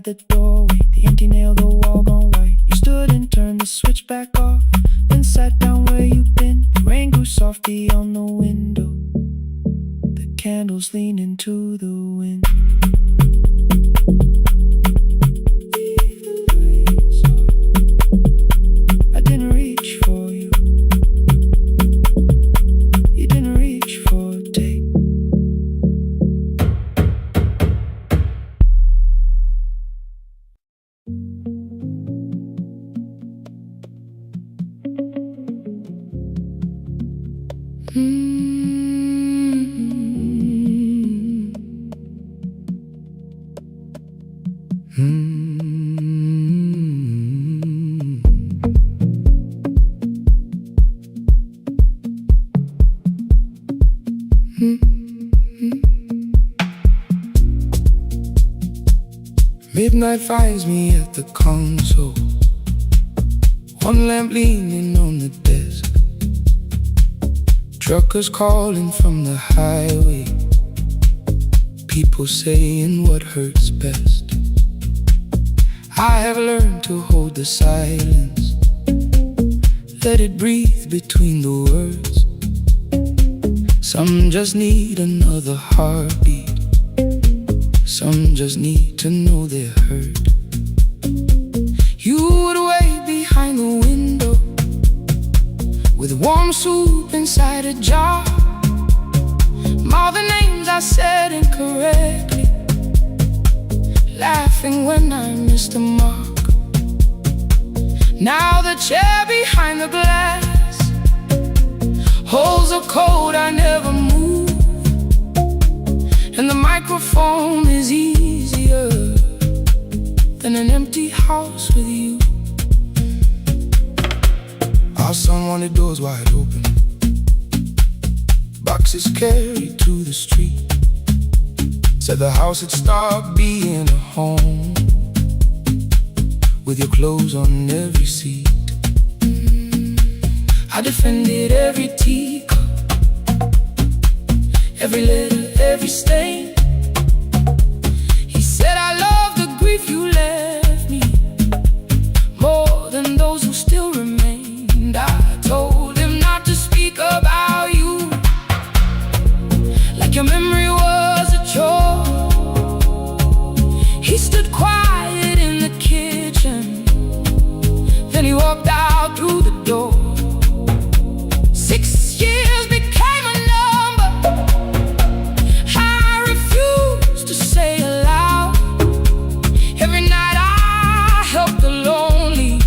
outside the doorway, the empty nail, the wall gone white. You stood and turned the switch back off, then sat down where you've been. The rain grew softly on the window, the candles leaned into the wind. I didn't reach for you, you didn't reach for a take. Midnight finds me at the console, one lamp leaning on the desk. Truckers calling from the highway, people saying what hurts best. I have learned to hold the silence, let it breathe between the words. Some just need another heartbeat, some just need to know they're heard. You would wait behind the window with warm soup inside a jar. All the names I said incorrectly, laughing when I missed the mark. Now the chair behind the glass holds a code I never moved, and the microphone is easier than an empty house with you. Our son wanted doors wide open, boxes carried to the street. Said the house had stopped being a home, with your clothes on every seat. I defended every teacup, every letter, every stain. He said I love the grief you left me more than those who still remained. I told him not to speak about you like your memory was a chore. He stood quiet in the kitchen, then he walked out through the door. 6 years became a number I refused to say aloud. Every night I helped the lonely,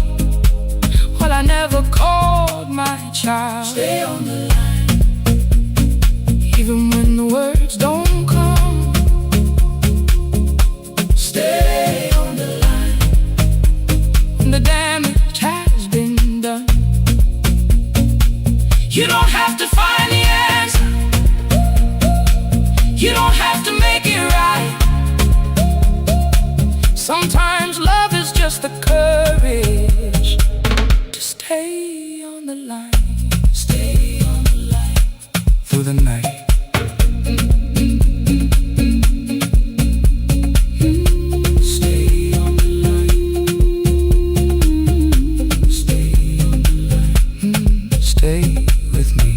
while I never called my child. Stay on the line, even when the words don't come. Stay on the line, when the damage has been done. You don't have to find the answer, you don't have to make it right. Sometimes love is just the courage to stay on the line. Stay on the line through the night. Stay on the line. Stay on the line. Stay with me.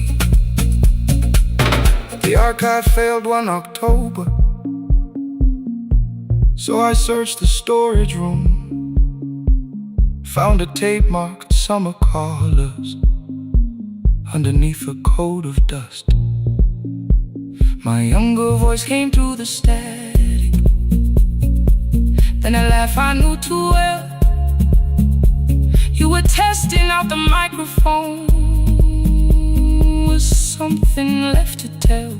The archive failed one October, so I searched the storage room, found a tape marked summer callers underneath a coat of dust. My younger voice came through the static, then a laugh I knew too well. You were testing out the microphone, was something left to tell.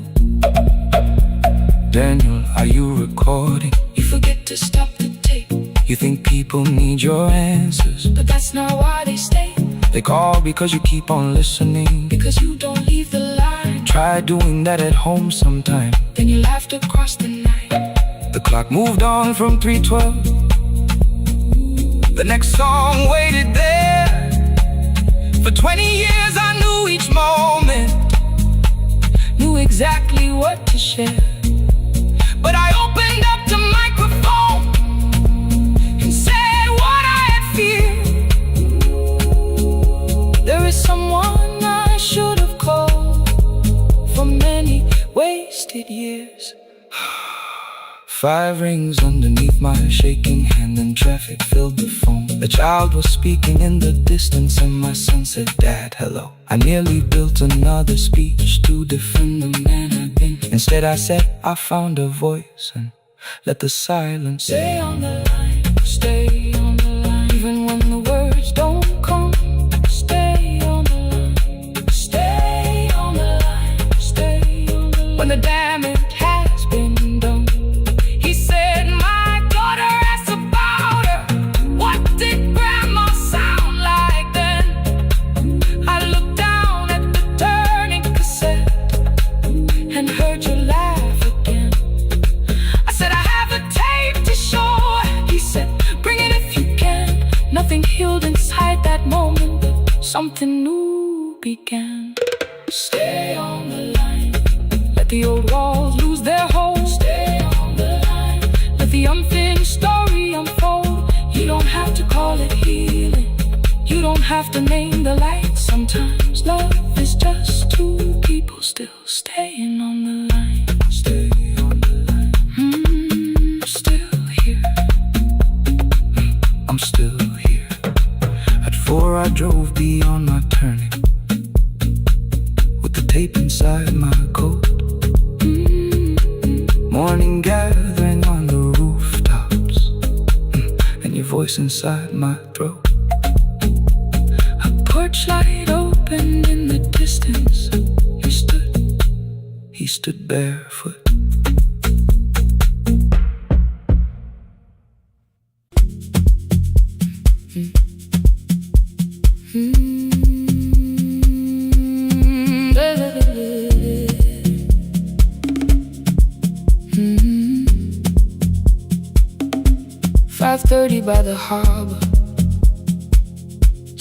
Daniel, are you recording? You forget to stop the tape. You think people need your answers, but that's not why they stay. They call because you keep on listening, because you don't leave the line. Try doing that at home sometime, then you laughed across the night. The clock moved on from 3:12. The next song waited there. For 20 years I knew each moment, knew exactly what to share. But I opened up the microphone 5 rings underneath my shaking hand, and traffic filled the phone. A child was speaking in the distance, and my son said, "Dad, hello." I nearly built another speech to defend the man I've been. Instead I said, "I found a voice," and let the silence stay on the line. Stay on the line, even when the words don't come. Stay on the line. Stay on the line. Stay on the line. When the damage has been done, he said, "My daughter asked about her. What did grandma sound like then?" I looked down at the turning cassette and heard you laugh again. I said, "I have a tape to show." He said, "Bring it if you can." Nothing healed inside that moment, but something new began. Stay on the line. Let the old walls lose their hold. Stay on the line. Let the unfinished story unfold. You don't have to call it healing. You don't have to name the light. Sometimes love is just two people still staying on the line. Stay on the line. Still here. I'm still here. At 4 I drove beyond my turning, with the tape inside my coat. Morning gathering on the rooftops, and your voice inside my throat. A porch light opened in the distance. He stood barefoot. .30 by the harbor.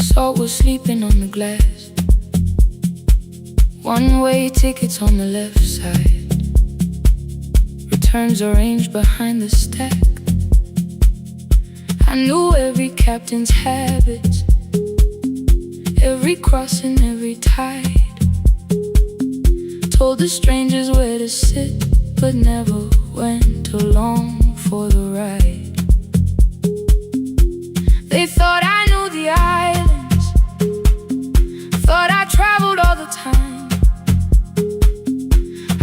Salt was sleeping on the glass. One-way tickets on the left side. Returns arranged behind the stack. I knew every captain's habits, every crossing, every tide. Told the strangers where to sit, but never went along for the ride. They thought I knew the islands, thought I traveled all the time.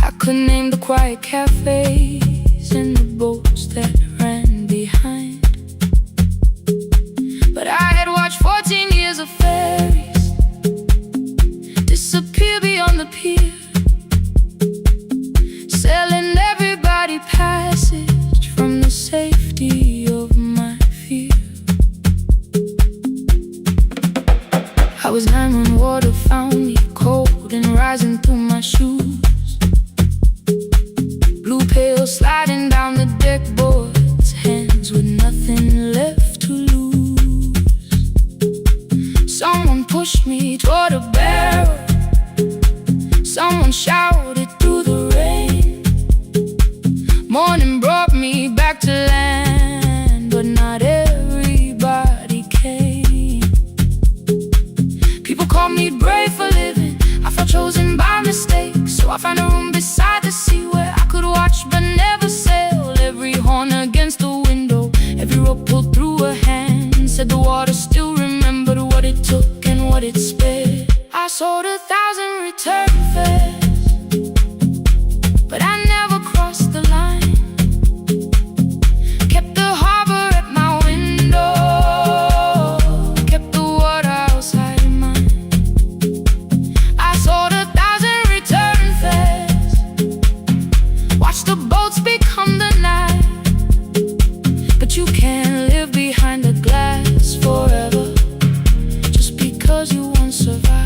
I could name the quiet cafes and the boats that ran behind. But I had watched 14 years of ferries disappear beyond the pier, selling everybody passage from the safety of my fear. I was 9 when water found me, cold and rising through my shoes. Blue pail sliding down the deck boards, hands with nothing left to lose. Someone pushed me toward a barrel. Someone shouted through the rain. Morning brought me back to land, but not everybody came. People call me brave for living. I felt chosen by mistake, so I found a room beside the sea where I could watch but never sail. Every horn against the window, every rope pulled through a hand, said the water still remembered what it took and what it spared. I sold 1,000 return fares, but I never crossed the line. Kept the harbor at my window, kept the water outside of mine. I sold 1,000 return fares, watched the boats become the night. But you can't live behind the glass forever, just because you once survived.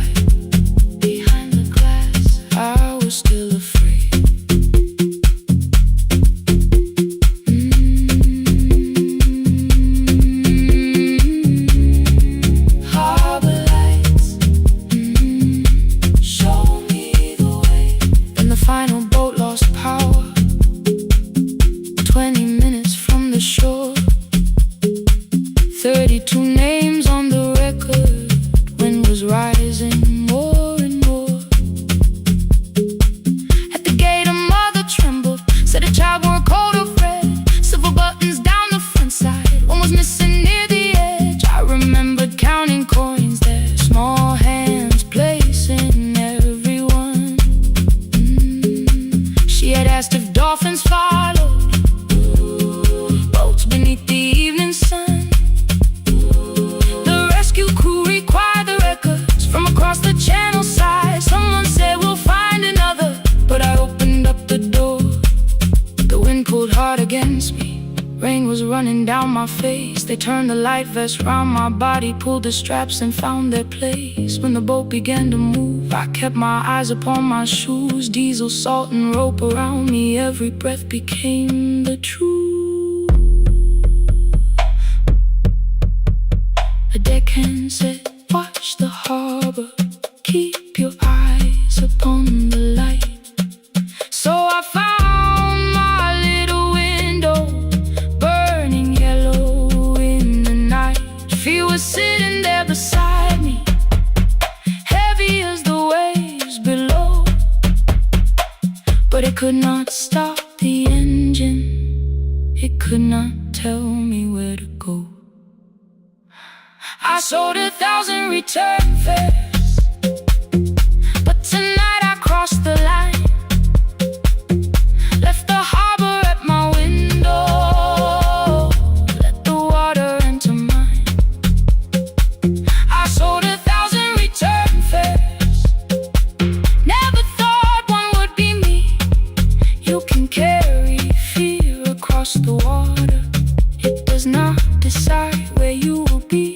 Behind the glass, I was still afraid. Harbor lights, show me the way. Then the final boat lost power, 20 minutes from the shore. 32 names on the record, wind was rising more and more. At the gate a mother trembled, said a child wore a coat of red. was missing near the edge. I remembered counting coins there, small hands placing everyone. She had asked if dolphins followed, boats beneath the evening sun. The rescue crew required the records from across the channel side. Someone said we'll find another, but I opened up the door. The wind pulled hard against me, rain was running down my face. They turned the light vest round my body, pulled the straps and found their place. When the boat began to move, I kept my eyes upon my shoes. Diesel, salt and rope around me, every breath became the truth. A deckhand said, watch the harbor, keep your eyes upon the light. So I found my little window, burning yellow in the night. She was sitting there beside me, heavy as the waves below, but it could not stop the engine, it could not tell me where to go. I sold 1,000 return fares, but tonight I crossed the line. Left the harbor at my window, let the water enter mine. I sold 1,000 return fares, never thought one would be me. You can carry fear across the water, it does not decide where you will be.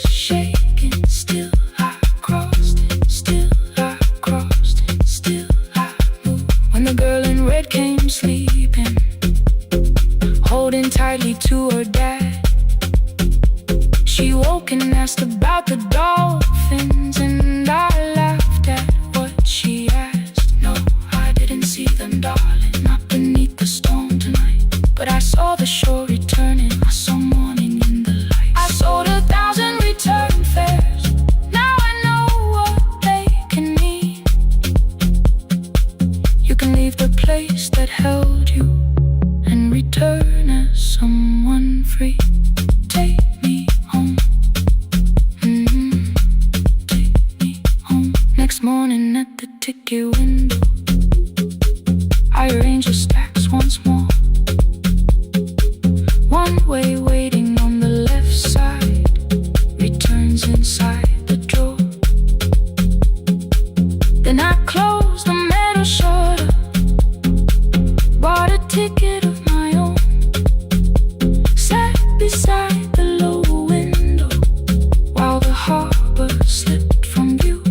Shaking, still I crossed it, still I crossed it, still I moved. When the girl in red came sleeping, holding tightly to her dad, she woke and asked about the dolphins, and I laughed at what she asked. No, I didn't see them, darling, not beneath the storm tonight, but I saw the shore returning, I saw morning in the light. I sold 1,000 return fares, now I know what they can mean. You can leave the place that held you and return as someone free. Take me home, take me home. Next morning at the ticket window, I arranged the stacks once more. One way waiting on the left side, returns inside the drawer. Then I closed the metal shutter, bought a ticket of my own, sat beside the low window while the harbor slipped from view.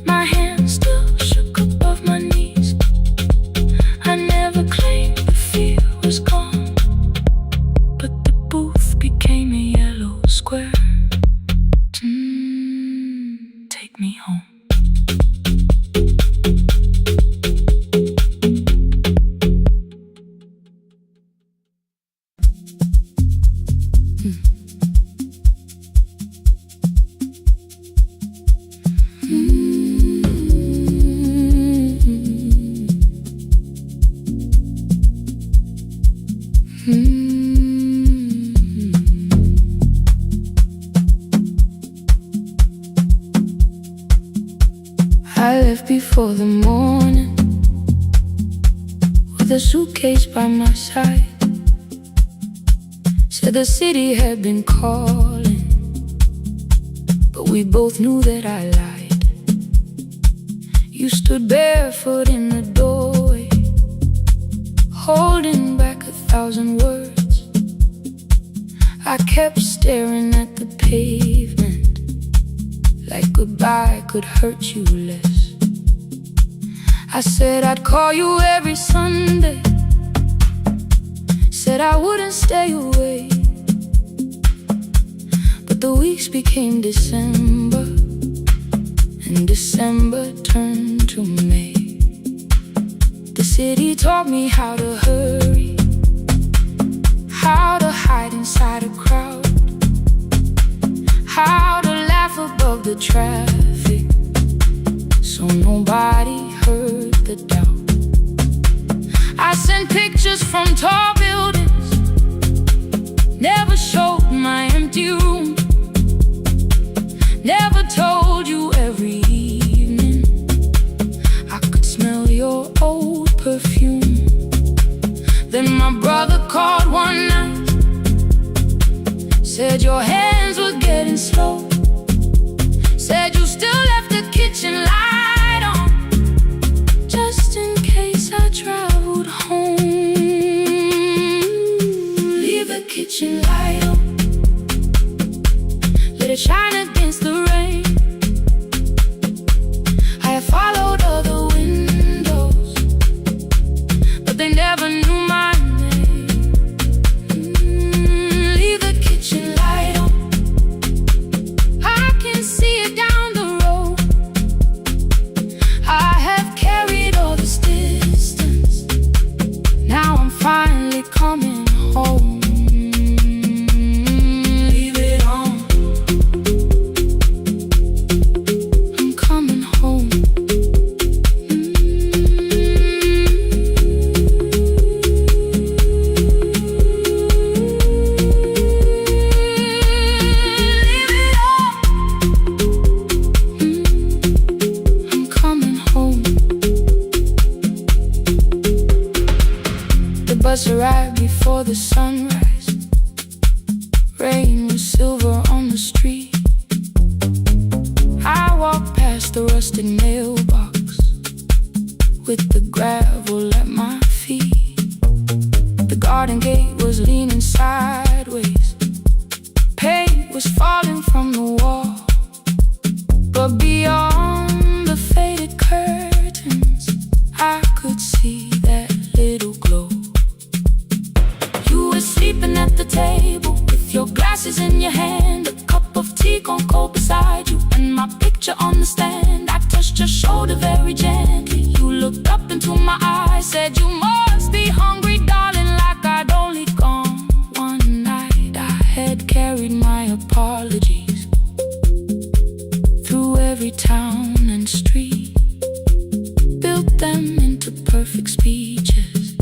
My hands still shook above my knees, I never claimed the fear was gone, but the booth became a yellow square. Take me home. I left before the morning, with a suitcase by my side. Said the city had been calling, but we both knew that I lied. You stood barefoot in the doorway, holding back 1,000 words. I kept staring at the pavement, like goodbye could hurt you less. I said I'd call you every Sunday, said I wouldn't stay away. But the weeks became December, and December turned to May. The city taught me how to hurry, how to hide inside a crowd, how to laugh above the traffic, so nobody heard the doubt. I sent pictures from tall buildings, empty room. Never told you every evening I could smell your old perfume. Then my brother called one night, said your hands were getting slow, said you still left the kitchen light on, just in case I traveled home. Leave the kitchen light on, let it shine against the rain. I have followed other windows, but they never knew my name. Leave the kitchen light on, I can see it down the road. I have carried all this distance, now I'm finally coming home. Leave it on, I'm coming home. Leave it on, I'm coming home. The bus arrived before the sunrise. Rain was silver on the street. I walked past the rusted mailbox with the gravel at my feet. The garden gate was leaning sideways. Paint was falling from the wall, but beyond the faded curtains I could see that little glow. You were sleeping at the table with your glasses in your hand, a cup of tea gone cold beside you, and my picture on the stand. I touched your shoulder very gently. You looked up into my eyes, said you must be hungry, darling, like I'd only gone one night. I had carried my apologies through every town and street, built them into perfect speeches,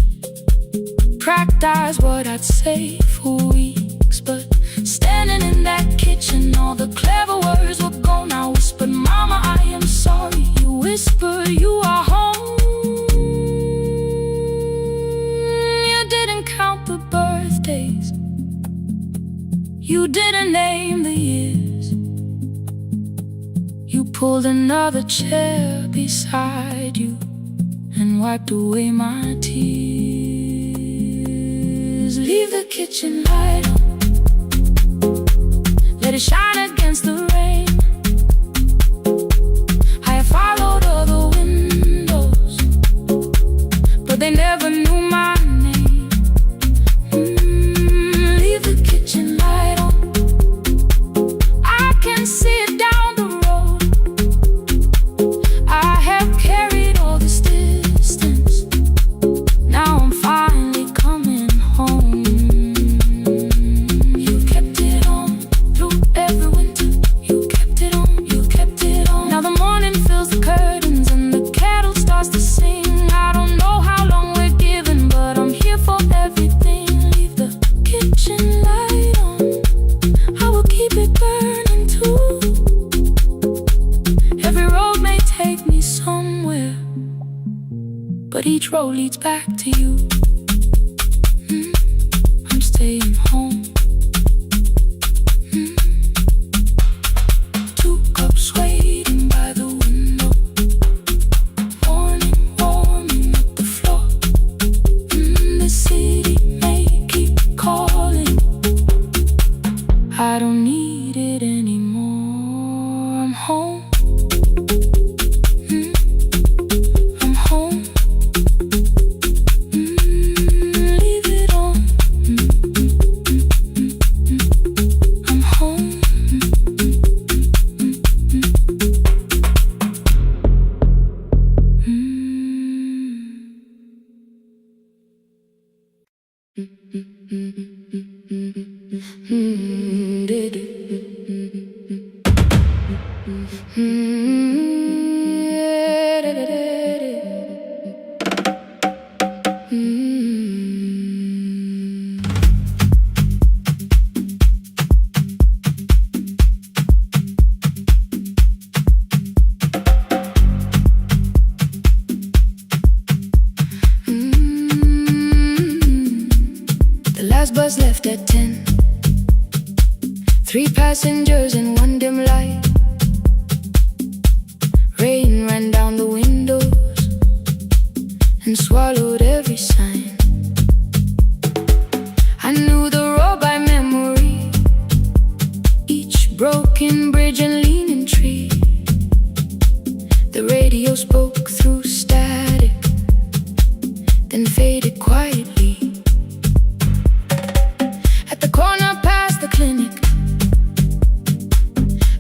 practiced what I'd say for weeks. But standing in that kitchen, all the clever words were gone. I whispered, Mama, I am sorry. You whisper, you are home. You didn't count the birthdays, you didn't name the years. You pulled another chair beside you and wiped away my tears. Leave the kitchen light on, let it shine against the rain. I have followed other windows, but they never knew my name. Leave the kitchen light on, I can see it down the road. I have carried all this distance, now I'm finally coming home. You kept it on through every winter. You kept it on, you kept it on. Now the morning fills the curtains and the kettle starts to sing. I don't know how long we're given, but I'm here for everything. Leave the kitchen light on, I will keep it burning too. Every road may take me somewhere, but each road leads back to you. I'm staying home. 2 cups waiting by the window, morning warming up the floor. The city may keep calling, I don't need it anymore. I'm home. I'm home. Leave it on. I'm home. Did it. at 10. 3 passengers in one dim light. Rain ran down the windows and swallowed every sign. I knew the road by memory, each broken bridge and leaning tree. The radio spoke through static, then faded quietly. At the corner past the clinic,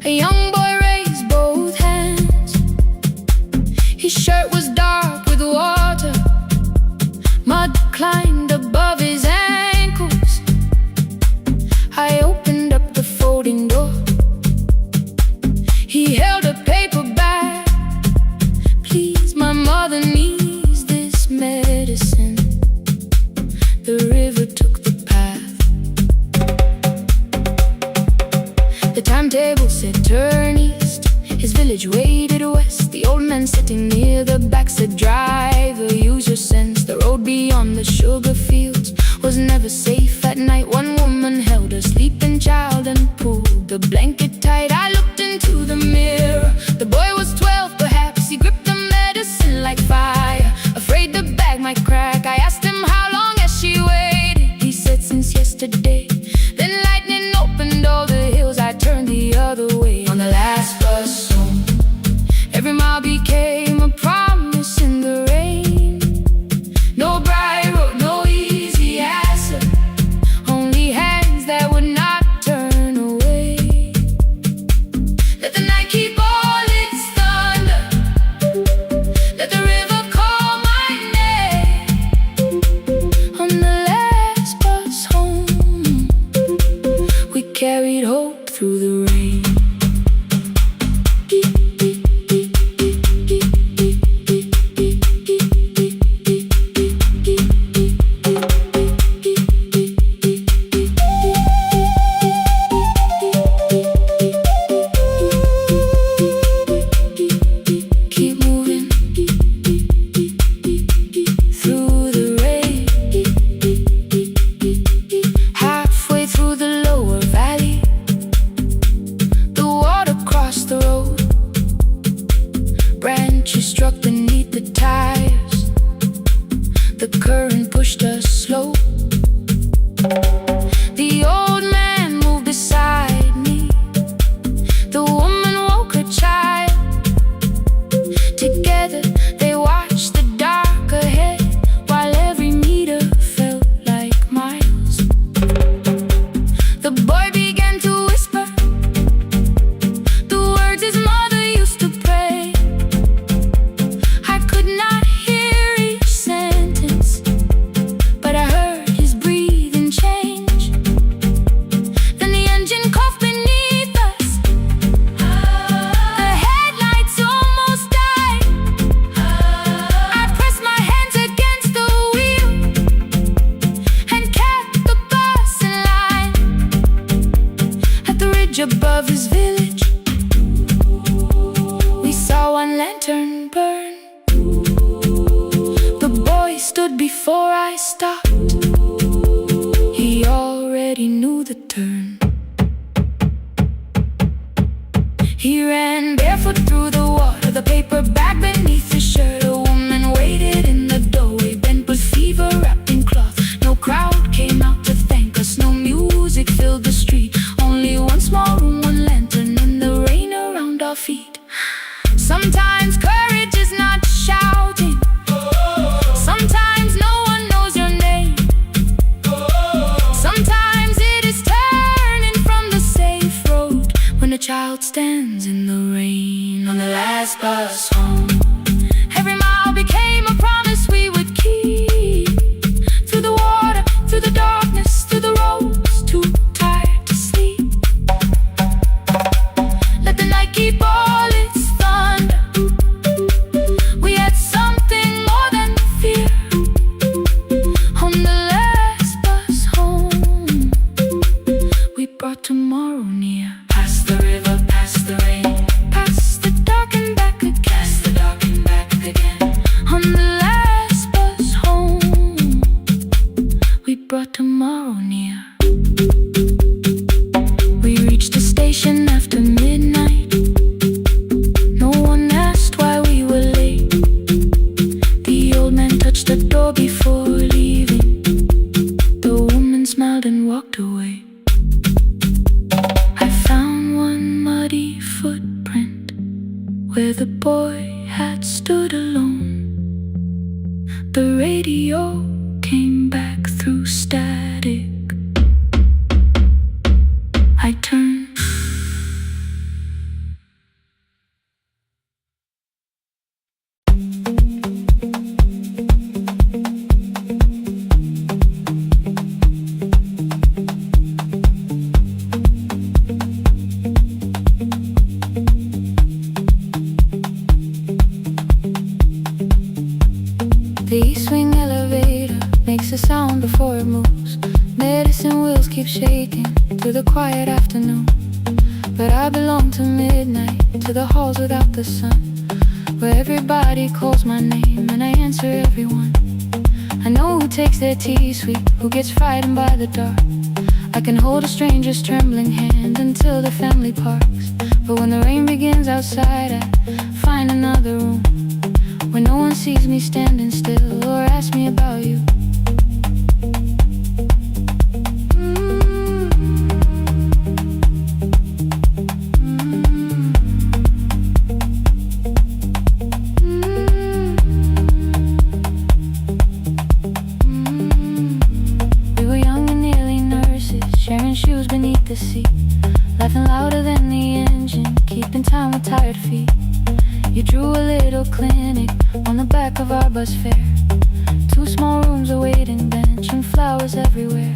a young boy raised both hands. His shirt was dark with water, mud climbed above his ankles. I opened up the folding door. He held a paper bag. Please, my mother needs this medicine. The river took the path. The timetable said turn east. His village waded west. The old man sitting near the back said driver, use your sense. The road beyond the sugar fields was never safe at night. One woman held her sleeping child and pulled the blanket tight. I looked into the mirror. The boy was 12 perhaps. He gripped the medicine like fire, afraid the bag might crack. I asked him how long has she waited. He said since yesterday. Then lightning opened all the hills. I turned the other way on the last bus home. Every mile became a promise in the rain. No bright road, no easy answer, only hands that would not turn away. Let the night keep all its thunder, let the river call my name. On the last bus home, we carried hope through the rain. Branches struck beneath the tires. The current pushed us slow. The old man moved beside me. The woman woke her child. Together they watched the dark ahead, while every meter felt like miles. The boy began to whisper the words his mother used to pray. I could not hear each sentence, but I heard his breathing change. Then the engine coughed beneath us. The headlights almost died. I pressed my hands against the wheel and kept the bus in line. At the ridge above his village, we saw one lantern burn. The boy stood before I stopped. He already knew the turn. He ran barefoot through the water, the paper bag beneath his shirt. A woman waited in the doorway, bent with fever, wrapped in cloth. No crowd came out to thank us. No music filled the street. Only one small room, one lantern, and the rain around our feet. Sometimes courage is not shouting. Sometimes no one knows your name. Sometimes it is turning from the safe road when a child stands in the rain. On the last bus home, every mile became a promise we would keep. Through the water, through the darkness, through the roads too tired to sleep. Let the night keep all its thunder. We had something more than fear. On the last bus home, we brought tomorrow near. Past the river, past the rain, past the dark and back again. Past the dark and back again. On the last bus home, we brought tomorrow near. muddy footprint where the boy had stood alone. The radio came back through static. I turned. The E-swing elevator makes a sound before it moves. Medicine wheels keep shaking through the quiet afternoon. But I belong to midnight, to the halls without the sun, where everybody calls my name and I answer everyone. I know who takes their tea sweet, who gets frightened by the dark. I can hold a stranger's trembling hand until the family parks. But when the rain begins outside, I find another room where no one sees me standing still or asks me about you. We were young and nearly nurses, sharing shoes beneath the seat, laughing louder than the engine, keeping time with tired feet. You drew a little clinic on the back of our bus fare. 2 small rooms, a waiting bench, and flowers everywhere.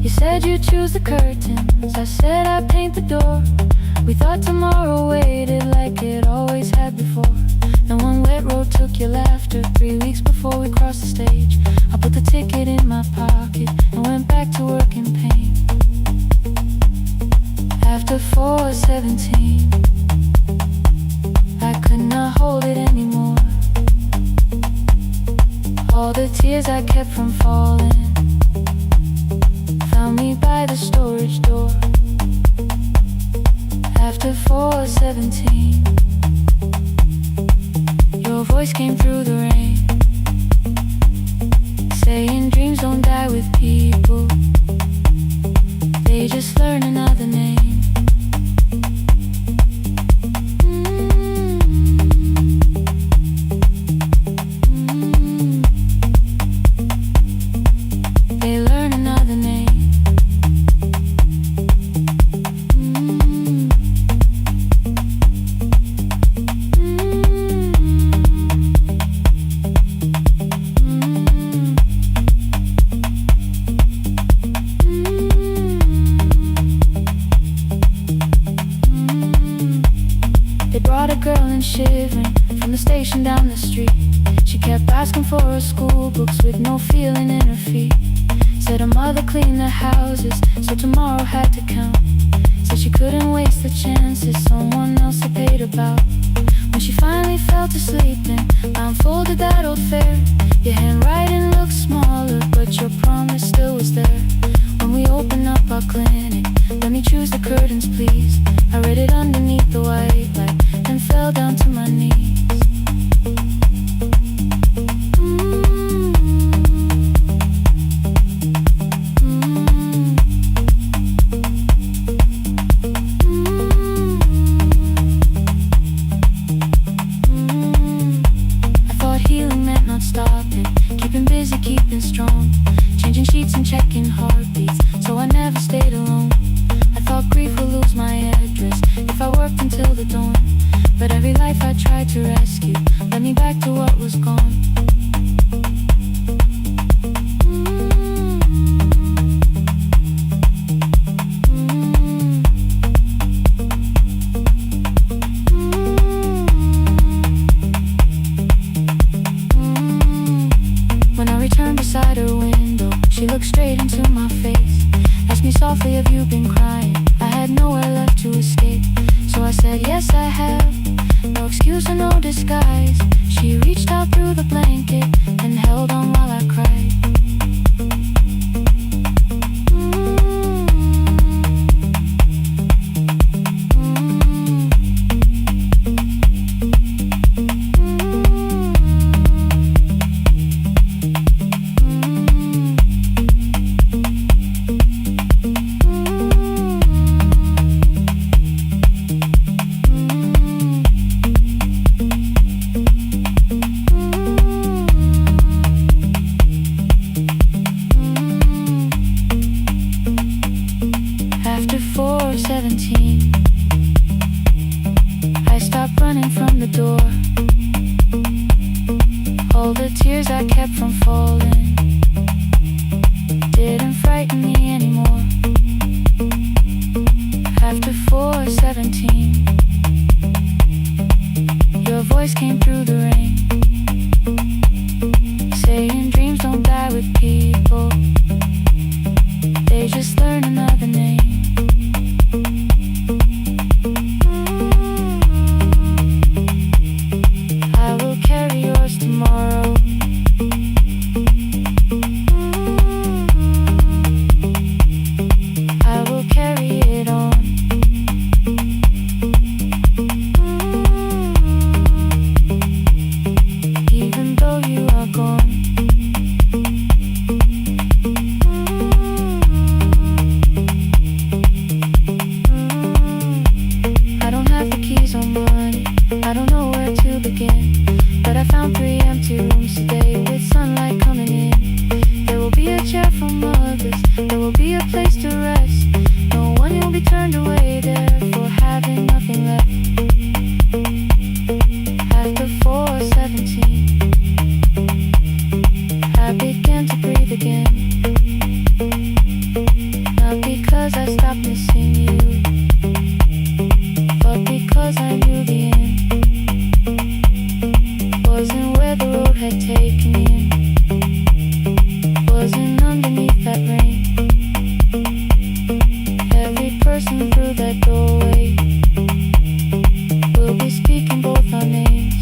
You said you'd choose the curtains, I said I'd paint the door. We thought tomorrow waited like it always had before. Then one wet road took your laughter. 3 weeks before we crossed the stage, I put the ticket in my pocket and went back to work in pain. After 4:17, I could not hold it anymore. All the tears I kept from falling found me by the storage door. After 4:17, your voice came through the rain, saying dreams don't die with people, they just learn another name. Shivering from the station down the street, she kept asking for her school books with no feeling in her feet. Said her mother cleaned the houses, so tomorrow had to count. Said she couldn't waste the chances someone else had paid about. When she finally fell to sleep, then I unfolded that old fare. Your handwriting looked smaller, but your promise still was there. When we opened up our clinic, let me choose the curtains please. I read it underneath the white light, then fell down to my knees. I thought healing meant not stopping, keeping busy, keeping strong, changing sheets and checking heartbeats, so I never stayed alone. I thought grief would lose my address if I worked until the dawn. But every life I tried to rescue led me back to what was gone. When I returned beside her window, she looked straight into my face, asked me softly, have you been crying? I had nowhere left to escape, so I said, yes I have, no excuse or no disguise. She reached out through the blanket and held on while I cried. because I stopped missing you, but because I knew the end wasn't where the road had taken me, wasn't underneath that rain. Every person through that doorway will be speaking both our names.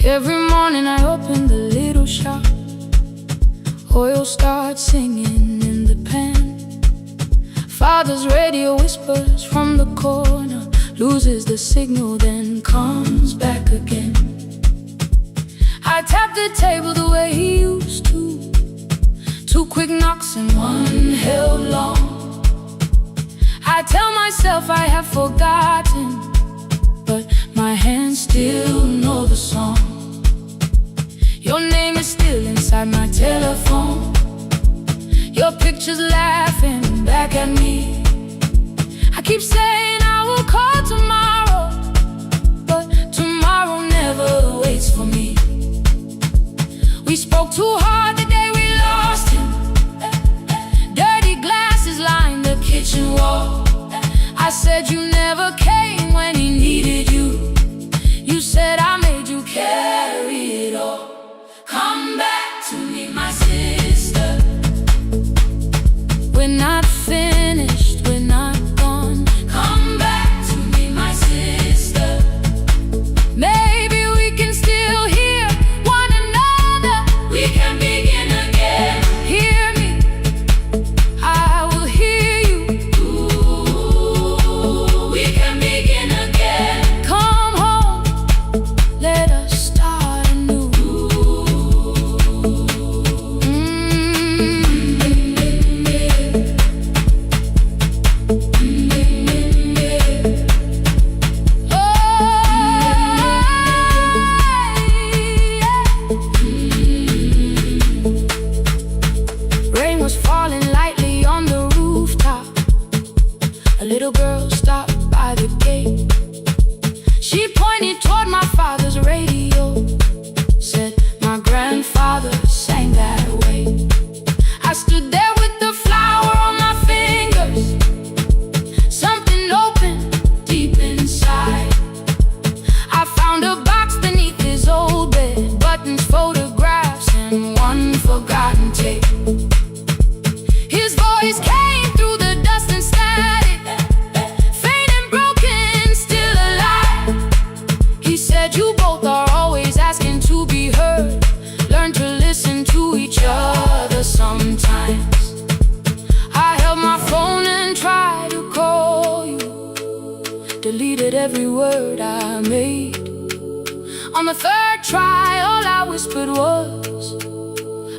Every morning I open the little shop, oil starts singing in the pan. Father's radio whispers from the corner, loses the signal, then comes back again. I tap the table the way he used to, 2 quick knocks and 1 held long. I tell myself I have forgotten, but my hands still know the song. Your name is still inside my telephone, your picture's laughing back at me. I keep saying I will call tomorrow, but tomorrow never waits for me. We spoke too hard the day we lost him, dirty glasses line the kitchen wall. I said you never came when he needed you, you said I made you carry it all. Come back to me, my sister. We're not finished, we're not gone. Come back to me, my sister. Maybe we can still hear one another. We can begin again. Hear me, I will hear you. Ooh, we can begin again. Come home, let us start anew. Rain was falling lightly on the rooftop. A little girl stopped by the gate. She pointed toward my father's radio, said my grandfather sang that way. I stood there with the flower on my fingers, something open deep inside. I found a box beneath his old bed, buttons, photographs, and 1 forgotten tape. His voice came through the dust and static, faint and broken, still alive. He said you both are always asking to be heard, learn to listen to each other sometimes. I held my phone and tried to call you, deleted every word I made. On the 3rd try, all I whispered was,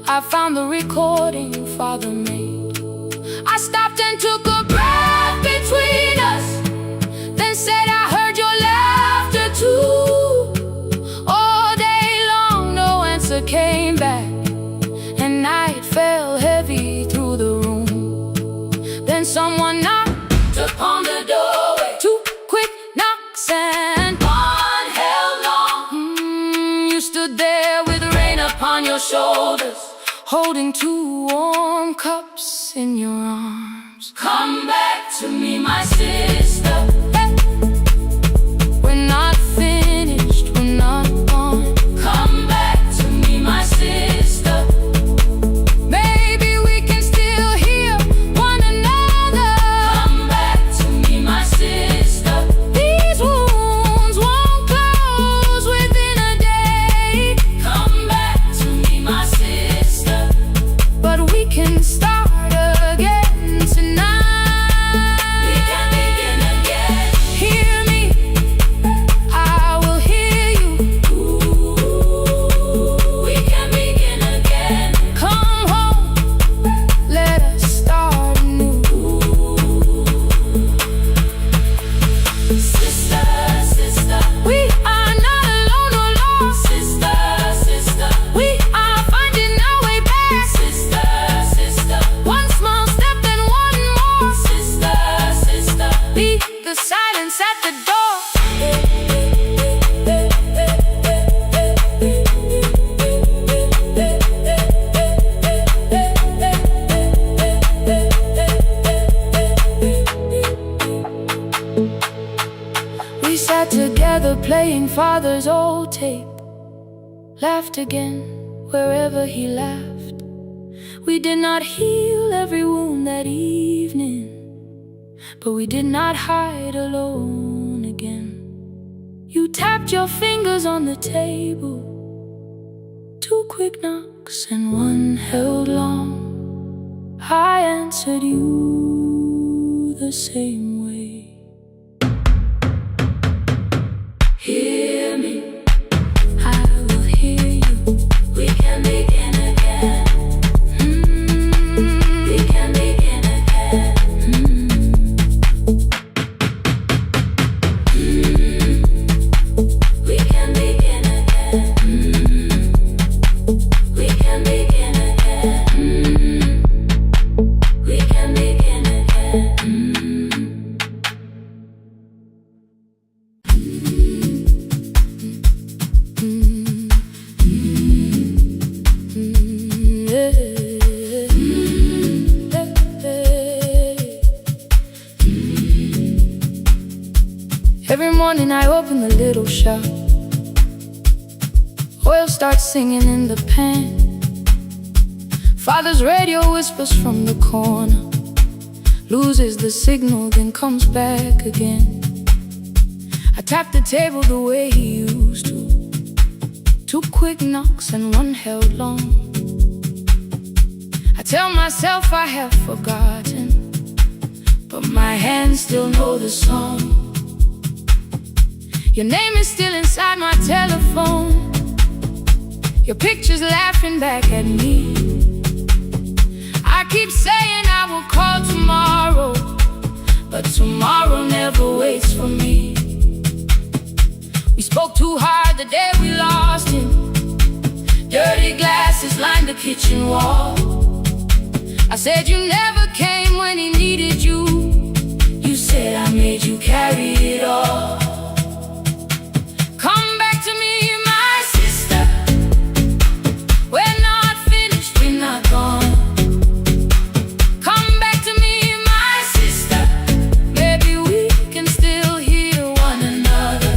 I found the recording Father made. I stopped and took a breath between us, then said I heard your laughter too. All day long no answer came back, and night fell heavy through the room. Then someone knocked holding two warm cups in your arms. Come back to me, my sister. Hey. We're not finished, we're not gone. Come back to me, my sister. Maybe we can still heal one another. Come back to me, my sister. These wounds won't close within a day. Come back to me, my sister. But we can start again tonight. We can begin again. Hear me, I will hear you. Ooh, we can begin again. Come home, let us start anew. Sister, sister. We are not alone or lost. Sister, sister. We are finding our way back. Sister, sister. One small step and one more. Sister, sister. Beat the silence at the door. We sat together playing father's old tape. Laughed again wherever he laughed. We did not heal every wound that evening, but we did not hide alone again. You tapped your fingers on the table. Two quick knocks and one held long. I answered you the same way. Hear me. I will hear you. We can begin again. We can begin again. We can begin again. We can begin again. We can begin again. Every morning I open the little shop. Oil starts singing in the pan. Father's radio whispers from the corner, loses the signal, then comes back again. I tap the table the way he used to. Two quick knocks and one held long. I tell myself I have forgotten, but my hands still know the song. Your name is still inside my telephone. Your picture's laughing back at me. I keep saying I will call tomorrow, but tomorrow never waits for me. We spoke too hard the day we lost him. Dirty glasses lined the kitchen wall. I said you never came when he needed you. You said I made you carry it all. Come back to me, my sister. We're not finished, we're not gone. Come back to me, my sister. Maybe we can still heal one another.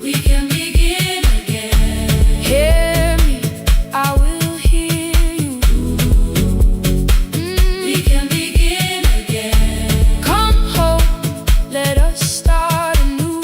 We can begin again. Hear me, I will hear you. We can begin again. Come home, let us start anew.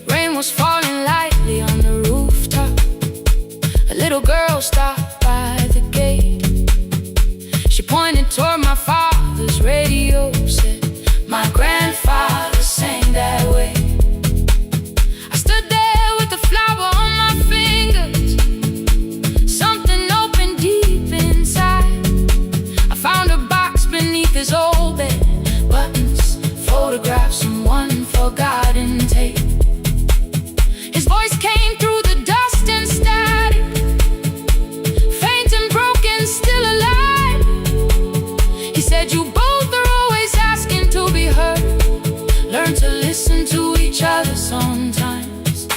Rain was falling lightly on the rooftop. A little girl stopped by the gate. She pointed toward my father's radio, said, my grandfather sang that way. I stood there with the flower on my fingers. Something opened deep inside. I found a box beneath his old bed. Buttons, photographs, and one forgotten tape. His voice came through the dust and style. He said you both are always asking to be heard. Learn to listen to each other sometimes.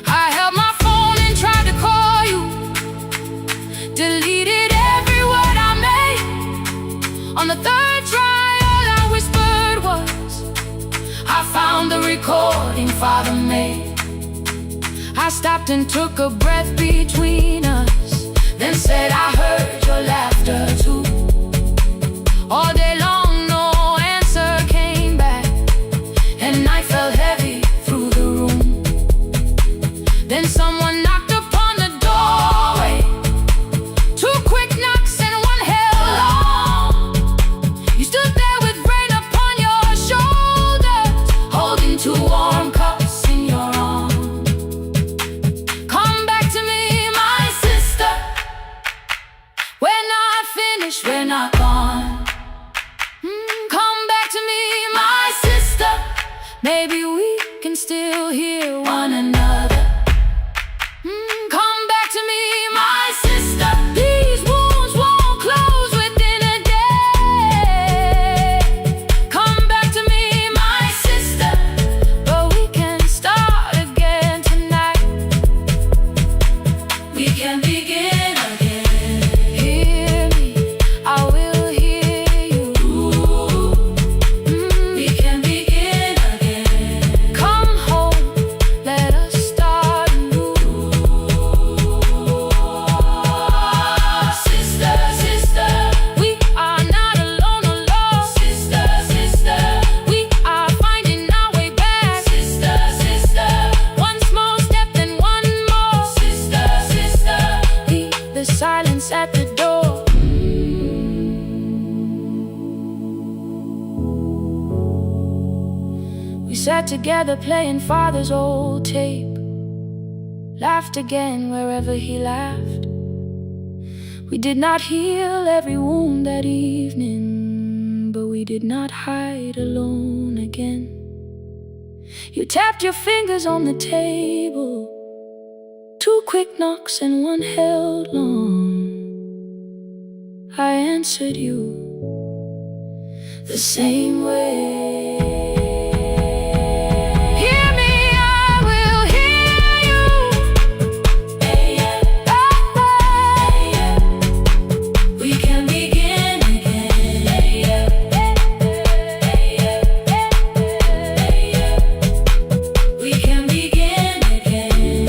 I held my phone and tried to call you, deleted every word I made. On the third try, all I whispered was, I found the recording Father made. I stopped and took a breath between us, then said I heard your laughter too. All day long no answer came back, and night fell heavy through the room. Then someone knocked upon the doorway. Two quick knocks and one held long. You stood there with rain upon your shoulders, holding two warm cups in your arms. Come back to me, my sister. We're not finished, we're not gone. Come back to me, my sister. Maybe we can still hear one another. Come back to me, my sister. These wounds won't close within a day. Come back to me, my sister. But we can start again tonight. We can begin again. Hear me, I will hear you. We can begin again. Come home, let us start anew. Sister, sister, We are not alone, alone. sister, sister, We are finding our way back. sister, sister, One small step, then one more. sister, sister. Leave the silence at the door. We sat together playing Father's old tape, laughed again wherever he laughed. We did not heal every wound that evening, but we did not hide alone again. You tapped your fingers on the table, two quick knocks and one held long. I answered you the same way. Hear me, I will hear you. We can begin again. We can begin again.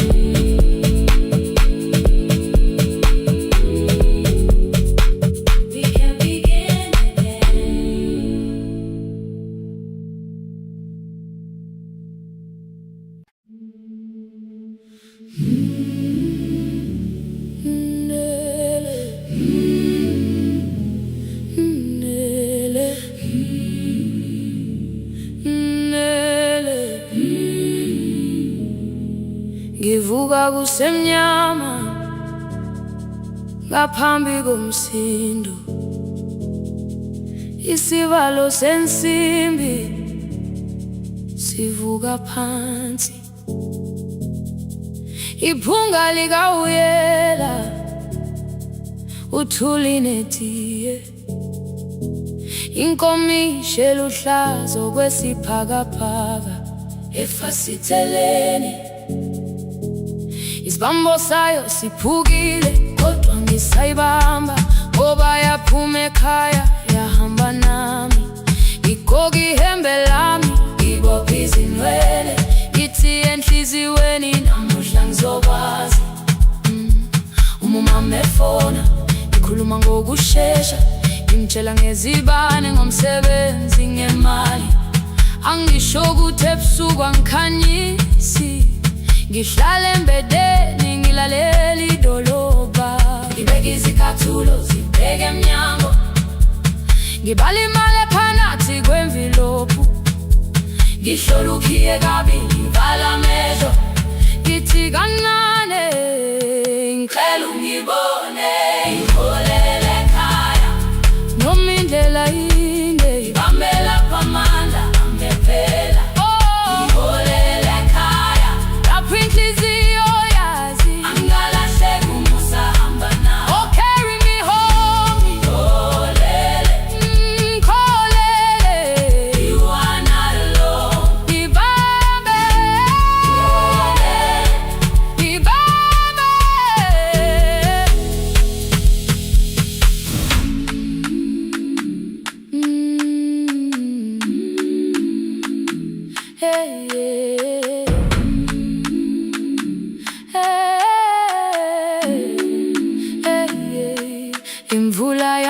We can begin Ngivuka kusemnyama ngaphambi komsindo, isivalo sensimbi sivuka phansi. Iphunga likawuyela uthuli netiye, inkomishi eluhlaza okwesiphakapaka efasiteleni. Isibambo sayo siphukile kodwa ngisayibamba, ngoba yaphuma ekhaya yahamba nami. Igqoka ihembe lami, ibopha izinwele, ithi enhliziyweni namuhla ngizokwazi. Umama efona, ikhuluma ngokushesha, imtshela ngezibane, ngomsebenzi, ngemali. Angisho ukuthi ebusuku angikhanyisi, ngihlala embedeni ngilalela idolobha. Ngibeka izicathulo zibheke emnyango, ngibala imali ephakathi kwemvilophu. Ngihlola ukhiye kabili, ngivala amehlo, ngithi kancane ngicela ungibone. Ngiholele ekhaya noma indlela inde, ngibambela phamandla angephela. Ngiholele ekhaya lapho inhliziyo yazi angalahleki umusa hamba nawo. Oh, carry me home. Ngiholele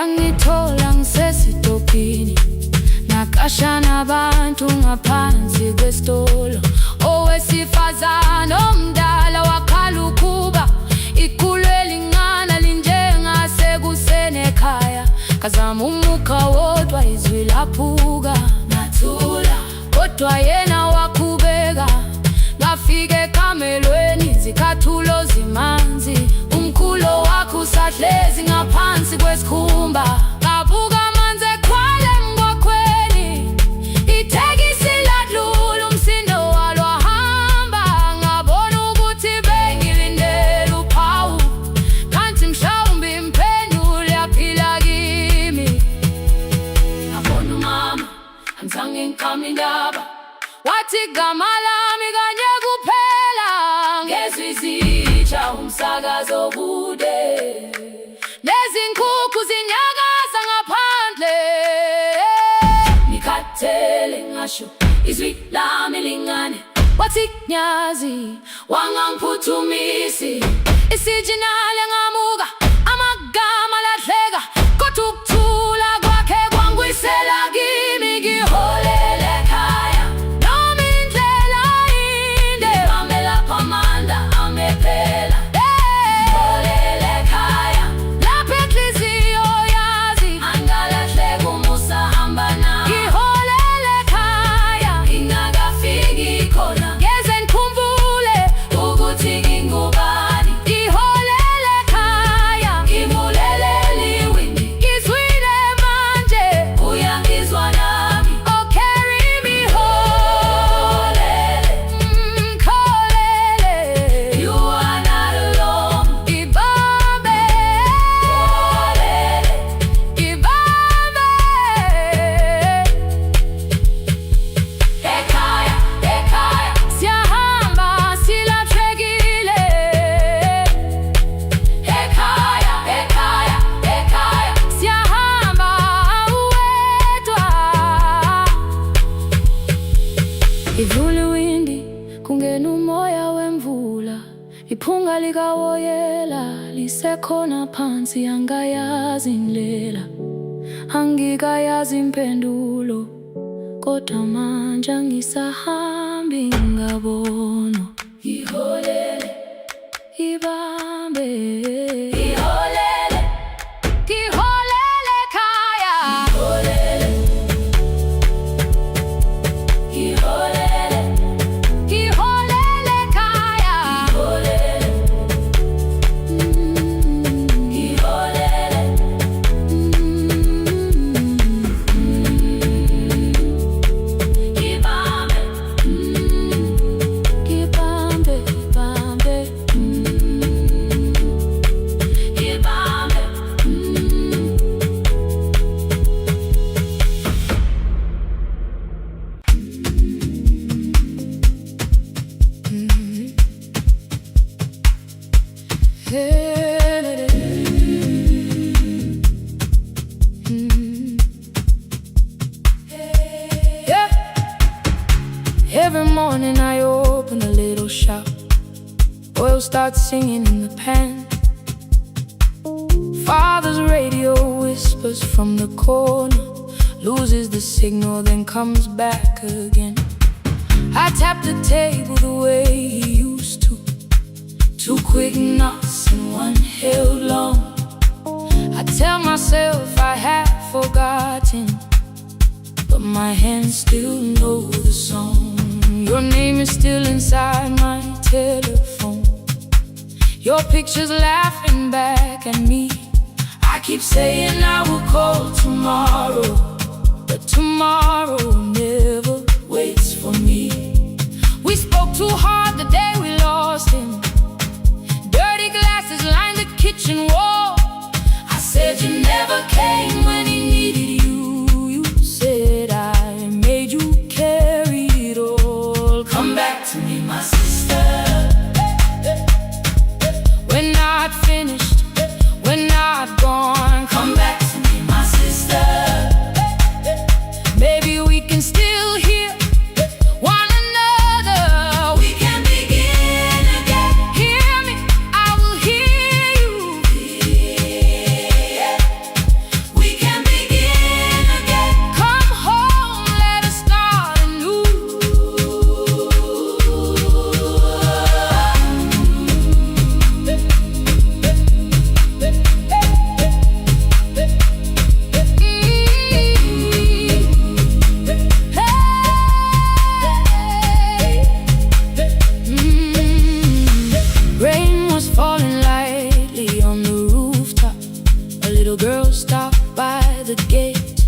yangithola ngisesitopini, nakasha nabantu ngaphansi kwesitolo. Owesifazane omdala wakhala ukuba ikhulu elingana linjengasekuseni ekhaya. Kazama umukha wodwa izwi laphuka, nathula kodwa yena wakhubeka. Ngafika ekamelweni zikhathulo zimanzi, umkhulo wakho usahlezi ngaphansi kwesikhumba. Ngabuka amanzi ekhwale emgwaqweni, itekisi ladlula umsindo walo wahamba. Ngabona ukuthi bengilindele uphawu, kanti mhlawumbe impendulo yaphila kimi. Ngabona umama angizange ngiqame indaba, wathi igama lami kanye kuphela. Ngezwi izitsha umsakazo kude, nezinkukhu zinyakaza ngaphandle. Ngikhathele ngasho izwi lami lingane, wathi nyazi wangangiphuthumisi. Isijinale ngamuka, amagama lahleka, kodwa ukuthula kwakhe kwangwisela kimi. Ngiholele ekhaya noma indlela inde, ngamela phamanda amephela. Ngiholele ekhaya lapho inhliziyo yazi angalahleka umusa hamba nami. Ngiholele ekhaya ingakafiki khona, ngeze ngikhumbule ukuthi ngingubani. Ngiholele ekhaya ngimulelele iwindi, ngizwile manje uyangizwa nami. Oh carry me holele, kholele, you are not alone. Ibambe holele, ibambe. Ekhaya, ekhaya siyahamba silahlekile. Ekhaya, ekhaya, ekhaya siyahamba uwedwa. Ivula iwindi kungena umoya wemvula, iphunga likawoyela lisekhona phansi. Angayazi indlela, angikayazi impendulo, kodwa manje angisahambi ngabona. Ngiholele, ibambe, ngiholele, ngiholele ekhaya. Ngiholele, ngiholele, ngiholele ekhaya. Ngiholele, ngiholele, ibambe, ibambe, ibambe, ibambe. Yeah. Every morning I open a little shop, oil starts singing in the pan. Father's radio whispers from the corner, loses the signal then comes back again. I tap the table the way he used to, two quick knocks and one held long. I tell myself I have forgotten, but my hands still know the song. Your name is still inside my telephone, your picture's laughing back at me. I keep saying I will call tomorrow, but tomorrow never waits for me. We spoke too hard the day we lost him, dirty glasses lined the kitchen wall. I said you never came when he needed you. You said I made you carry it all. Come back to me, my sister. We're not finished, we're not gone. Come back to me, my the gate.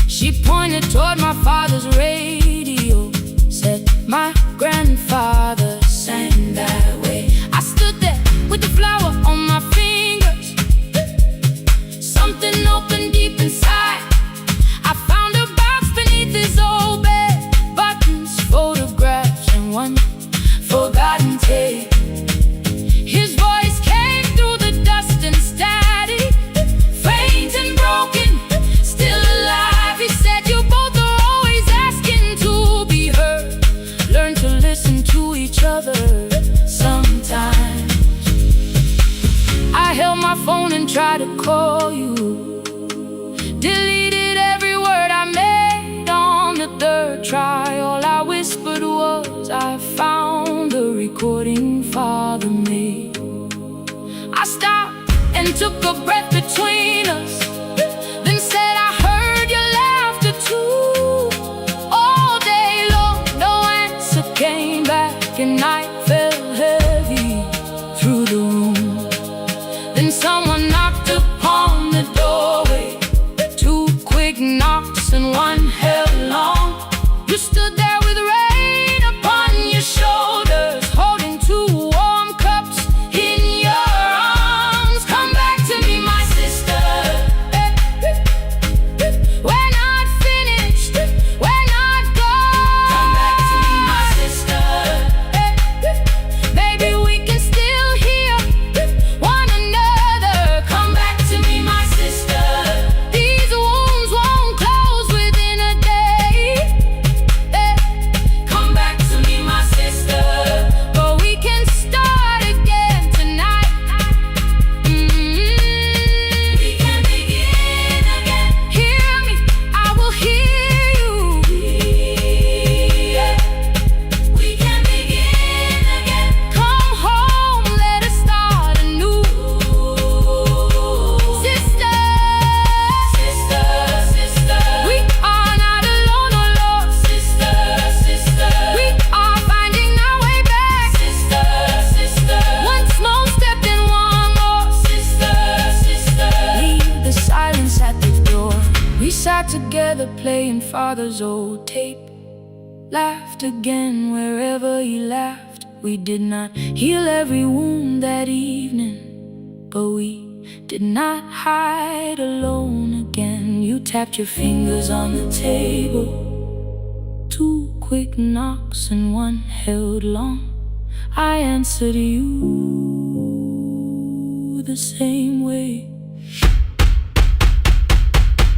She pointed toward my father's radio, said my grandfather sang that way. I stood there with the flower on my fingers. Something opened deep inside. I found a box beneath his old bed, buttons, photographs, and one forgotten tape. His voice came through the dust and static, faint and broken, still alive. He said, you both are always asking to be heard. Learn to listen to each other sometimes. I held my phone and tried to call you, deleted every word I made on the third try. All I whispered was, I found the recording Father made. I stopped and took a breath between us, then said, I heard your laughter too. All day long, no answer came back, and night fell heavy through the room. Then someone knocked upon the doorway, 2 quick knocks and one held long. You stood there with rain upon your shoulders, holding 2 warm cups in your arms. Come back to me, my sister. We're not finished, we're not gone. Come back to me, my sister. Baby, we can still hear one another. Come back to me, my sister. These wounds won't close within a day. Come back to me, my sister. But we can start again tonight. We can begin again. Hear me, I will hear you. We can begin again. Come home, let us start anew. Sister, sister, sister, we are not alone, oh Lord. Sister, sister, we are finding our way back. Sister, sister, one small step and one more. Sister, sister, leave the silence at the door. We sat together playing Father's old tape, laughed again wherever he laughed. We did not heal every wound that evening, but we did not hide alone again. You tapped your fingers on the table, 2 quick knocks and one held long. I answered you the same way.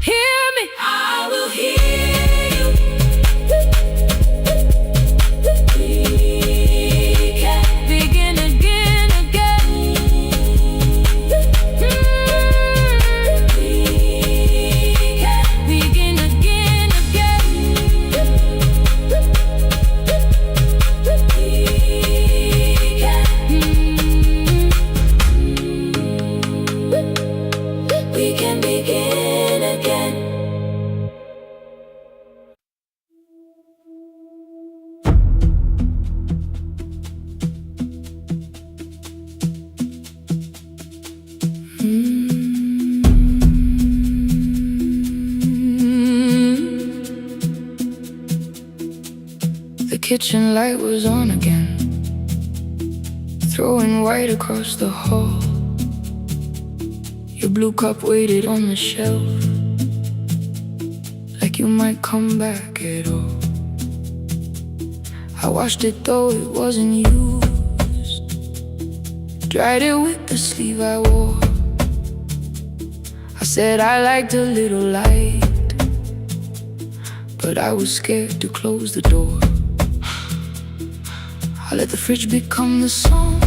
Hear me, I will hear you. We can begin again, again. We can begin again, again. We can begin again. The kitchen light was on again, throwing white across the hall. Your blue cup waited on the shelf, like you might come back at all. I washed it though it wasn't used, dried it with the sleeve I wore. I said I liked a little light, but I was scared to close the door. I let the fridge become the song,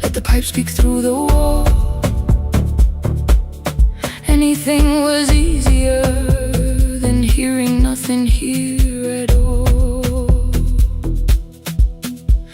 let the pipe speak through the wall. Anything was easier than hearing nothing here at all.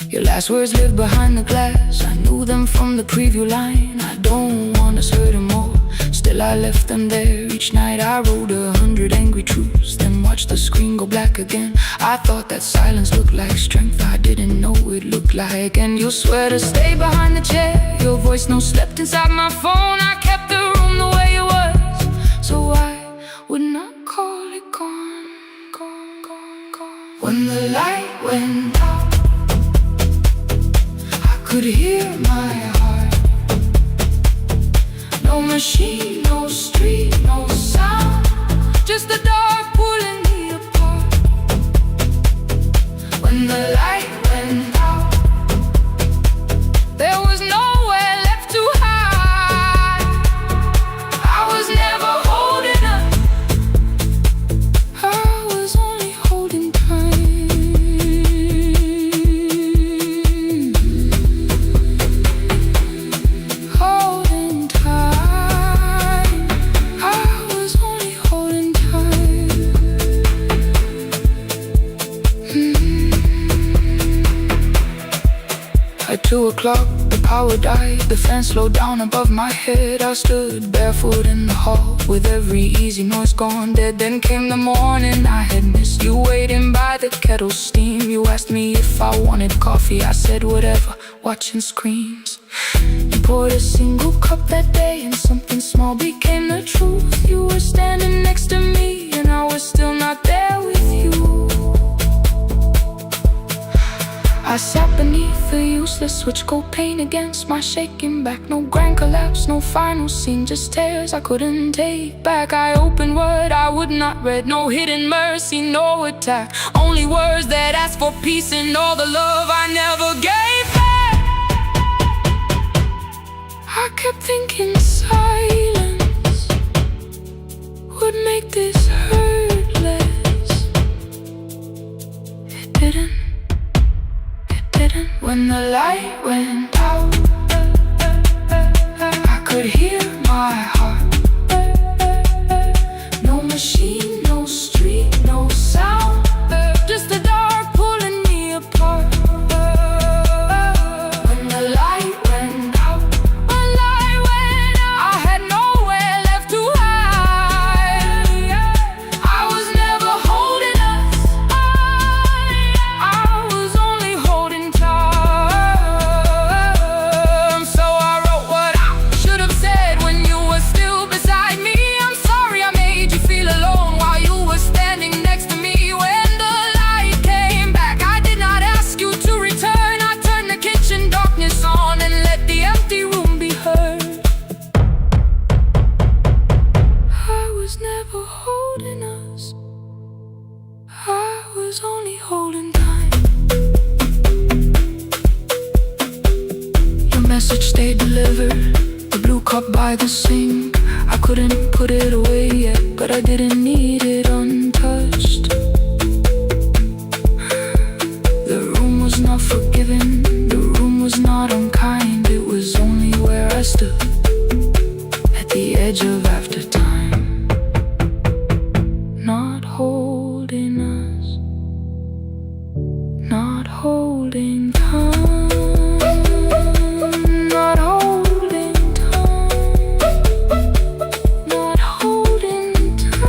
Your last words lived behind the glass, I knew them from the preview line. I don't want us hurting more, still I left them there. Each night I wrote 100 angry truths, then watched the screen go black again. I thought that silence looked like strength, I didn't know it looked like. And you'll swear to stay behind the chair, your voice no slept inside my phone. I kept the room the way it was, machine, no street, no sound, just the dark pulling me apart. When the light went out, there was nowhere left to hide. I was never holding up, I was only holding time. Holding time, I was only holding time. At 2 o'clock, the power died, the fan slowed down above my head. I stood barefoot in the hall, with every easy noise gone dead. Then came the morning, I had missed you waiting by the kettle steam. You asked me if I wanted coffee, I said whatever, watching screens. You poured a single cup that day, and something small became the truth. You were standing next to me, and I was still not there with you. I sat beneath the useless switch, cold pain against my shaking back. No grand collapse, no final scene, just tears I couldn't take back. I opened what I would not read, no hidden mercy, no attack. Only words that asked for peace and all the love I never gave back. I kept thinking silence would make this hurt less. It didn't. When the light went out, I could hear my heart. No machine, no street, no sound, just the dark pulling me apart. When the light went out, I had nowhere left to hide. I was never holding us, I was only holding time. Only holding time. Your message stayed delivered, the blue cup by the sink. I couldn't put it away yet, but I didn't need it untouched. The room was not forgiving, the room was not unkind. It was only where I stood, at the edge of after time. Not holding us, not holding time, not holding time, not holding time.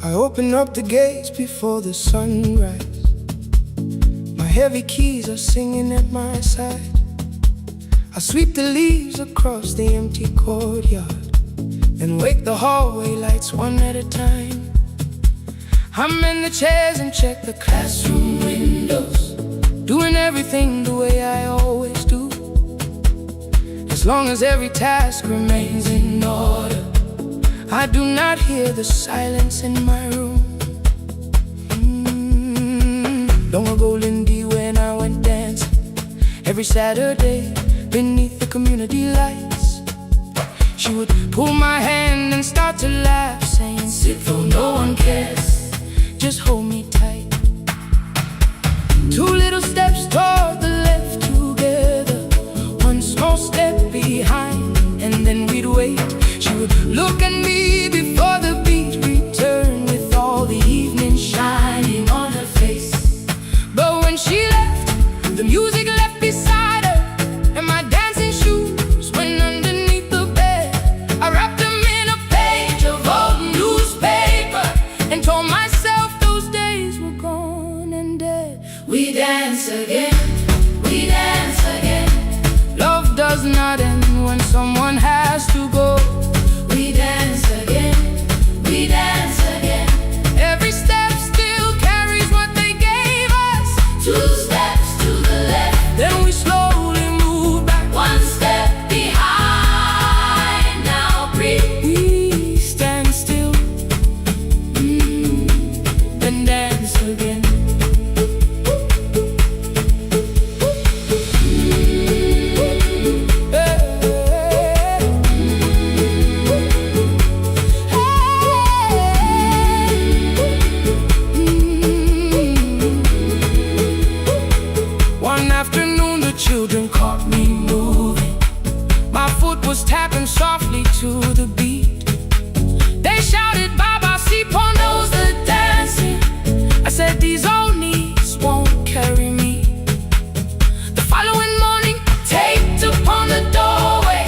I open up the gates before the sunrise. My heavy keys are singing at my side. I sweep the leaves across the empty courtyard and wake the hallway lights one at a time. I'm in the chairs and check the classroom windows, doing everything the way I always do. As long as every task remains in order, I do not hear the silence in my room. Long ago, Lindy, when I went dancing every Saturday beneath the community lights, she would pull my hand and start to laugh, saying, "Sit though no one cares, just hold me tight." 2 little steps toward the left together, 1 small step behind, and then we'd wait. She would look at me before the beat returned, with all the evening shining on her face. But when she left, the music left beside her, and my dancing shoes went underneath the bed. I wrapped them in a page of old newspaper and told myself dance again, we dance again. Love does not end when someone has to go. We dance again, we dance again. Every step still carries what they gave us. 2 steps to the left, Then we slowly move back. 1 step behind. Now breathe. We stand still, then dance again. One afternoon the children caught me moving. My foot was tapping softly to the beat. They shouted, Baba, Sipon knows the dancing. I said, these old knees won't carry me. The following morning, taped upon the doorway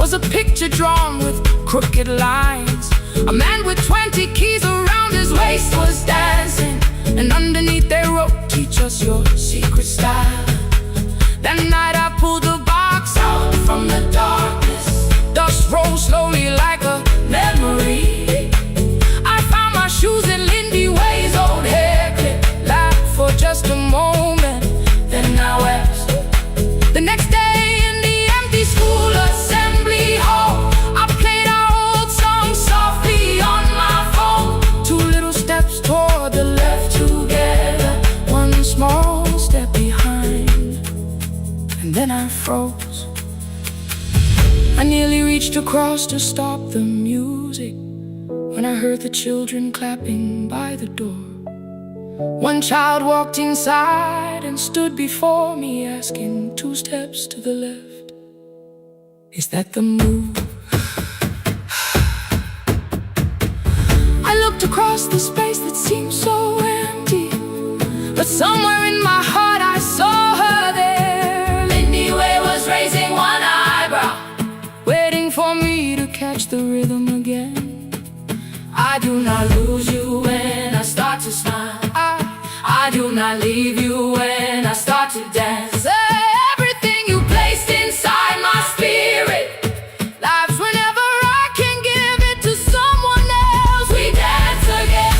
was a picture drawn with crooked lines. A man with 20 keys around his waist was dancing, and underneath they wrote, teach us your secret style. That night I pulled the box out from the darkness. Dust rose slowly like a memory. I found my shoes in Lindy Way's old hair clip. Laughed for just a moment, then I wept. The next day in the empty school assembly hall, I played our old song softly on my phone. 2 little steps toward the left together, 1 small step behind. And then I froze. I nearly reached across to stop the music when I heard the children clapping by the door. One child walked inside and stood before me, asking, 2 steps to the left, is that the move? I looked across the space that seemed so empty, but somewhere in my heart I saw her there. Lindy Way was raising 1 eyebrow, Waiting for me to catch the rhythm again. I do not lose you when I start to smile. I do not leave you when I start to dance. Everything you placed inside my spirit Lives whenever I can give it to someone else. we dance again,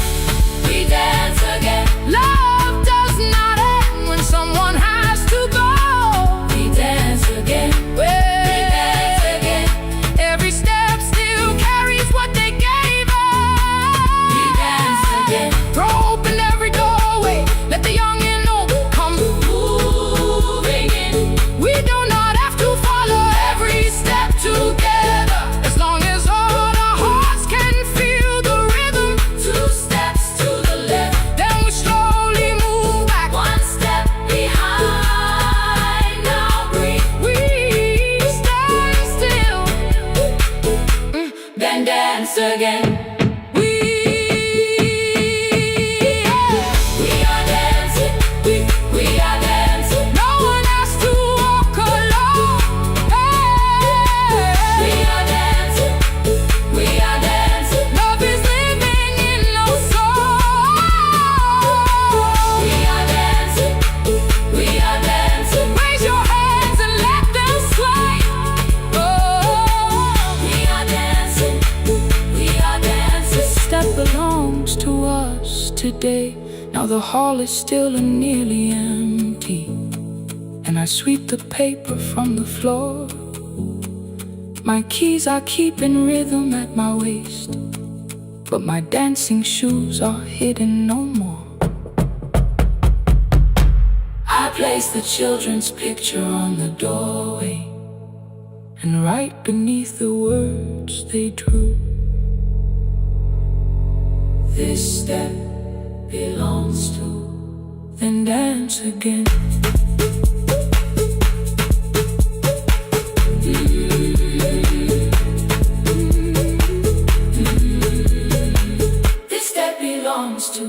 we dance again. Love does not end when someone has to go. We dance again, we dance again. Every step still carries what they gave us. We dance again, Throw open every doorway, let the young and old come moving in. We do not have to follow every step together, as long as all our hearts can feel the rhythm. 2 steps to the left, Then we slowly move back. 1 step behind. Now breathe, We stand still, then dance again. we We are dancing, we are dancing. no one has to walk alone. We Hey. are dancing, we are dancing. Love is living in no soul. We are dancing, we are dancing. Raise your hands and let them sway. Oh. We are dancing, we are dancing. Step belongs to us today. Now the hall is still and nearly empty, and I sweep the paper from the floor. My keys I keep in rhythm at my waist, but my dancing shoes are hidden no more. I place the children's picture on the doorway, and right beneath the words they drew, this step belongs to, then dance again. This step belongs to.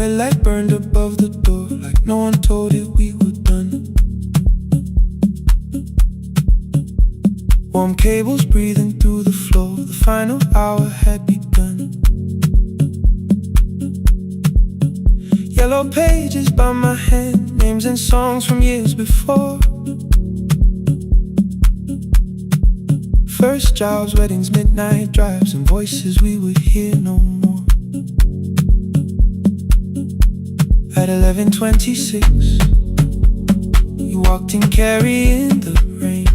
red light burned above the door, like no one told it we were done. Warm cables breathing through the floor, the final hour had begun. Yellow pages by my hand, names and songs from years before. First jobs, weddings, midnight drives, and voices we would hear no more. At 11:26, you walked in carrying the rain.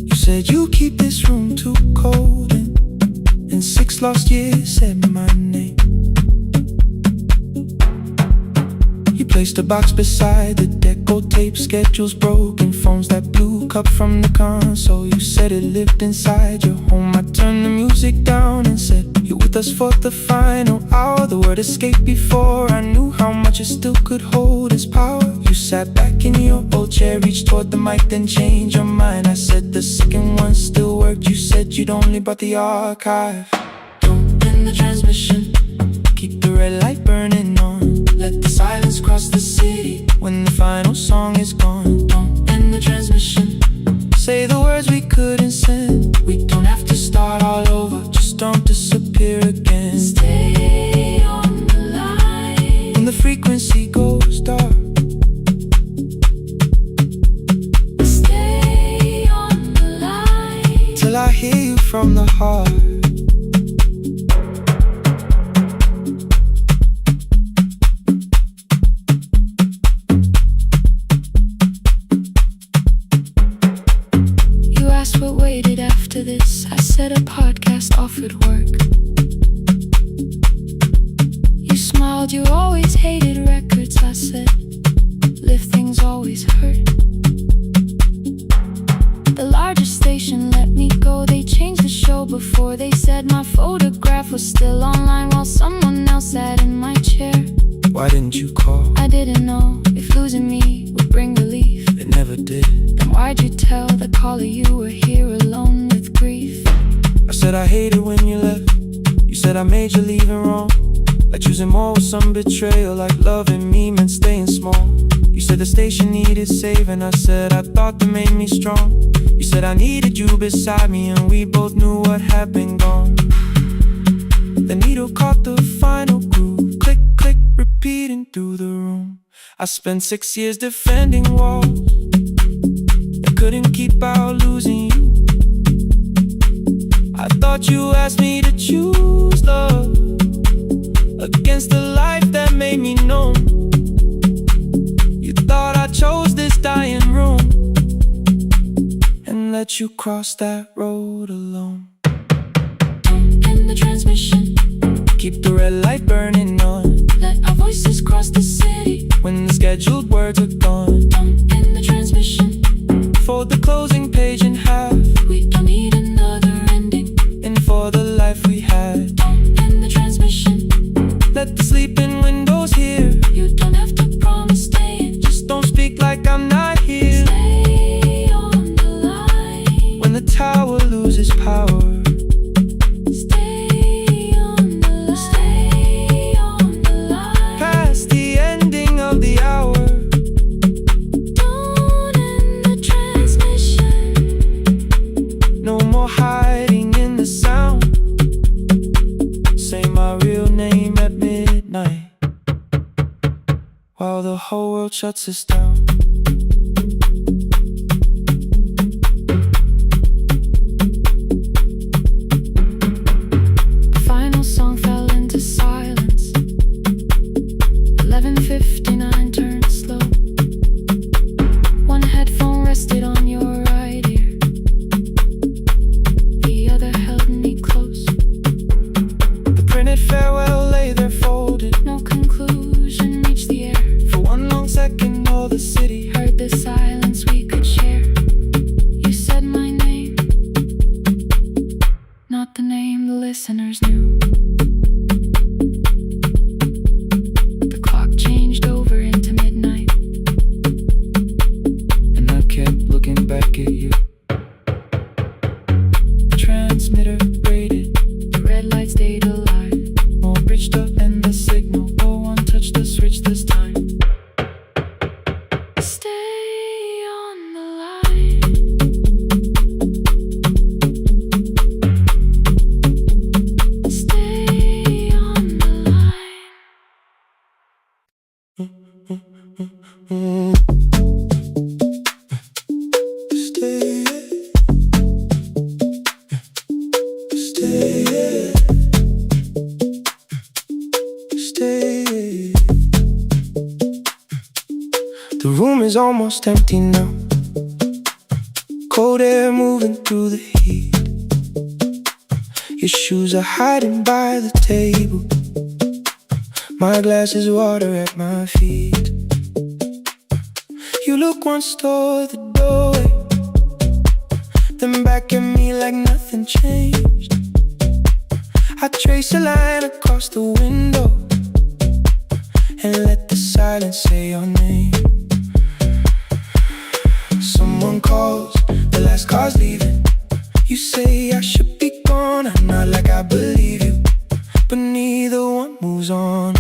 You said you keep this room too cold, and 6 lost years said my name. You placed a box beside the deco tape, schedules broken, phones that blew, cup from the console. You said it lived inside your home. I turned the music down and said, you're with us for the final hour. The word escaped before I knew how much it still could hold its power. You sat back in your old chair, reached toward the mic, then changed your mind. I said the second one still worked. You said you'd only brought the archive. Don't end the transmission, keep the red light burning on. Let the silence cross the city when the final song is gone. Don't end the transmission, say the words we couldn't send. We don't have to start all over, just don't disappear again. Stay on the line when the frequency goes dark. Stay on the line till I hear you from the heart. What waited after this? I said a podcast offered work. You smiled, you always hated records. I said, live things always hurt. The largest station let me go. They changed the show before they said my photograph was still online while someone else sat in my chair. Why didn't you call? I didn't know if losing me would bring relief. It never did. Then why'd you tell the caller you were here alone with grief? I said I hated when you left. You said I made you leaving wrong, like choosing more with some betrayal, like loving me meant staying small. You said the station needed saving. I said I thought that made me strong. You said I needed you beside me, and we both knew what had been gone. The needle caught the final groove, click, click, repeating through the room. I spent 6 years defending walls, I couldn't keep out losing you. I thought you asked me to choose love against the life that made me known. You thought I chose this dying room and let you cross that road alone. End the transmission, keep the red light burning on. let our voices cross the city when the scheduled words are gone. Don't end the transmission, fold the closing page in half. we don't need another ending. And for the life we had, Don't end the transmission, let the sleeping windows hear. you don't have to promise staying. Just don't speak like I'm not here. Stay on the line When the tower loses power, stay on the line, stay on the line. past the ending of the hour. Don't end the transmission, No more hiding in the sound. Say my real name at midnight while the whole world shuts us down. the final song fell into silence. 11:59 turned slow. One headphone rested on your right ear, the other held me close. The printed farewell lay there folded. No conclusion reached the air. For one long second all the city Heard the silence we could share. You said my name, not the name the listeners knew. The clock changed over into midnight. and I kept looking back at you. The transmitter braided, The red light stayed alive. more bridged up and the almost empty now. Cold air moving through the heat. Your shoes are hiding by the table. My glass is water at my feet. You look once toward the doorway, then back at me like nothing changed. I trace a line across the window and let the silence say your name. Someone calls, the last car's leaving. You say I should be gone, I nod like I believe you, but neither one moves on.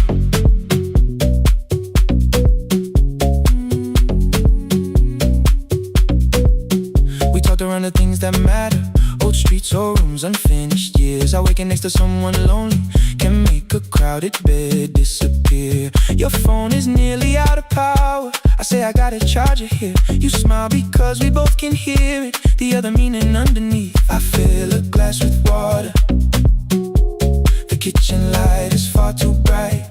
We talked around the things that matter, old streets or rooms, unfinished years. I waking next to someone lonely can make a crowded bed disappear. Your phone is nearly out of power. I say I got a charger here. You smile because we both can hear it, the other meaning underneath. I fill a glass with water. The kitchen light is far too bright.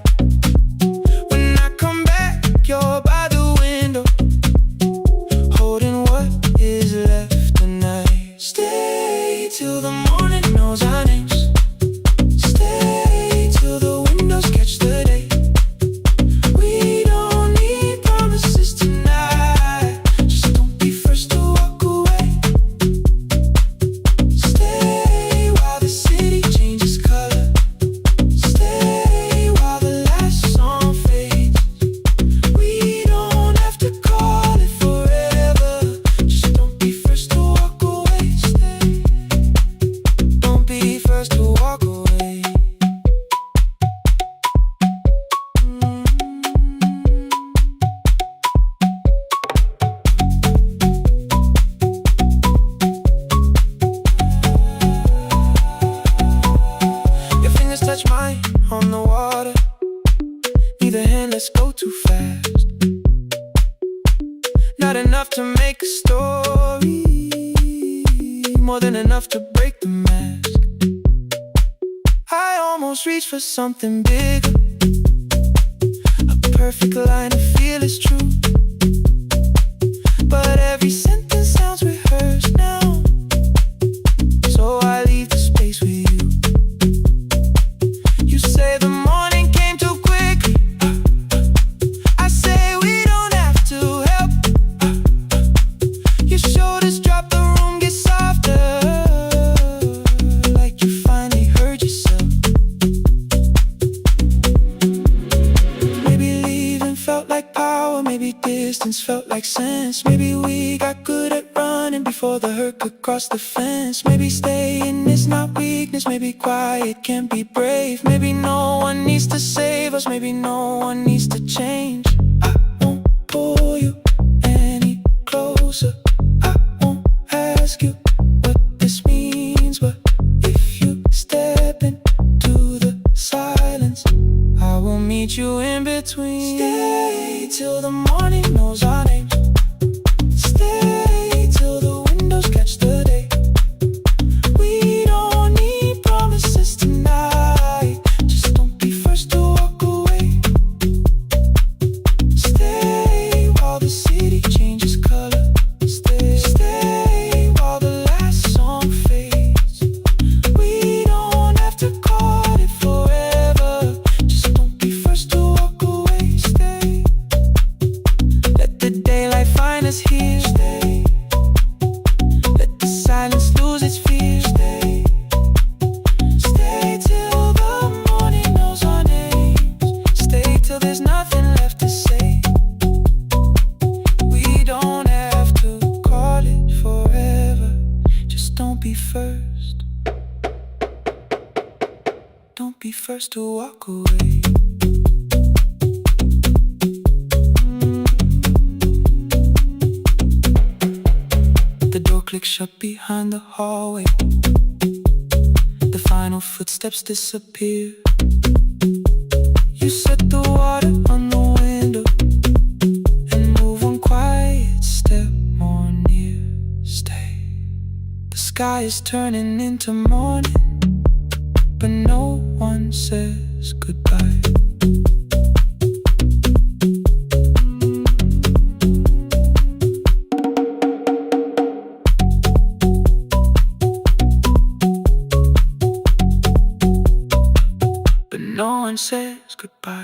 When I come back, you're by the window, holding what is left tonight. Stay till the morning knows our names. Stay till the windows catch the day. We don't need promises tonight. Just don't be first to walk away. Stay while the city changes color. Stay while the last song fades. We don't have to call it forever. Just don't be first to walk away. Stay. Don't be first to walk away. Your fingers touch mine on the water. Neither hand, let's go too fast. Not enough to make a story, more than enough to break the mask. I almost reach for something bigger, a perfect line to feel is true. But every sentence sounds rehearsed now, so I leave the space with you. You say the morning came too quickly. I say we don't have to help. Your shoulders drop, the room gets softer, like you finally heard yourself. Maybe leaving felt like power, maybe distance felt like sense. Maybe we got good at running before the hurt could cross the fence. Maybe staying is not weakness, maybe quiet can be brave. Maybe no one needs to save us, maybe no one needs to change. I won't pull you any closer. I won't ask you what this means, but if you step into the silence, I will meet you in between. Stay till the morning knows our names. Stay till the windows catch the day. We don't need promises tonight. Just don't be first to walk away. Stay while the city changes color. Stay while the last song fades. We don't have to call it forever. Just don't be first to walk away. Stay. Let the daylight find us here. Stay. Let the silence lose its fear. Stay. Stay till the morning knows our names. Stay till there's nothing left to say. We don't have to call it forever. Just don't be first. Don't be first to walk away. The door clicks shut behind the hallway. The final footsteps disappear. You set the water on the window and move one quiet step more near. Stay. The sky is turning into morning, but no one says goodbye. and says goodbye.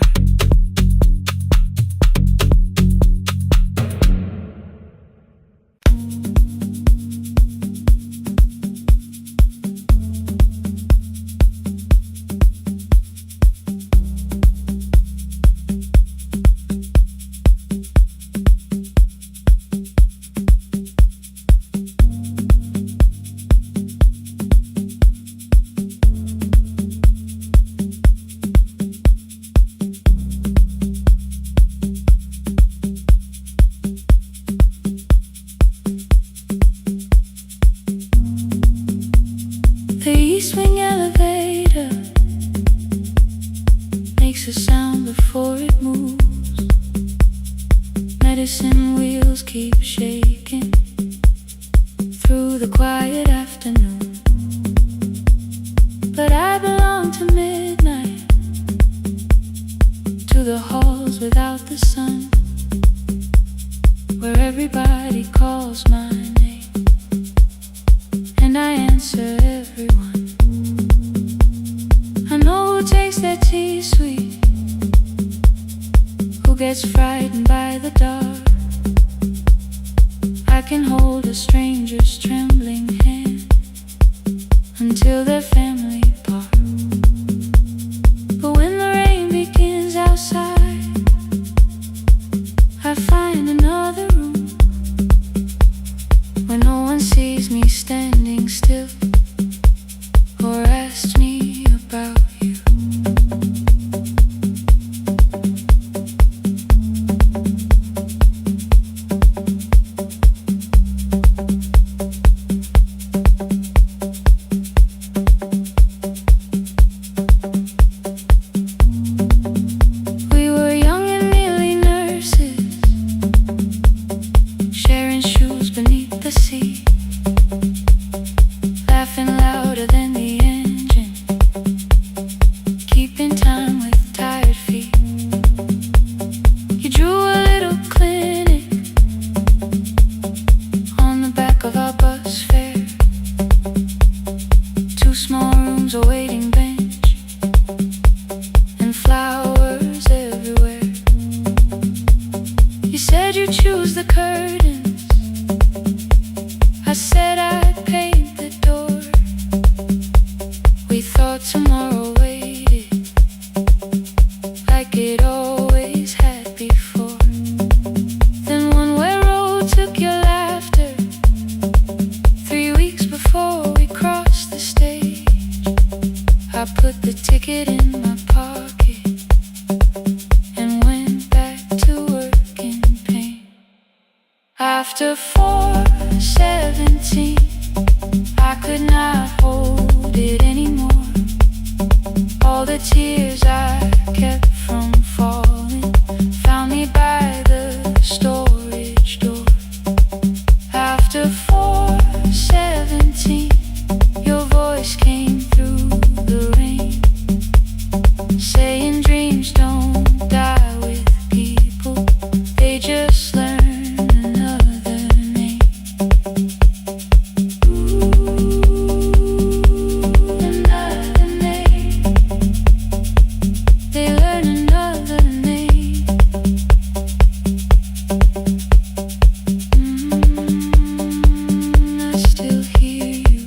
The east wing elevator makes a sound before it moves. Medicine wheels keep shaking through the quiet afternoon. But I belong to midnight, to the halls without the sun, where everybody calls my name and I answer everyone. I know who takes their tea sweet, who gets frightened by the dark. I can hold a stranger's trembling hand until their family part. But when the rain begins outside, I find another room where no one sees me standing still or asks me about you. We were young and nearly nurses, sharing shoes beneath the sea, laughing louder than the engine, keeping time with tired feet. You drew a little clinic on the back of our bus fare, 2 small rooms, a waiting bench, and flowers everywhere. You said you'd choose the curtains, I said I'd paint the door. We thought tomorrow waited like it always had before. Then one-way road took your laughter 3 weeks before we crossed the stage. I put the ticket in my pocket and went back to work in pain. After 4:17, I could not hold it anymore. All the tears I kept from falling found me by the storage door. After 4:17, your voice came through the rain, saying dreams don't die with people, they just learn another name. Another name. They learn another name. I still hear you.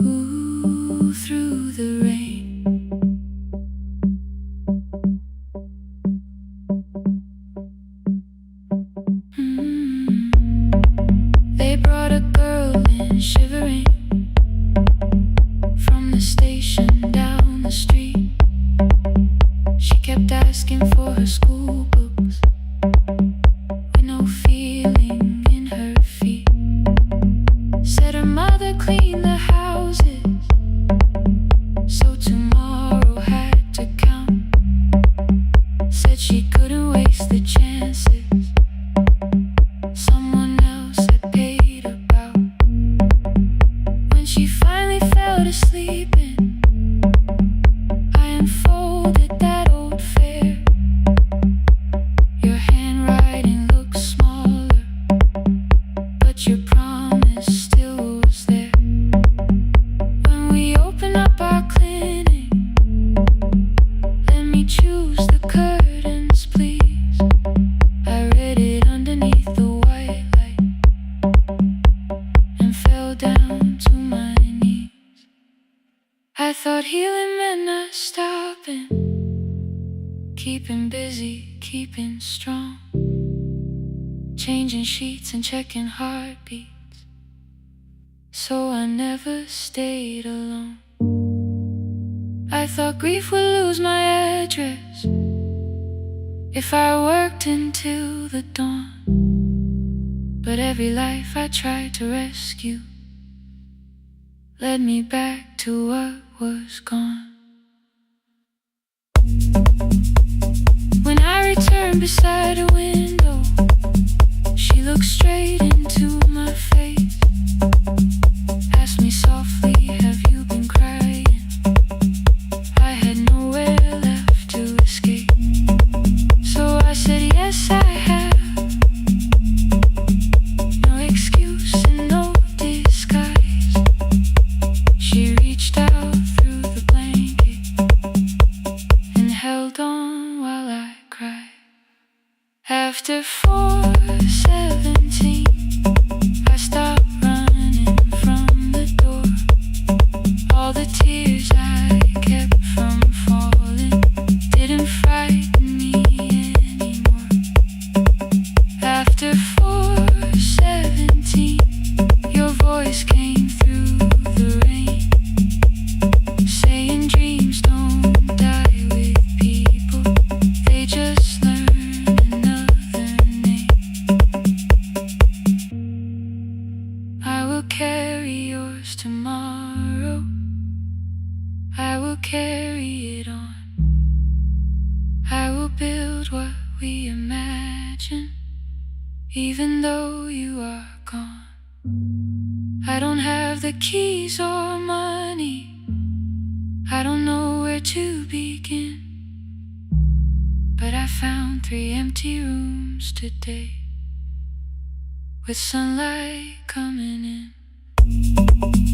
Ooh, through the rain. They brought a girl in shivering from the station down the street. She kept asking for her school books with no feeling in her feet. Said her mother cleaned the houses, so tomorrow had to count. Said she couldn't waste the chances someone else had paid about. When she finally fell to sleeping, I unfolded that old fare. Your handwriting looks smaller, but your promise still was there. been busy keeping strong, changing sheets and checking heartbeats, so I never stayed alone. I thought grief would lose my address if I worked until the dawn, but every life I tried to rescue led me back to what was gone. When I returned beside a window, she looked straight into my face, asked me softly, have you been crying? I had nowhere left to escape, so I said yes I have. No excuse and no disguise. She reached out through the blanket and held on while I cried. After 4:17, I stopped running from the door. All the tears I kept from falling didn't frighten me anymore. After 4:17, your voice came through the rain, saying dreams don't die with people, they just learn another name. I will carry yours tomorrow, I will carry it on. I will build what we imagine, even though you are gone. I don't have the keys or money, I don't know where to begin, but I found 3 empty rooms today, with sunlight coming in.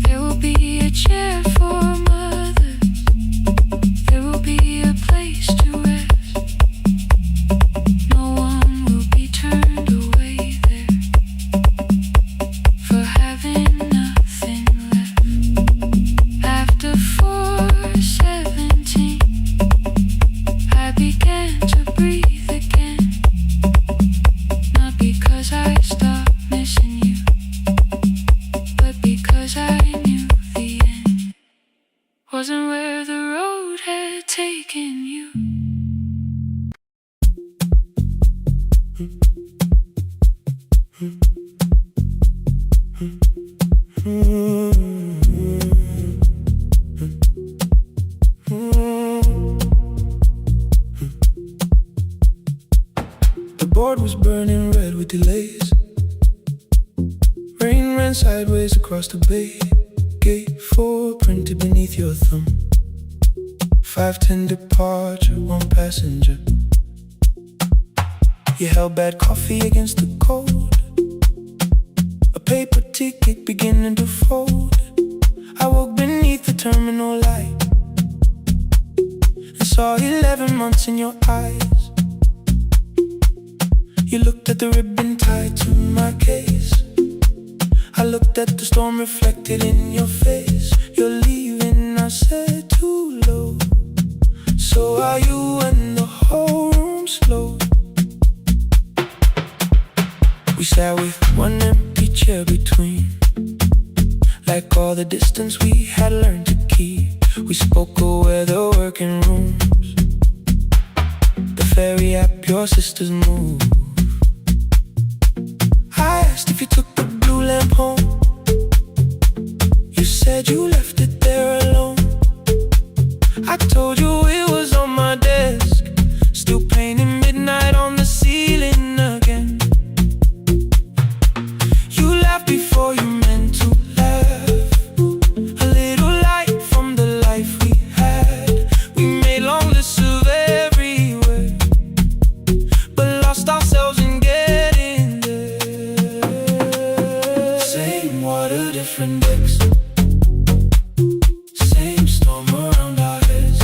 There will be a chair for mothers, there will be a place to rest. No one will be turned away there for having nothing left. After 4:17, I began to breathe again, not because I stopped missing you, but because I knew the end wasn't where the road had taken you. The board was burning red with delays. Rain ran sideways across the bay. Gate 4 printed beneath your thumb. 5:10 departure, 1 passenger. You held bad coffee against the cold, a paper ticket beginning to fold. I woke beneath the terminal light and saw 11 months in your eyes. You looked at the ribbon tied to my case, I looked at the storm reflected in your face. You're leaving, I said, too low. So are you, when the whole room slowed. We sat with 1 empty chair between, like all the distance we had learned to keep. We spoke of weather, working rooms, the ferry app your sisters move. I asked if you took the blue lamp home, you said you left it there alone. I told you it was on my desk, still painting midnight on the ceiling again. You laughed before you meant to laugh, a little light from the life we had. We made long lists of everywhere, but lost ourselves in getting there. Same water, different decks, same storm around our heads.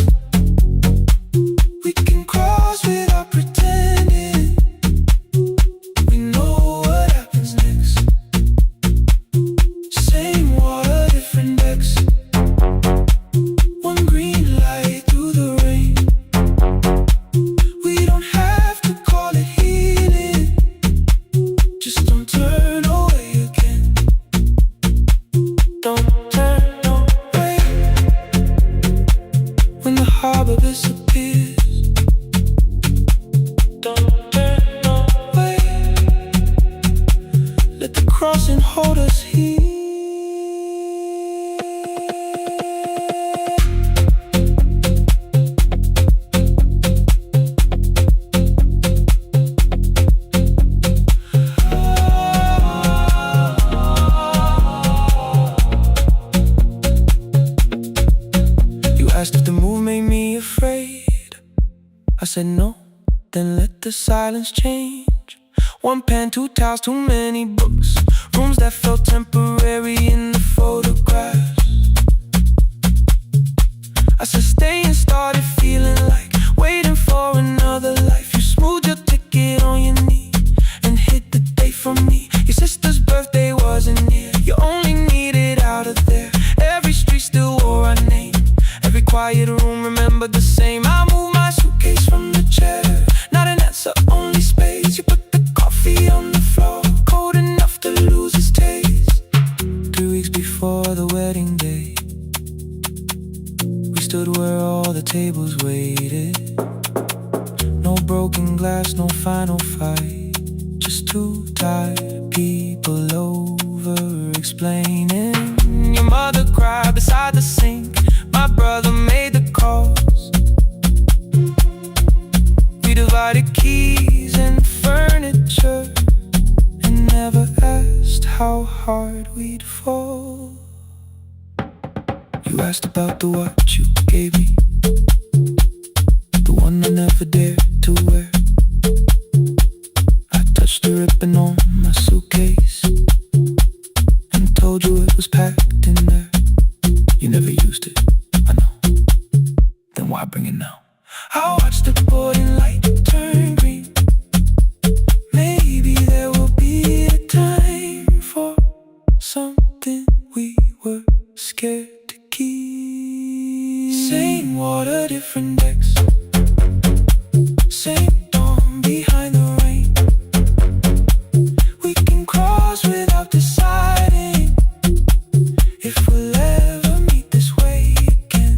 cross and hold us here. Asked if the move made me afraid. I said no, then let the silence change. One pen, two towels, too many books. Rooms that felt temporary in the photographs. I said stay and started feeling like waiting for another life. You smoothed your ticket on your knee and hit the date for me. Your sister's birthday wasn't near. You only needed out of there. Every street still wore our name. Every quiet room remembered the same. I moved my suitcase from the chair. Not an answer, only space. You put the coffee on the floor, cold enough to lose its taste. 3 weeks before the wedding day, we stood where all the tables waited. No broken glass, no final fight. Just two tired people over-explaining. Your mother cried beside the sink. My brother made the calls. We divided keys and furniture and never asked how hard we'd fall. You asked about the watch you gave me, the one I never dared to wear. I touched the ribbon on my suitcase and told you it was packed in there. You never used it, I know. Then why bring it now? I watched the boarding light turn green. Maybe there will be a time for something we were scared to keep. Same water, different decks. Same dawn behind the rain. We can cross without deciding if we'll ever meet this way again.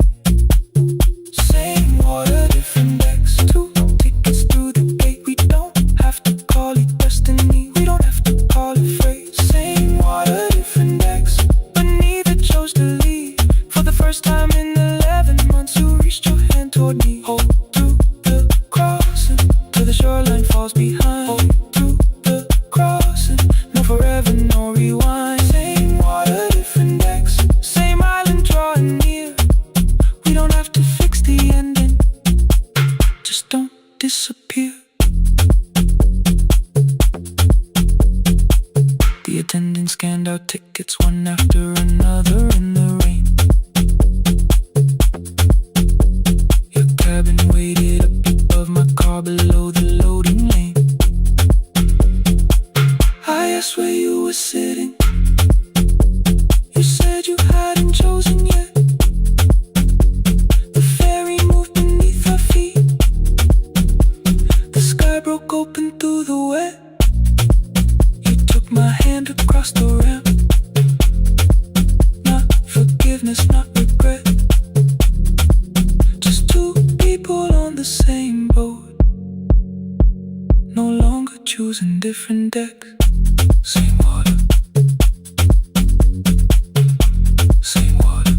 Same water, different decks. 2 tickets through the gate. We don't have to call it destiny. We don't have to call it fate. Same water, different decks. But neither chose to leave. For the first time in 11 months, you reached your hand toward me. Hold through the crossing till the shoreline falls behind. Hold through the crossing. No forever, no rewind. Same water, different decks. Same island drawing near. We don't have to fix the ending. Just don't disappear. The attendant scanned our tickets one after another in the rain. Your cabin waited up above my car below the loading lane. I asked where you were sitting. You said you hadn't chosen yet. The ferry moved beneath our feet. The sky broke open through the wet. You took my hand across the ramp. Not forgiveness, not regret. Just two people on the same boat, no longer choosing different decks. Same water. Same water.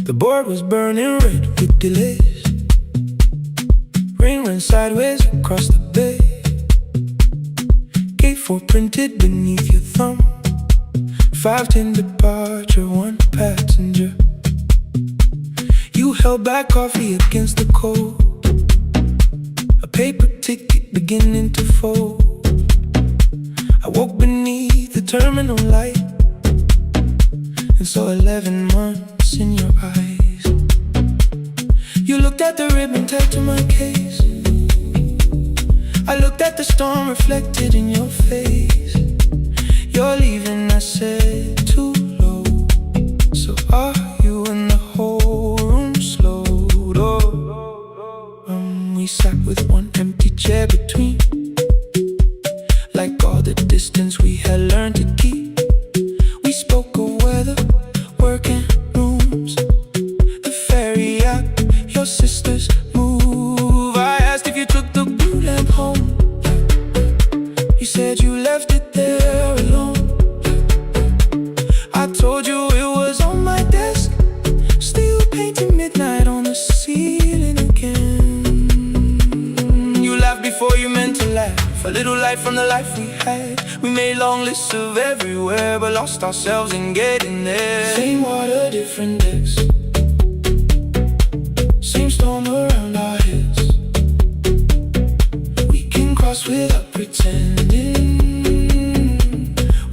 The board was burning red with delays. Rain ran sideways across the bay. Gate 4 printed beneath your thumb. 5:10 departure, 1 passenger. You held back coffee against the cold. A paper ticket beginning to fold. I woke beneath the terminal light. and saw 11 months in your eyes. You looked at the ribbon tagged to my case. I looked at the storm reflected in your face. You're leaving, I said, too low. So are you? And the whole room slowed up. We sat with one empty chair between, like all the distance we had learned to keep. We spoke of weather, work and rooms, the ferry act, your sister's move. I asked if you took the blue lamp home. You said you left it there alone. I told you it was on my desk, still painting midnight on the ceiling again. You laughed before you meant to laugh, a little light from the life we had. We made long lists of everywhere, but lost ourselves in getting there. Same water, different decks, same storm around our heads. We can cross without pretending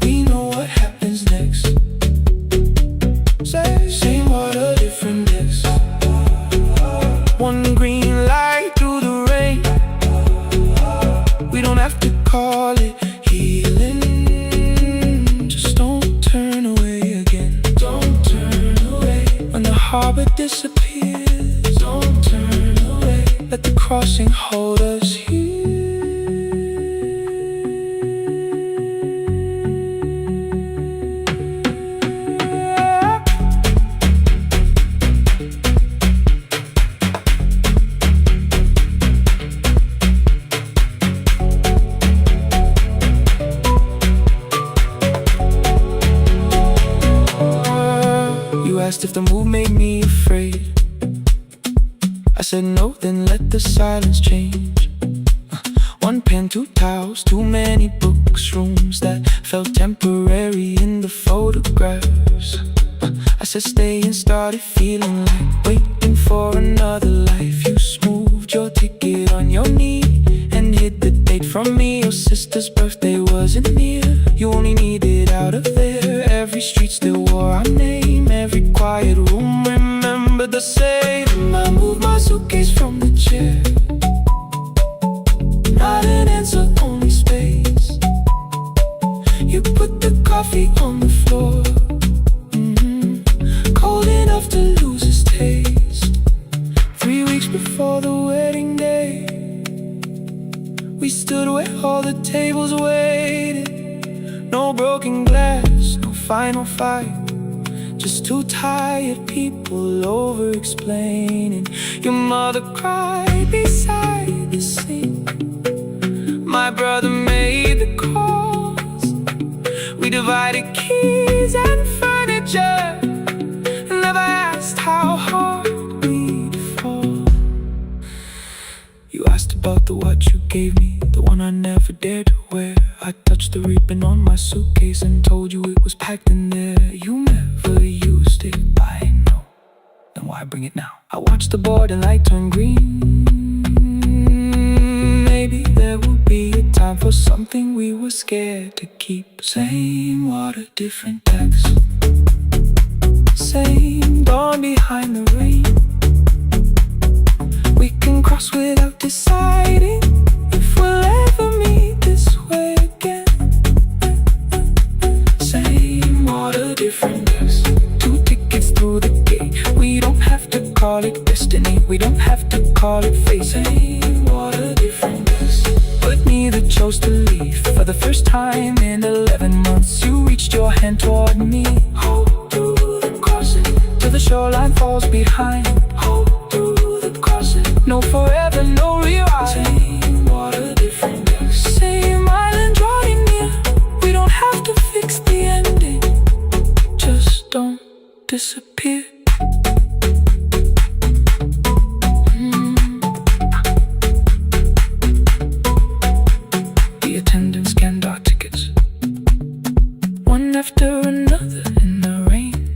we know what happens next. Same water, different decks, one green light through the rain. We don't have to call it healing, just don't turn away again. Don't turn away. When the harbor disappears, don't turn away. Let the crossing hold us here. Asked if the move made me afraid. I said no, then let the silence change. One pen, two towels, too many books, rooms that felt temporary in the photographs. I said stay and started feeling like waiting for another life. You smoothed your ticket on your knee and hid the date from me. Your sister's birthday wasn't near, you only needed out of there. Every street still wore our name, every quiet room remembered the same. I moved my suitcase from the chair, not an answer, only space. You put the coffee on the floor, cold enough to lose its taste. 3 weeks before the wedding day, we stood where all the tables waited. No broken glass, no final fight, just two tired people over-explaining. Your mother cried beside the sink, my brother made the calls. We divided keys and furniture, never asked how hard we'd fall. You asked about the watch you gave me, the one I never dared to wear. I touched the ribbon on my suitcase and told you it was packed in there. You never used it, I know, then why bring it now? I watched the border light turn green. Maybe there will be a time for something we were scared to keep. Same water, different decks, same dawn behind the rain. We can cross without deciding if we'll ever meet this way again. Same water, different decks, two tickets through the gate. We don't have to call it destiny, we don't have to call it fate. Same water, different decks, but neither chose to leave. For the first time in 11 months, you reached your hand toward me. Hold through the crossing till the shoreline falls behind. Hold through the crossing, no forever, no rewrite. Same water, different decks, same island drawing near. We don't have to fix the ending, just don't disappear. The attendant scanned our tickets, one after another in the rain.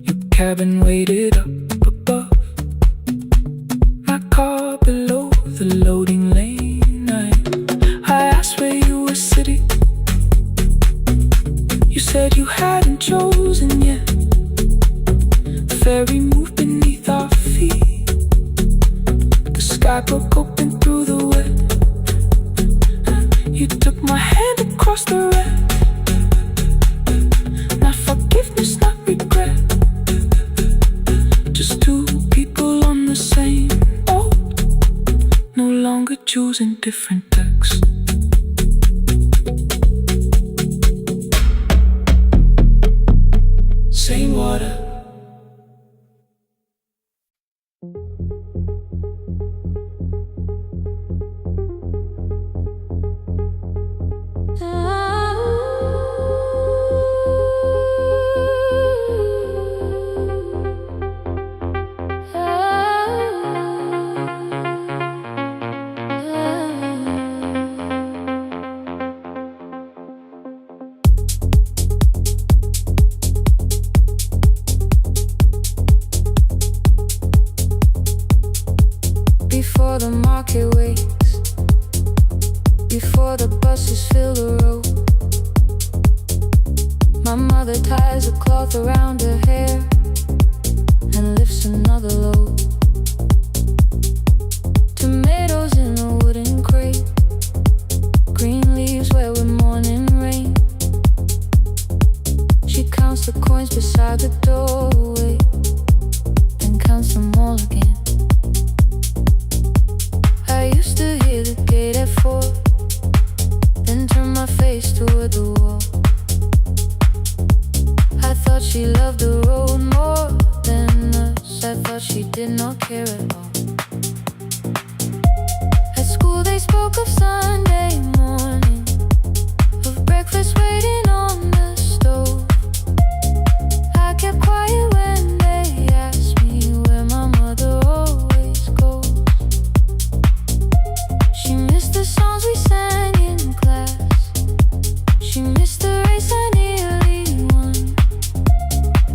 Your cabin waited up above, my car below the loading lane. I asked where you were sitting. You said you hadn't chosen yet. The ferry moved beneath our feet. The sky broke open through the wet. You took my hand across the red. Not forgiveness, not regret. Just two people on the same boat, no longer choosing different decks. Same water. Before the market wakes, before the buses fill the road, my mother ties a cloth around her hair and lifts another load. Tomatoes in a wooden crate, green leaves where we're mourning rain. She counts the coins beside the doorway, then counts them all again. I used to hear the gate at 4, then turn my face toward the wall. I thought she loved the road more than us. I thought she did not care at all. At school they spoke of Sunday morning, of breakfast waiting on the stove. I kept quiet when they asked me where my mother always goes. She missed the songs we sang in class. She missed the race I nearly won.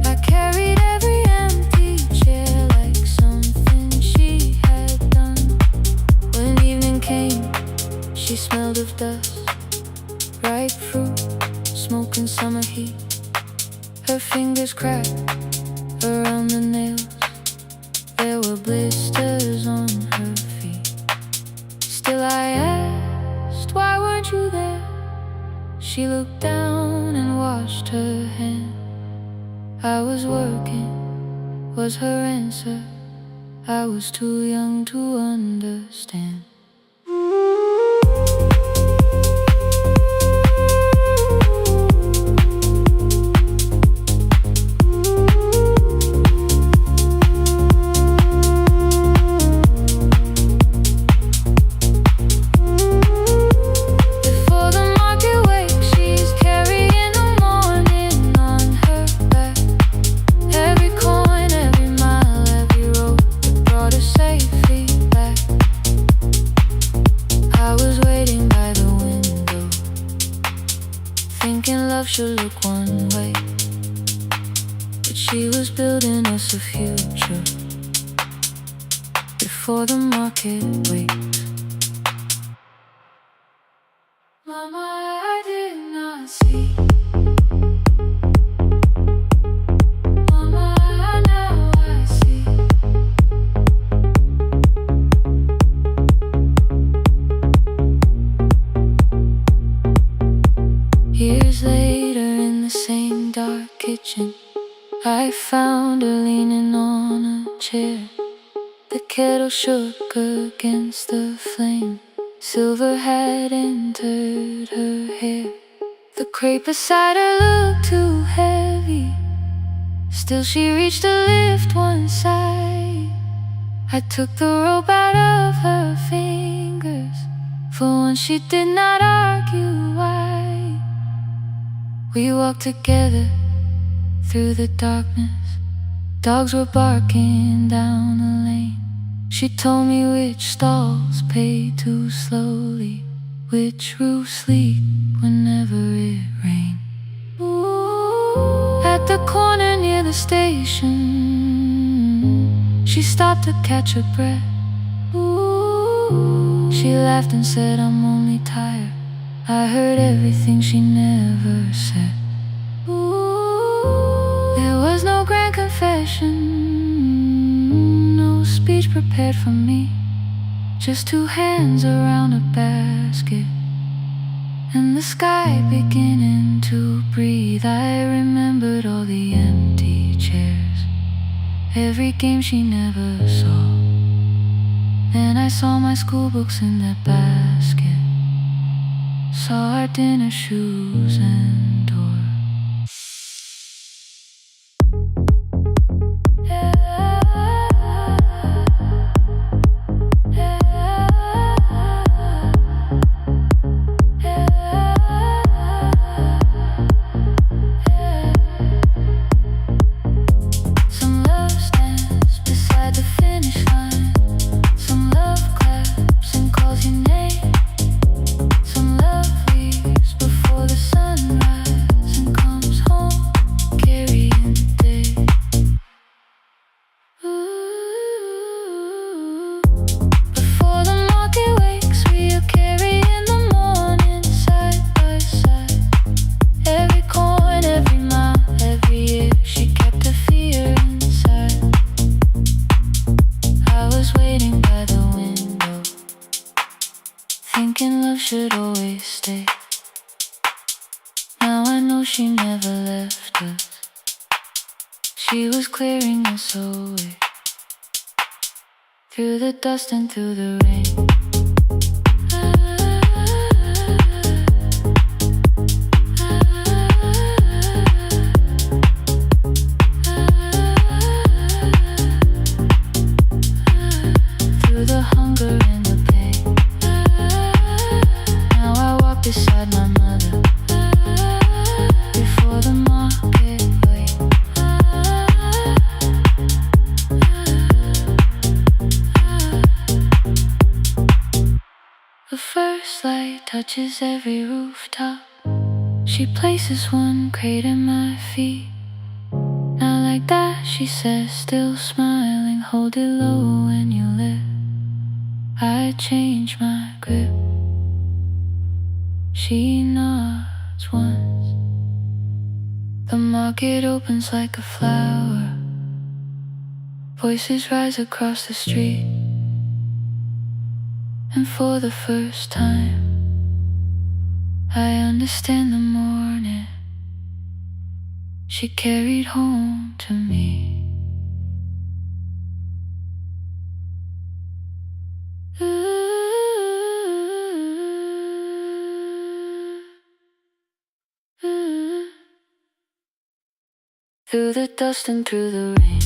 I carried every empty chair like something she had done. When evening came, she smelled of dust, ripe fruit, smoke and summer heat. Her fingers cracked around the nails. There were blisters on her feet. Still I asked, why weren't you there? She looked down and washed her hand. I was working, was her answer. I was too young to understand. Should look one way, but she was building us a future before the market wakes. Mama, I did not see. Mama, now I see. Years later in the same dark kitchen, I found her leaning on a chair. The kettle shook against the flame. Silver had entered her hair. The crepe beside her looked too heavy. Still she reached to lift one side. I took the rope out of her fingers. For once she did not argue why. We walked together through the darkness. Dogs were barking down the lane. She told me which stalls pay too slowly, which roofs leak whenever it rains. At the corner near the station, she stopped to catch her breath. She laughed and said, I'm only tired. I heard everything she never said. introduction, no speech prepared for me. Just two hands around a basket, and the sky beginning to breathe. I remembered all the empty chairs, every game she never saw. Then I saw my school books in that basket, saw our dinner shoes and door. Thinking love should always stay. Now I know she never left us. She was clearing us away, through the dust and through the rain. Through the hunger and the pain. Now I walk beside my mother, before the market wait. The first light touches every rooftop. She places one crate at my feet. Now like that, she says, still smiling, hold it low when you live. I change my grip. She nods once. The market opens like a flower. Voices rise across the street. And for the first time, I understand the morning she carried home to me. Through the dust and through the rain.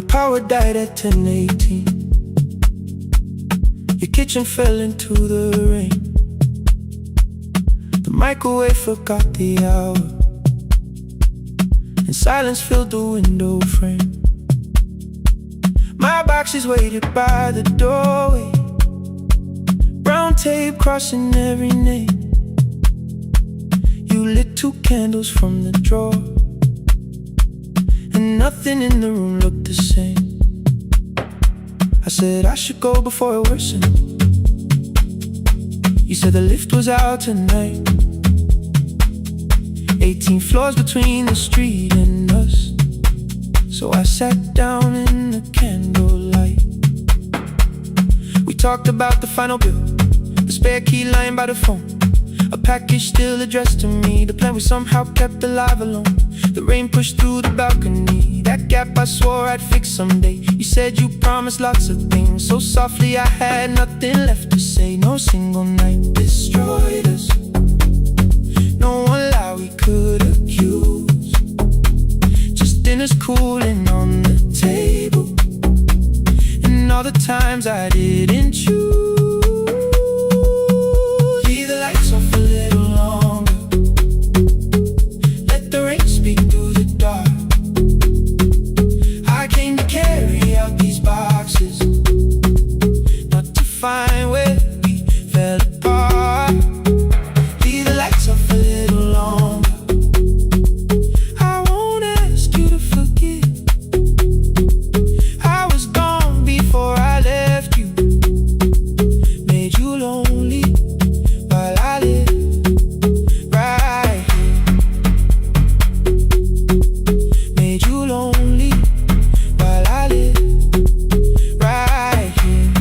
Power died at 10:18. Your kitchen fell into the rain. The microwave forgot the hour, and silence filled the window frame. My boxes waited by the doorway, brown tape crossing every name. You lit two candles from the drawer, and nothing in the room looked the same. I said I should go before it worsened. You said the lift was out tonight. 18 floors between the street and us. So I sat down in the candlelight. We talked about the final bill, the spare key lying by the phone, a package still addressed to me, the plan we somehow kept alive alone. The rain pushed through the balcony, that gap I swore I'd fix someday. You said you promised lots of things, so softly I had nothing left to say. No single night destroyed us, no one lie we could accuse. Just dinner dinner's cooling on the table, and all the times I didn't choose. Leave the lights off a little longer, let the rain speak through the dark. I came to carry out these boxes, not to find where we fell apart. Leave the lights off a little longer, I won't ask you to forget. I was gone before I left you, made you lonely while I lived right here. Made you lonely while I lived right here.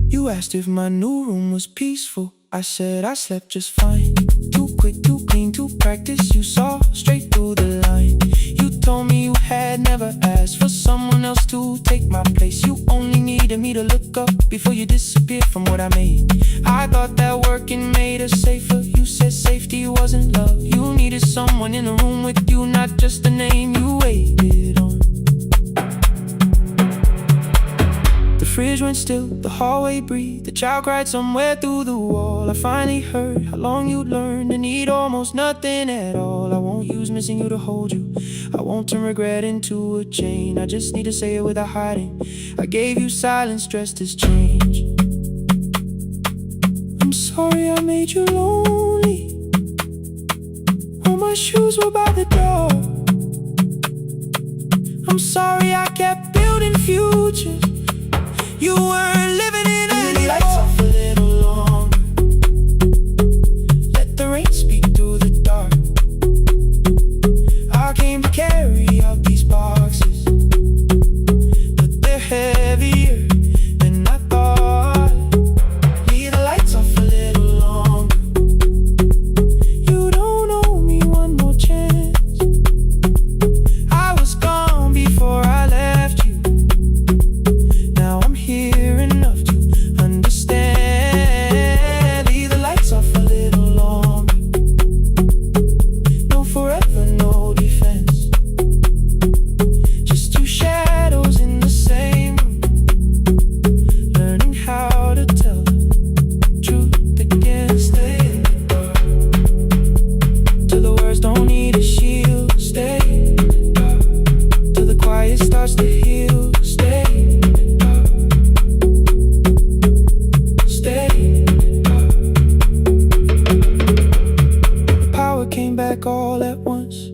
You asked if my new room was peaceful. I said I slept just fine. Too quick, too clean, too practiced. You saw straight through the line. You told me you had never asked for someone else to take my place. You only needed me to look up before you disappeared from what I made. I thought that working made us safer. You said safety wasn't love. You needed someone in the room with you, not just the name you waited on. The fridge went still, the hallway breathed, the child cried somewhere through the wall. I finally heard how long you'd learned to need almost nothing at all. I won't use missing you to hold you, I won't turn regret into a chain. I just need to say it without hiding. I gave you silence dressed as change. I'm sorry I made you lonely, all my shoes were by the door. I'm sorry I kept building futures you weren't living in anymore. The lights off a little longer, let the rain speak through the dark. I came to carry out these boxes, but they're heavier than I thought. Leave the lights off a little longer, you don't owe me one more chance. I was gone before I left you, now I'm here enough to understand. Leave the lights off a little longer, no forever, no defense, just two shadows in the same room, learning how to tell the truth again. Stay in the dark till the words don't need a shield. Stay in the dark till the quiet starts to heal. Stay in the dark, stay in the dark. The power came back all at once,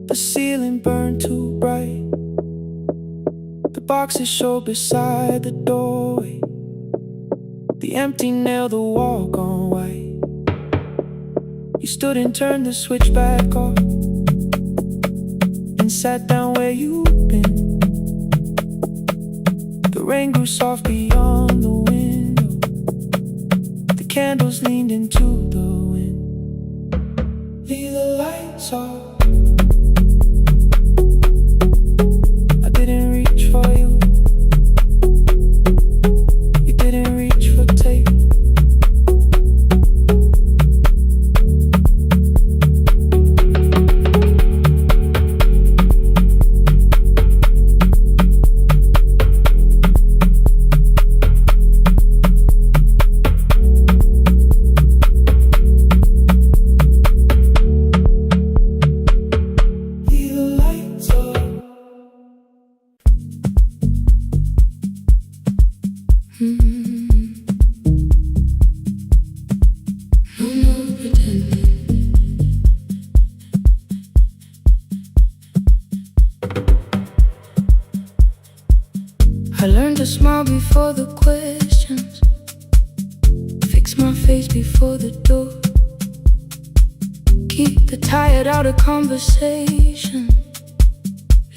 the ceiling burned too bright, the boxes showed beside the doorway, the empty nail, the wall gone white. You stood and turned the switch back off, and sat down where you'd been. The rain grew soft beyond the window, the candles leaned into the wind. Leave the lights off, I didn't reach for you, you didn't reach for tape. Leave the lights off. No more pretending. I learned to smile before the questions, fix my face before the door, keep the tired out of conversation,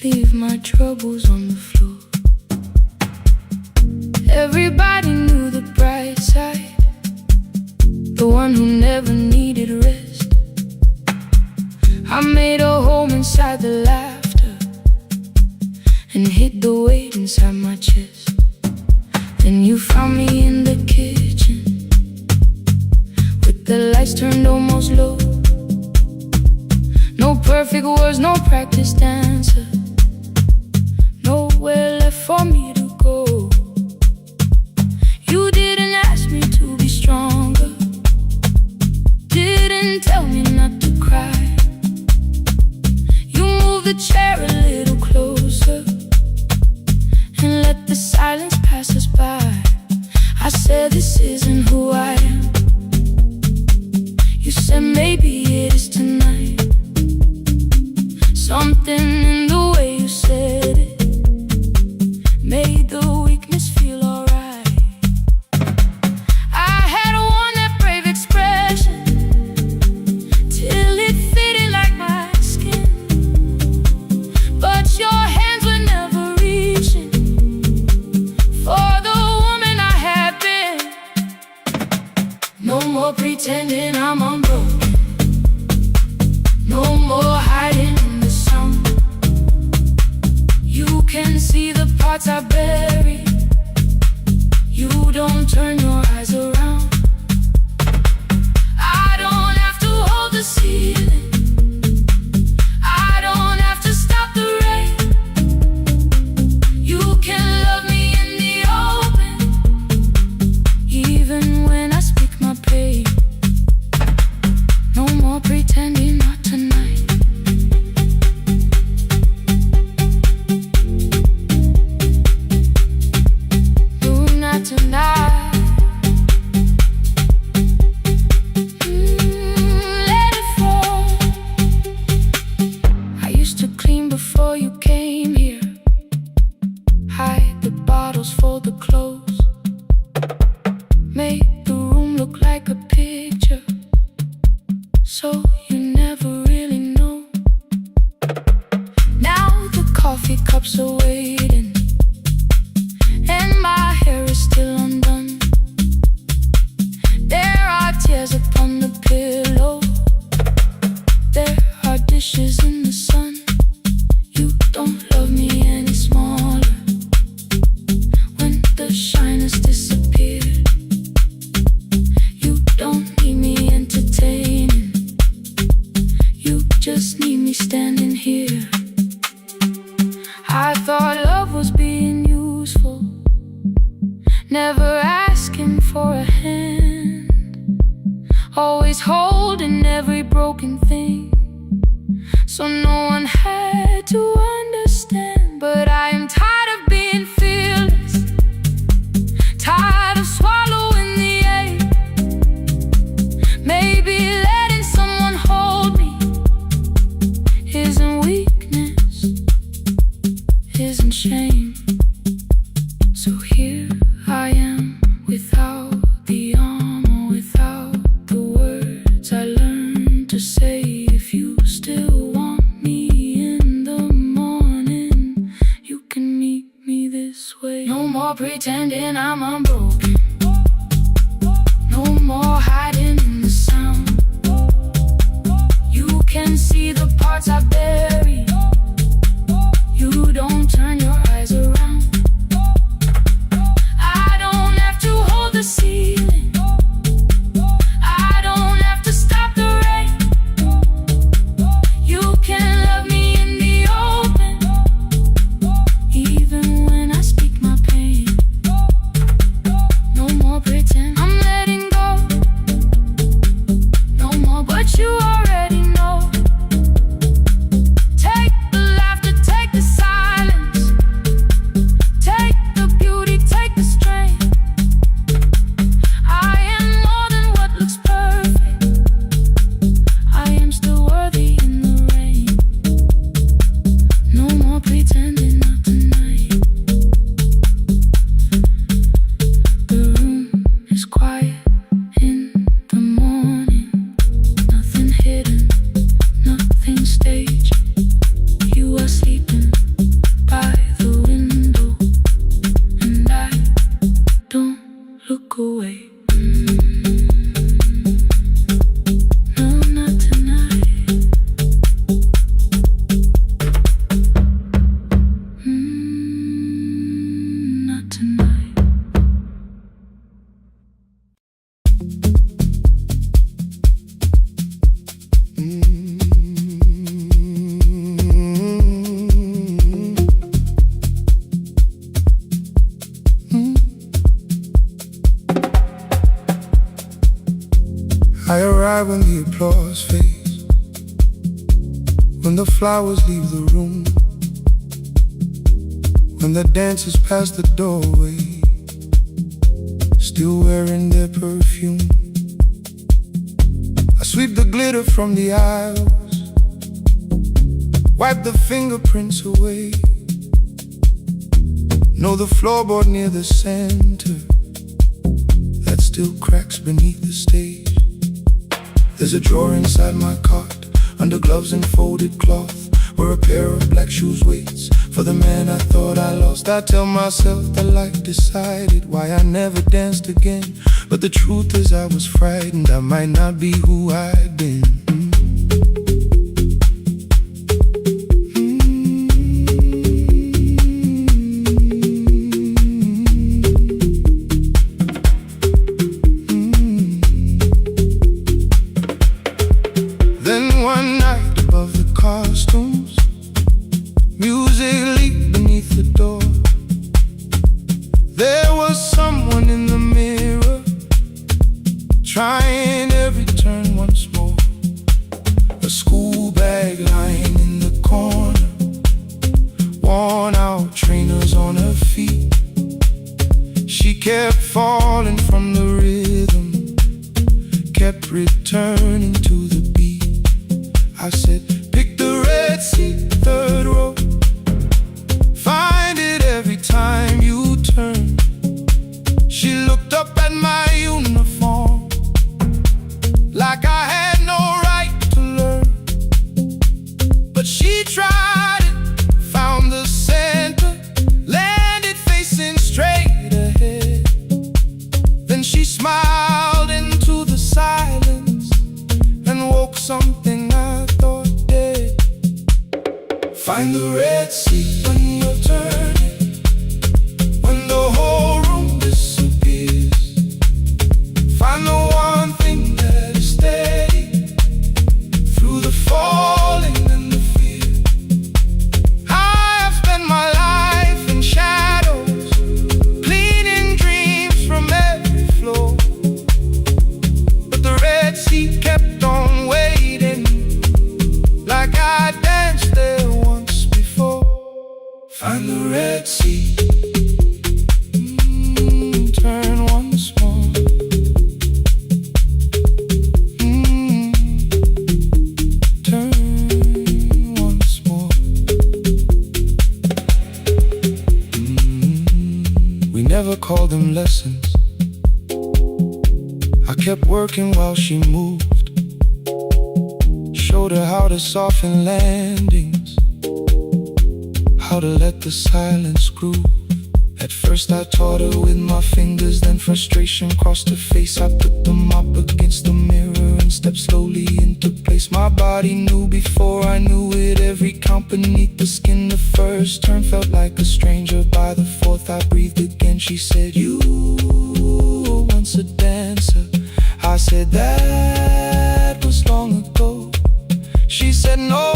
leave my troubles on the floor. Everybody knew the bright side, the one who never needed rest. I made a home inside the laughter and hid the weight inside my chest. Then you found me in the kitchen, The lights turned almost low. No perfect words, no practice dancer. Nowhere left for me to go. You didn't ask me to be stronger. Didn't tell me not to cry. You moved the chair a little closer and let the silence pass us by. I said, this isn't who I am. You said, maybe it is tonight. Something in the way you said it made the weakness feel alright. I had one that brave expression till it fitted like my skin, but your hands were never reaching for the woman I had been. No more pretending I'm unbroken. No more hiding in the sun. You can see the parts I bury. You don't turn your eyes around. I don't have to hold the ceiling. I don't have to stop the rain. You can love me in the open, even when I speak my pain. No more pretending, not tonight. No, not tonight. Let it fall. I used to clean before you came here. Hide the bottles, fold the clothes. Make the room look like a picture, so you never really know. Now the coffee cups are waiting, and my hair is still undone. There are tears upon the pillow. There are dishes in the sun. You don't love me any smaller when the shine has disappeared. You don't need me entertaining. You just need me standing here. I thought love was being useful, never asking for a hand, always holding every broken thing, so no one had to understand. But I am tired of being fearless, tired of swallowing the ache. Maybe letting someone hold me isn't weakness, isn't shame. So here I am, without the armor, without the words I learned to say. If you still want me in the morning, you can meet me this way. No more pretending I'm unbroken. No more hiding in the sound. You can see the parts I bury. You don't turn your eyes around. I don't have to hold the ceiling. I don't have to stop the rain. You can love me in the open, even when I speak my pain. No more pretend, I'm letting go. No more, but you already know. Take the laughter, take the silence, take the beauty, take the strength. I am more than what looks perfect. I am still worthy in the rain. No more pretending, not tonight. The room is quiet in the morning. Nothing hidden, nothing staged. You are sleeping by the window, and I don't look away. No, not tonight. Not tonight. I arrive when the applause fades, when the flowers leave the room, when the dancers pass the doorway, still wearing their perfume. I sweep the glitter from the aisles, wipe the fingerprints away. Know the floorboard near the center that still cracks beneath the stage. There's a drawer inside my cart, under gloves and folded cloth, where a pair of black shoes waits for the man I thought I lost. I tell myself that life decided why I never danced again, but the truth is I was frightened I might not be who I'd been. Trying every turn once more. A school bag lying in the corner, worn out trainers on her feet. She kept falling from the rhythm, kept returning to the beat. I said, pick the red seat, third row. Find it every time you turn. She looked up at my uniform like I had no right to learn, but she tried it, found the center, landed facing straight ahead. Then she smiled into the silence and woke something I thought dead. Find the red seat when you're turning, when the whole room disappears. Find the one thing that is steady through the falling and the fear. I have spent my life in shadows, cleaning dreams from every floor, but the red seat kept on waiting, like I danced there once before. Find the red seat, turn once more. Never called them lessons. I kept working while she moved, showed her how to soften landings, how to let the silence groove. At first I taught her with my fingers, then frustration crossed her face. I put them up against the mirror and stepped slowly into place. My body knew before I knew it, every count beneath the skin. The first turn felt like a stranger, by the fourth I breathed again. She said, you were once a dancer. I said, that was long ago. She said, no,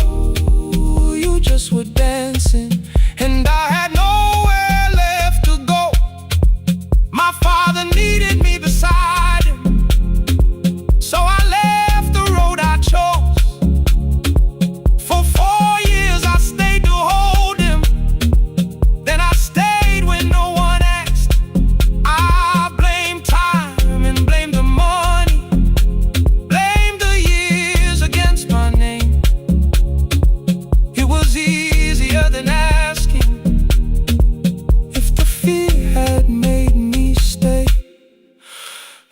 you just were dancing, and I had nowhere left to go. My father needed me beside him, so I left the road I chose. For 4 years I stayed to hold him, then I stayed when no one asked. I blamed time and blamed the money, blamed the years against my name. It was easier than asking if the fear had made me stay.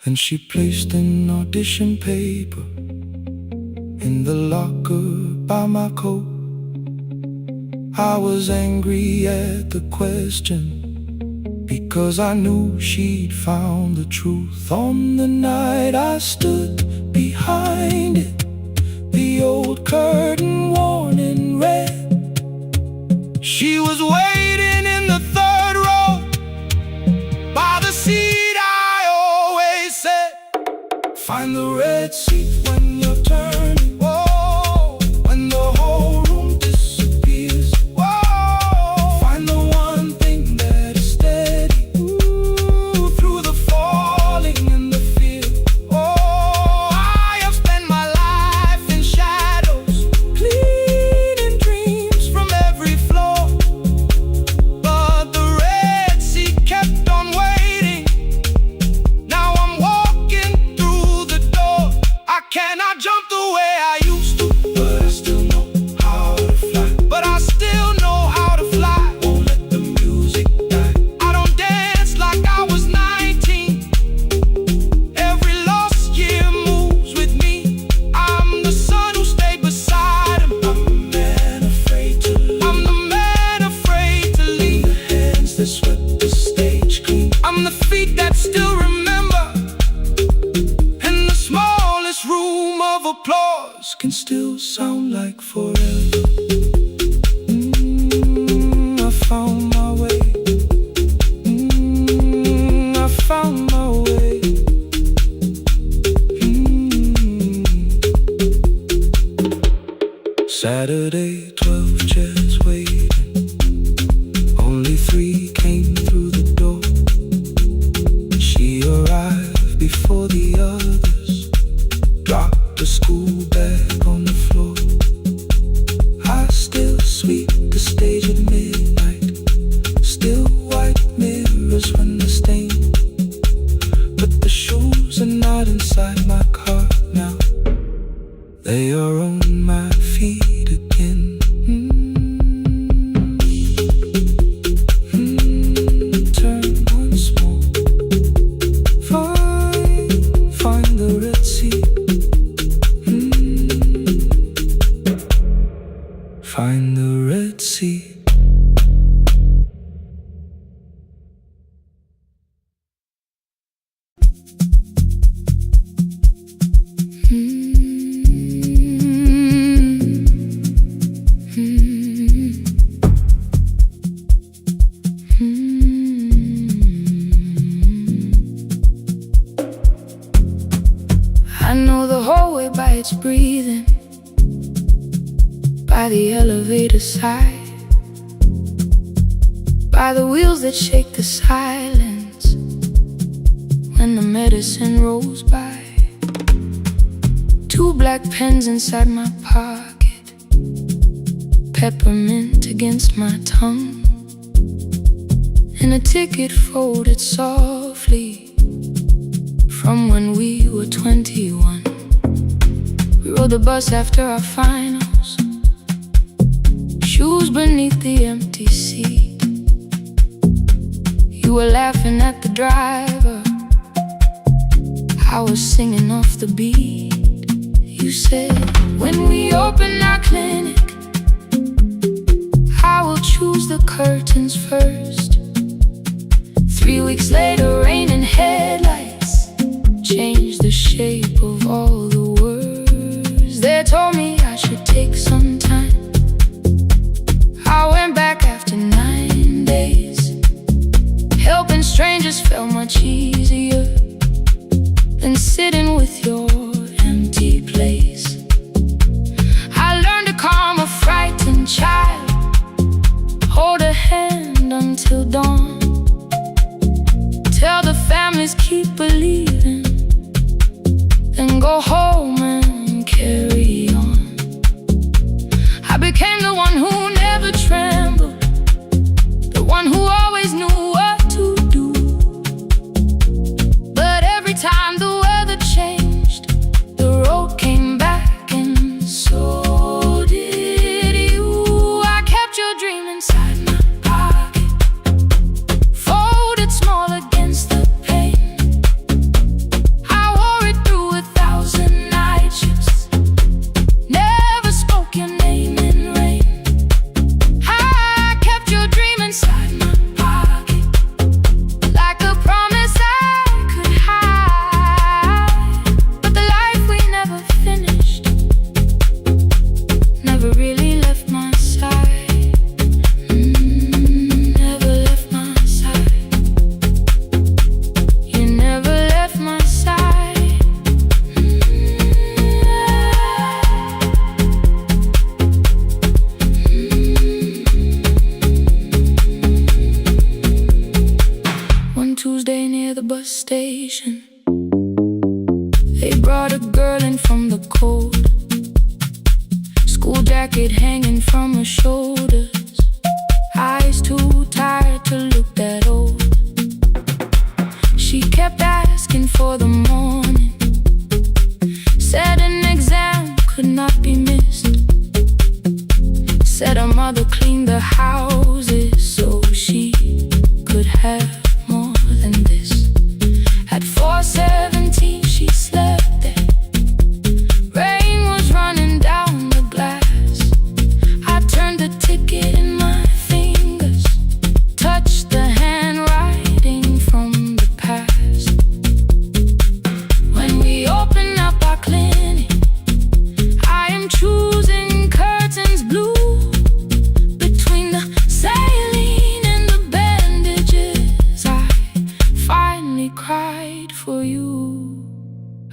Then she placed an audition paper in the locker by my coat. I was angry at the question, because I knew she'd found the truth. On the night I stood behind it, the old curtain worn in red. She was waiting in the third row, by the seat I always said. Find the red seat when you're turning. Whoa, when the whole room disappears. Whoa, find the one thing that is steady. Ooh, through the falling and the fear. Oh, I it's breathing by the elevator side, by the wheels that shake the silence when the medicine rolls by. 2 black pens inside my pocket, peppermint against my tongue, and a ticket folded softly from when we were 21. We rode the bus after our finals, shoes beneath the empty seat. You were laughing at the driver, I was singing off the beat. You said, when we open our clinic, I will choose the curtains first. 3 weeks later, rain and headlights changed the shape of all the words. They told me I should take some time. I went back after 9 days. Helping strangers felt much easier than sitting with your empty place. I learned to calm a frightened child, hold a hand until dawn, tell the families keep believing, then go home and carry on. I became the one who never trembled, the one who always knew what to do. But every time the weather changed, the road came back, and so did you. I kept your dream inside my pocket, folded small against the pain. I wore it through 1,000 night shifts, never spoke your name in rain. I kept your dream inside my pocket, like a promise I could hide. But the life we never finished never really left my side. Never left my side. You never left my side. One Tuesday near the bus station, they brought a girl in from the cold, school jacket hanging from her shoulders, eyes too tired to look that old. She kept asking for the morning, said an exam could not be missed, said her mother cleaned the houses so she could have more than this. At 4:17 she slept there, rain was running down the glass. I turned the ticket in my fingers, touched the handwriting from the past. When we open up our clinic, I am choosing curtains blue, between the saline and the bandages. I finally cried for you.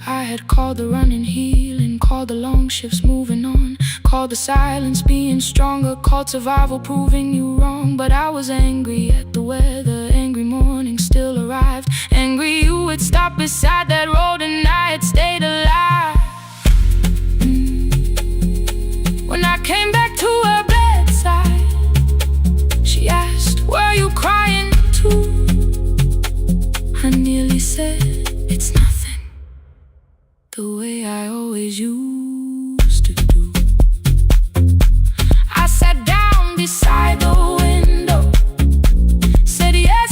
I had called the running healing, called the long shifts moving on, called the silence being stronger, called survival proving you wrong. But I was angry at the weather, angry morning still arrived, angry you would stop beside that road and I had stayed alive. When I came back to her bedside, she asked, were you crying too? I nearly said, it's nothing, the way I always used to do. I sat down beside the window, said, yeah,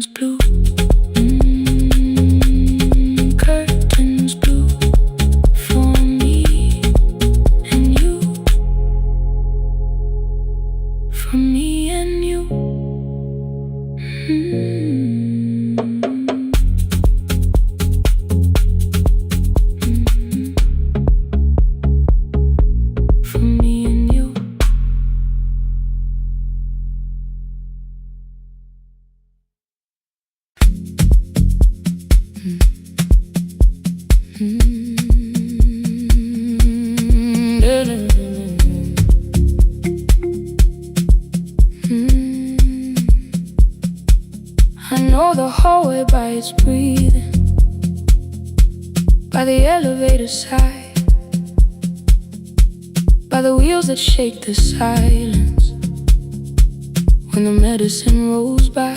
curtains blue. Curtains blue for me and you. For me and you. For me and you. I know the hallway by its breathing, by the elevator side, by the wheels that shake the silence when the medicine rolls by.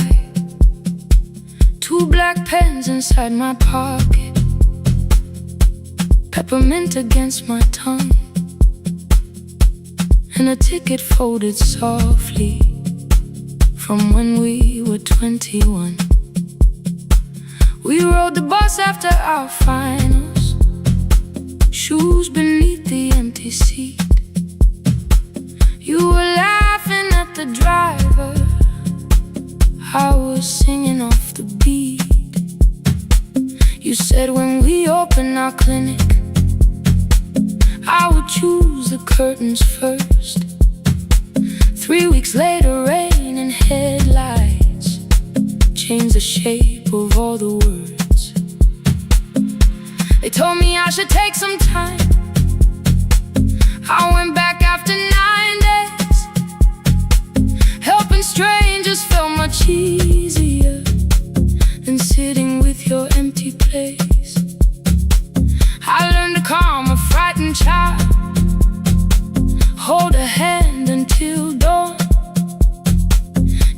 2 black pens inside my pocket, peppermint against my tongue, and a ticket folded softly from when we were 21. We rode the bus after our finals, shoes beneath the empty seat. You were laughing at the driver, I was singing off the beat. You said when we open our clinic, I would choose the curtains first. 3 weeks later, rain and headlights changed the shape of all the words. They told me I should take some time. I went back after 9 days. Helping strangers felt much easier than sitting with your empty place. I learned to calm a frightened child, hold a hand until dawn,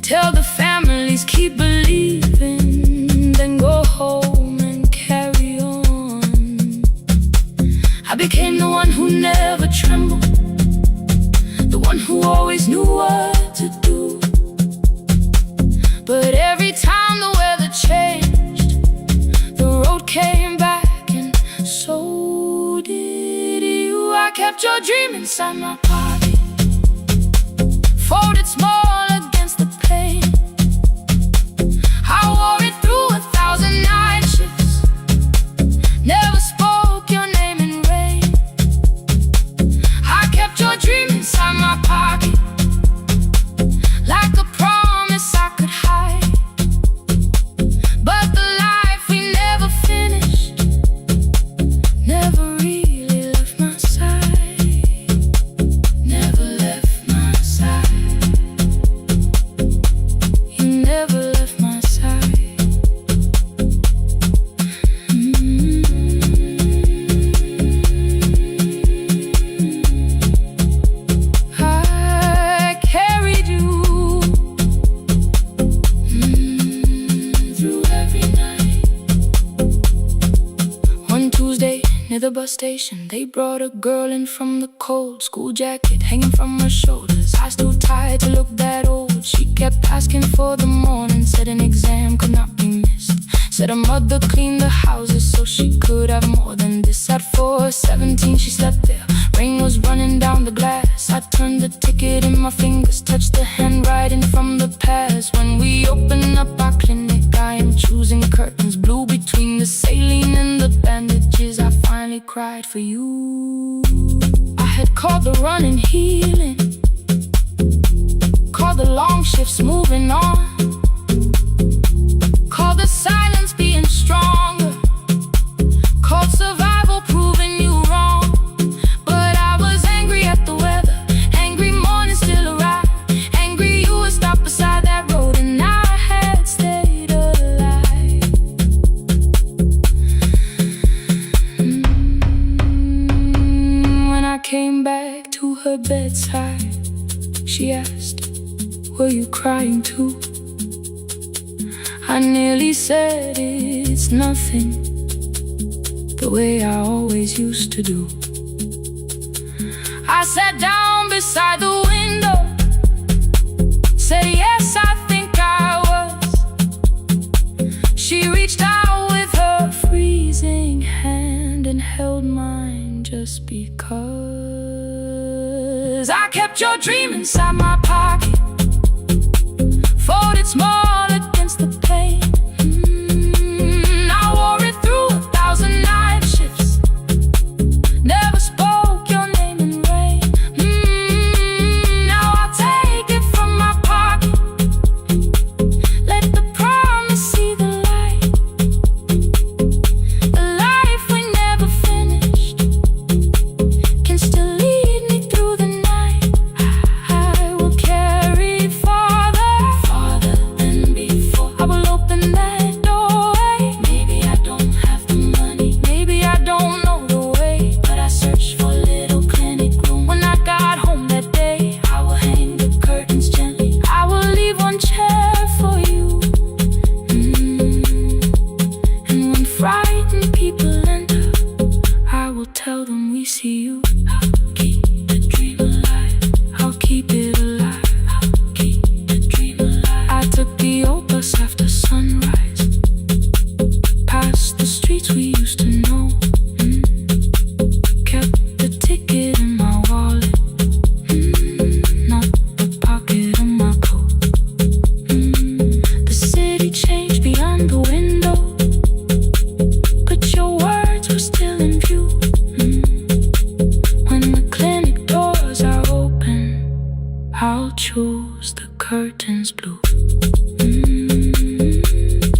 tell the families keep believing, then go home and carry on. I became the one who never trembled, the one who always knew what to do. But every time the weather changed, the road came back, and so did you. I kept your dream inside my pocket, folded small against the pain. I wore it through 1,000 night shifts, never spoke your name in rain. I kept your dream inside my pocket, like a promise I could hide. But the life we never finished never really left my side. Never left my side. You never left my side. I carried you through every night. One Tuesday near the bus station, they brought a girl in from the cold, school jacket hanging from her shoulders, eyes too tired to look that old. She kept asking for the morning, said an exam could not be missed, said her mother cleaned the houses so she could have more than this. At 4:17 she slept there, rain was running down the glass. I turned the ticket in my fingers, touched the handwriting from the past. When we open up our clinic, I am choosing curtains blue. Between the saline and the bandages, I finally cried for you. I had called the running healing, called the long shifts moving on, called the silence being stronger, called survival proving you wrong. But I was angry at the weather, angry morning still arrived, angry you were stopped beside that road and I had stayed alive. When I came back to her bedside, she asked, were you crying too? I nearly said it's nothing, the way I always used to do. I sat down beside the window, said yes, I think I was. kept your dream inside my pocket, folded small against the pain. I wore it through 1,000 night shifts, never spoke your name in rain. Now I'll take it from my pocket, let the promise see the light. The life we never finished can still lead me through the night. I will carry farther than before. I will open that doorway. Maybe I don't have the money, maybe I don't know the way, but I searched for a little clinic room. When I got home that day, I will hang the curtains gently. I will leave one chair for you. And when frightened people enter, I will tell them we see you. I'll keep the dream alive, I'll keep it alive, I'll keep the dream alive. I took the old bus after sunrise, past the streets we used to know. Kept the ticket in my wallet, not the pocket of my coat. The city changed beyond the window, but your words were still in view. When the clinic doors are open, I'll choose the curtains blue.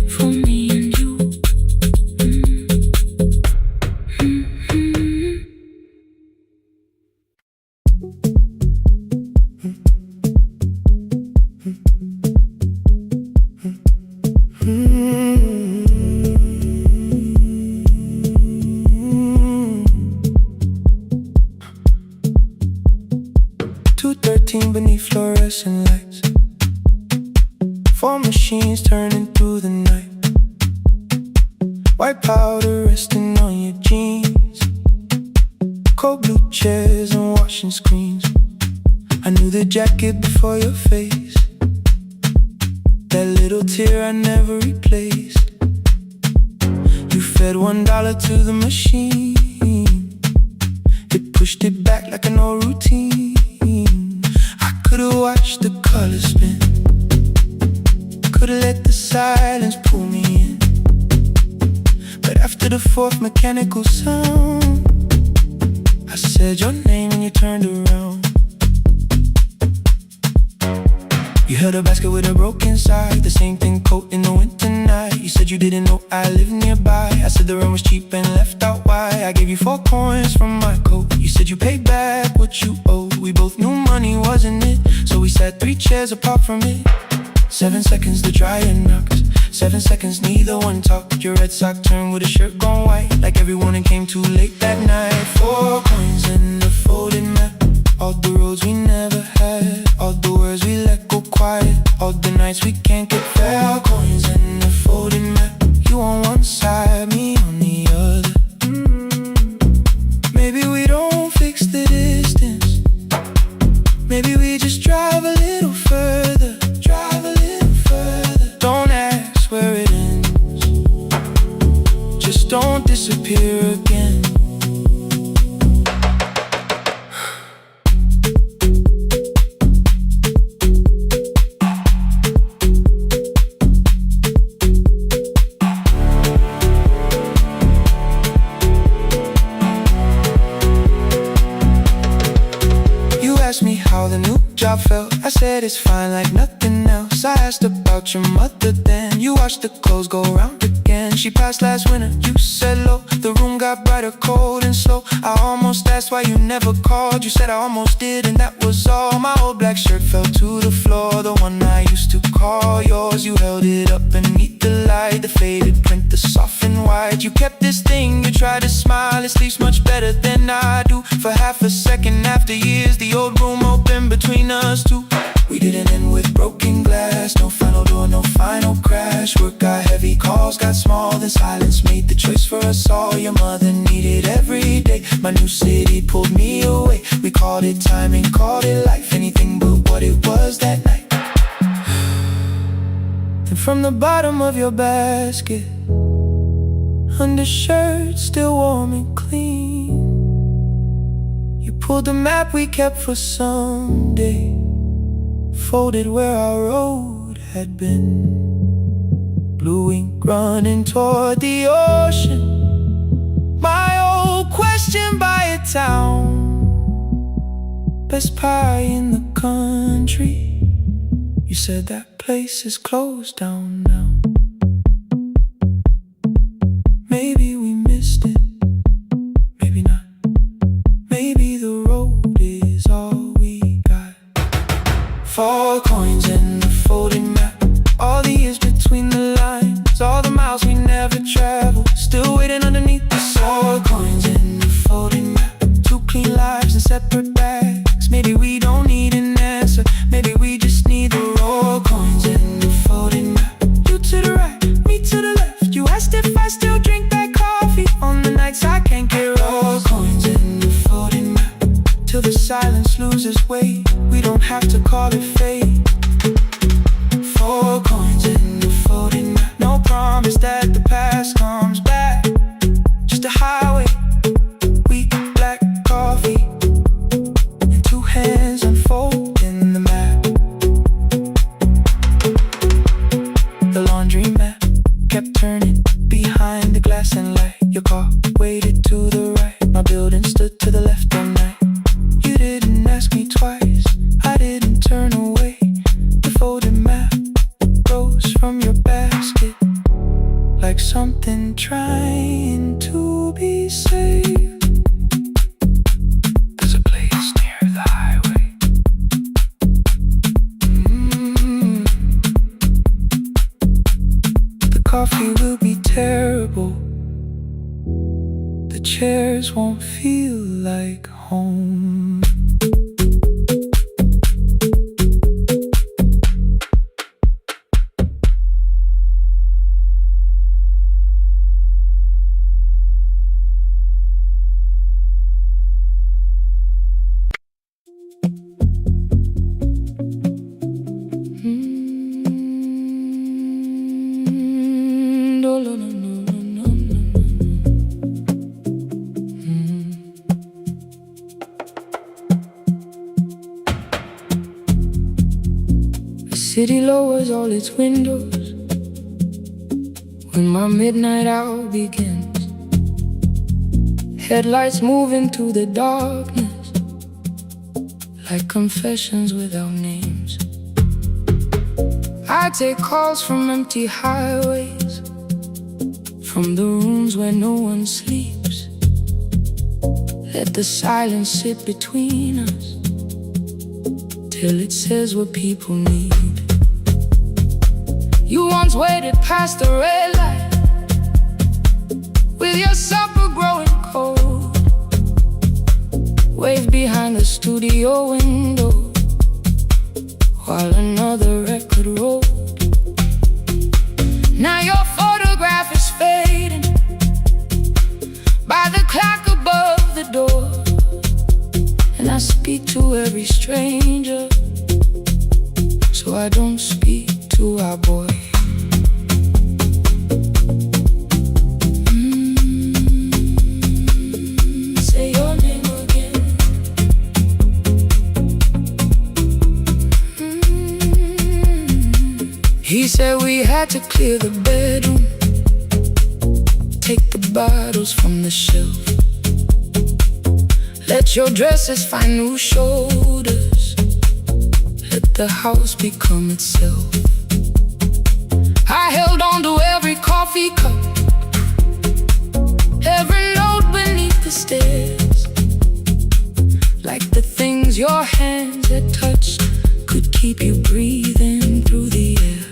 For me and you. 2:13 beneath fluorescent lights, 4 machines turning through the night. White powder resting on your jeans, cold blue chairs and washing screens. I knew the jacket before your face, that little tear I never replaced. You fed $1 to the machine, it pushed it back like an old routine. I could've watched the colors spin, could've let the silence pull me in, but after the 4th mechanical sound, I said your name and you turned around. You held a basket with a broken side, the same thing coat in the winter night. You said you didn't know I lived nearby. I said the rent was cheap and left out why. I gave you 4 coins from my coat. You said you paid back what you owed. We both knew money wasn't it, so we sat 3 chairs apart from it. 7 seconds the dryer knocks, 7 seconds neither one talked. Your red sock turned with a shirt gone white, like everyone came too late that night. 4 coins and a folded map, all the roads we never had, all the words we let go quiet, all the nights we can't get back. 4 coins and a folded map, you on one side, me on the other. Maybe we don't fix the distance, maybe we just drive a little further, drive a little further. Don't ask where it ends, just don't disappear again. Asked me how the new job felt, I said it's fine like nothing else. I asked about your mother then, you watched the clothes go round again. She passed last winter, you said low, the room got brighter, cold and slow. I almost asked why you never called, you said I almost did and that was all. My old black shirt fell to the floor, the one I used to call yours. You held it up beneath the light, the faded print, the soft and white. You kept this thing, you tried to smile, it sleeps much better than I do. For half a second after years, the old room opened between us two. We didn't end with broken glass, no final door, no final crash. Work got heavy, calls got small, then silence made the choice for us all. Your mother needed every day, my new city pulled me away. We called it timing, called it life, anything but what it was that night. Then from the bottom of your basket, undershirt still warm and clean, you Pulled the map we kept for someday, folded where our road had been. Blue ink running toward the ocean, my old question by a town. Best pie in the country, you said that place is closed down now. Maybe we missed it, maybe not. Maybe the road is all we got. 4 coins and a folding map, all the years between the lines, all the miles we never traveled, still waiting underneath the sun. 4 coins and a folding map, 2 clean lives in separate bags. Maybe we don't need an answer, maybe we just need the raw coins and a folding map. You to the right, me to the left. You asked if I still drink that coffee on the nights I can't get raw coins and a folding map, till the silence loses weight. We don't have to call it fate. 4 coins and a folding map, no promise that the past comes back, just a highway, weak black coffee, and 2 hands unfolding the map. The laundry mat kept turning behind the glass and light. Your car waited to the right, my building stood to the left all night. You didn't ask me twice, I didn't turn away. The folded map rose from your basket, like something trying to be saved. There's a place near the highway. The coffee will be terrible, the chairs won't feel like home. The city lowers all its windows when my midnight hour begins. Headlights moving through the darkness like confessions without names. I take calls from empty highways, from the rooms where no one sleeps. Let the silence sit between us till it says what people need. You once waited past the red light with your supper growing cold, waved behind the studio window while another record rolled. Now your photograph is fading by the clock above the door, and I speak to every stranger, so I don't speak to our boy. Say your name again. He said we had to clear the bedroom, take the bottles from the shelf, let your dresses find new shoulders, let the house become itself. I held on to every coffee cup, every note beneath the stairs, like the things your hands had touched could keep you breathing through the air.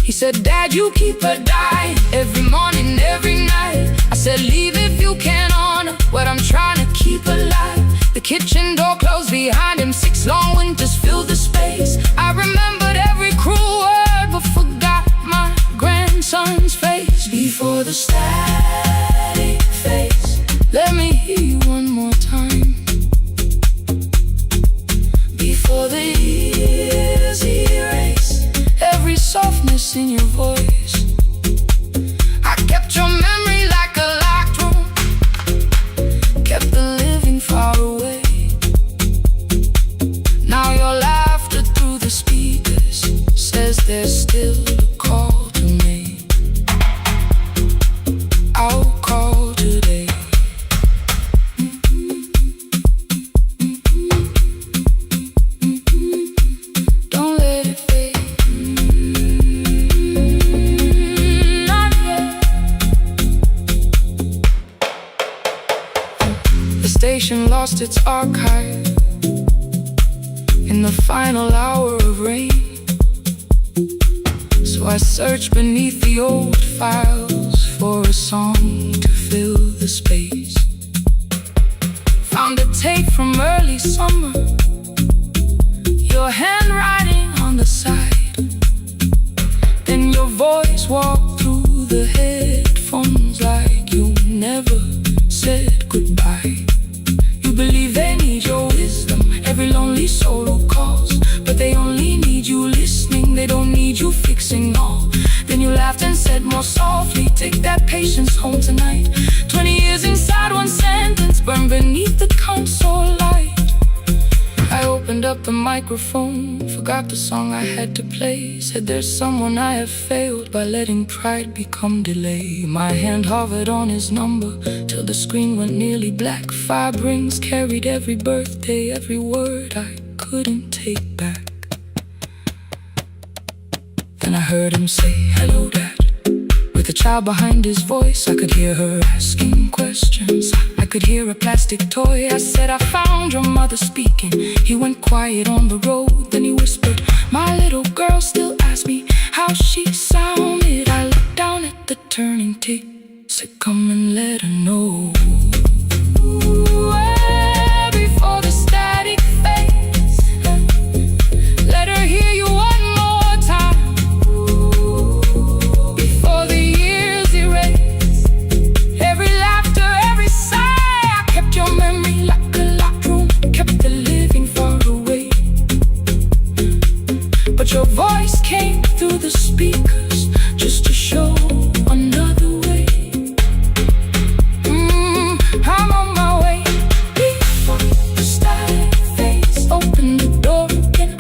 He said, Dad, you keep her dying every morning, every night. I said, leave if you can honor what I'm trying to keep alive. The kitchen door closed behind him, 6 long winters filled the space. I remembered every cruel word but forgot my grandson's face. Before the static fades, let me hear you one more time. Before the years erase every softness in your voice, I kept your memory like a locked room, kept the lost its archive in the final hour of rain. So I searched beneath the old files for a song to fill the space. Found a tape from early summer, your handwriting on the side. Then your voice walked through the headphones like you never said goodbye. You believe they need your wisdom, every lonely soul who calls, but they only need you listening, they don't need you fixing all. Then you laughed and said more softly, take that patience home tonight. 20 years inside one sentence, burned beneath the console light. I opened up the microphone, forgot the song I had to play. Said there's someone I have failed by letting pride become delay. My hand hovered on his number till the screen went nearly black. 5 rings carried every birthday, every word I couldn't take back. Then I heard him say, hello dad. With a child behind his voice, I could hear her asking questions. I could hear a plastic toy. I said, I found your mother speaking. He went quiet on the road, then he whispered, my little girl still asks me how she sounded. I looked down at the turning tape, said come and let her know. Before the static fades, let her hear you one more time. Before the years erase every laughter, every sigh. I kept your memory like a locked room, kept the living far away. But your voice came through the speakers just to show another way. I'm on my way. Before the static fades, open the door again.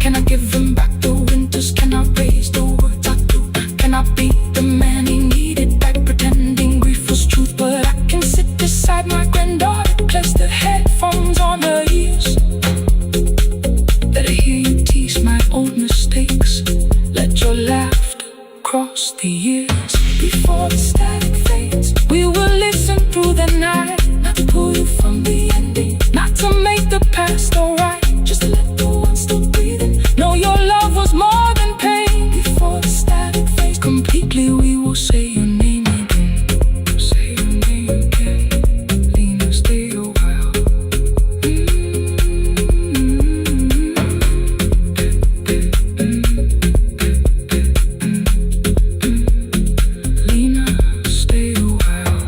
Can I give him back the winters? Can I raise the words I do? Can I be the man he needed back, pretending grief was truth? But I can sit beside my granddaughter, place the headphones on her ears. Let her hear you tease my old mistakes. Let your laughter cross the years. Before the static fades, we will listen through the night. Not to pull you from the ending, not to make the past alright, just to let the one still breathing know your love was more than pain. Before the static fades completely, we will say your name again. Say your name again. Lena, stay a while. Lena, stay a while.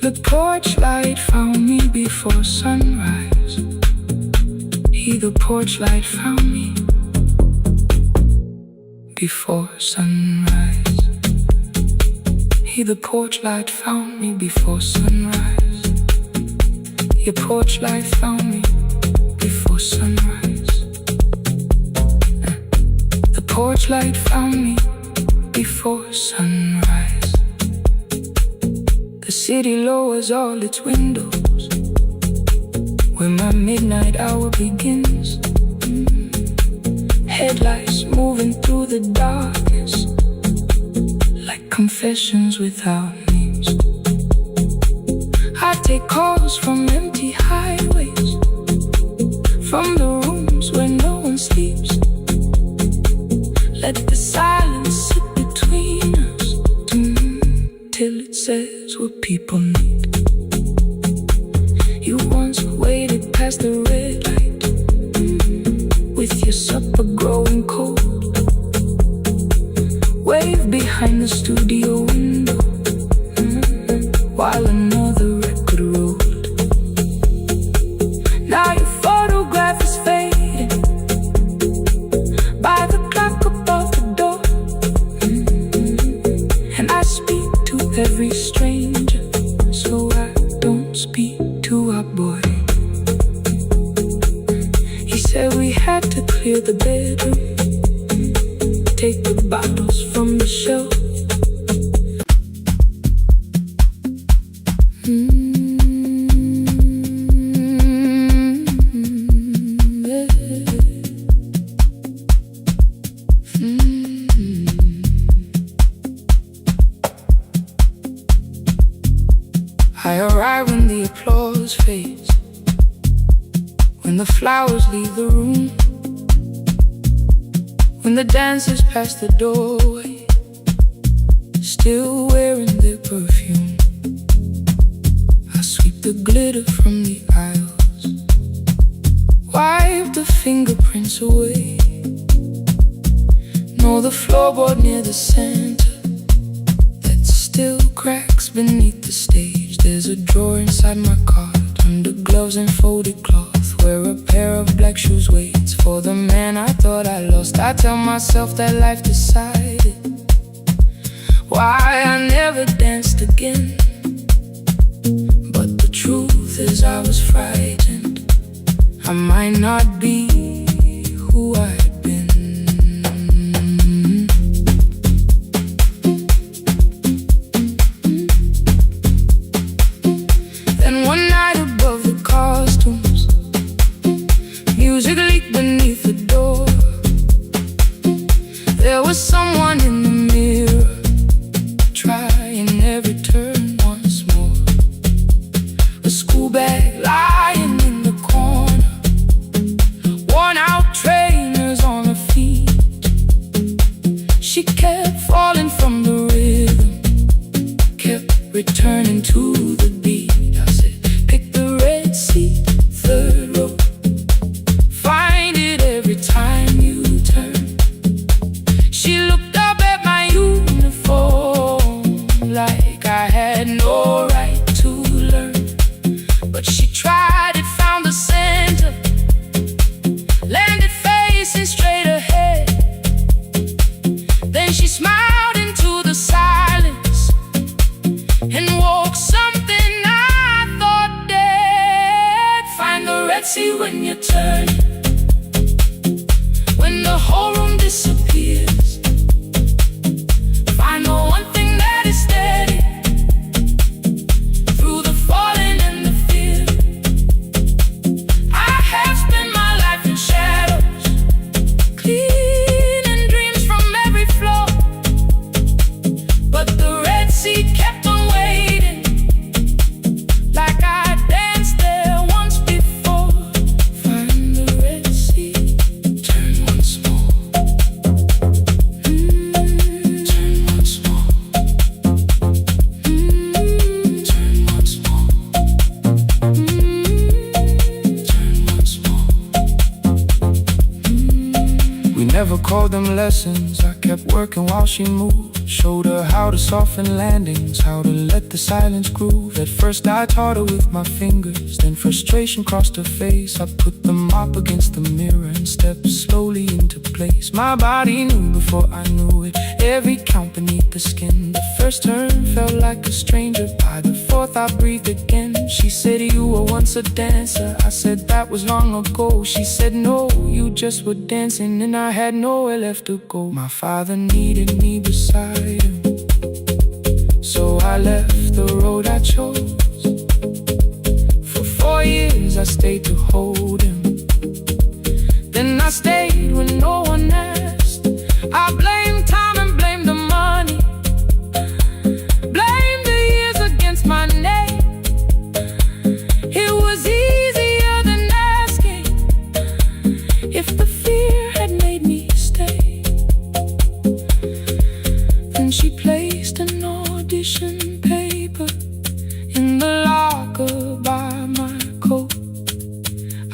The porch light found me before sunrise. The porch light found me before sunrise. The porch light found me before sunrise. Your porch light found me before sunrise. The porch light found me before sunrise. The city lowers all its windows when my midnight hour begins. Headlights moving through the darkness like confessions without names. I take calls from empty highways, from the rooms where no one sleeps. Let the silence sit between us till it says what people need. You once waited past the red light with your supper growing cold. Wave behind the studio window while another record rolled. Now your photograph is fading by the clock above the door. And I speak to every stranger, so I don't speak to our boy. He said we had to clear the bedroom, take the bottles from the shelf. colors fade, when the flowers leave the room, when the dancers pass the doorway, still wearing their perfume. I sweep the glitter from the aisles, wipe the fingerprints away. Know the floorboard near the center that still cracks beneath the stage. There's a drawer inside my cart, under gloves and folded cloth, where a pair of black shoes waits for the man I thought I lost. I tell myself that life decided why I never danced again, but the truth is I was frightened. I might not be who I had been. Then one night above the costumes, music leaked beneath the door. There was someone in the mirror, trying every turn once more. A school bag lying in the corner, worn out trainers on her feet. She kept falling from the rhythm, kept returning to the beat. I said, pick the red seat, third row, find it every time you turn. She looked up at my uniform like I had no right to learn, but she tried it, found the center, landed facing straight ahead. Then she smiled into the silence and woke something I thought dead. Find the red sea when you turn, when the whole room disappears. Find the one thing that is steady through the falling and the fear. I have spent my life in shadows, cleaning dreams from every floor, but the red sea kept on waiting, like I danced there once before. Find the red sea, turn once more, turn once more, turn once more, turn once more. We never called them lessons. I kept working while she moved, showed her how to soften landings, how to let the silence groove. At first I taught her with my fingers, then frustration crossed her face. I put the mop against the mirror and stepped slowly into place. My body knew before I knew it, every count beneath the skin. The first turn felt like a stranger, by the fourth I breathed again. She said, you were once a dancer. I said, that was long ago. She said, no, you just were dancing, and I had nowhere left to go. My father needed me beside him, so I left the road I chose. For 4 years I stayed to hold him, then I stayed when no one asked. I blamed time and blamed the money, blamed the years against my name. It was easier than asking if the fear had made me stay. Then she placed an audition paper in the locker by my coat.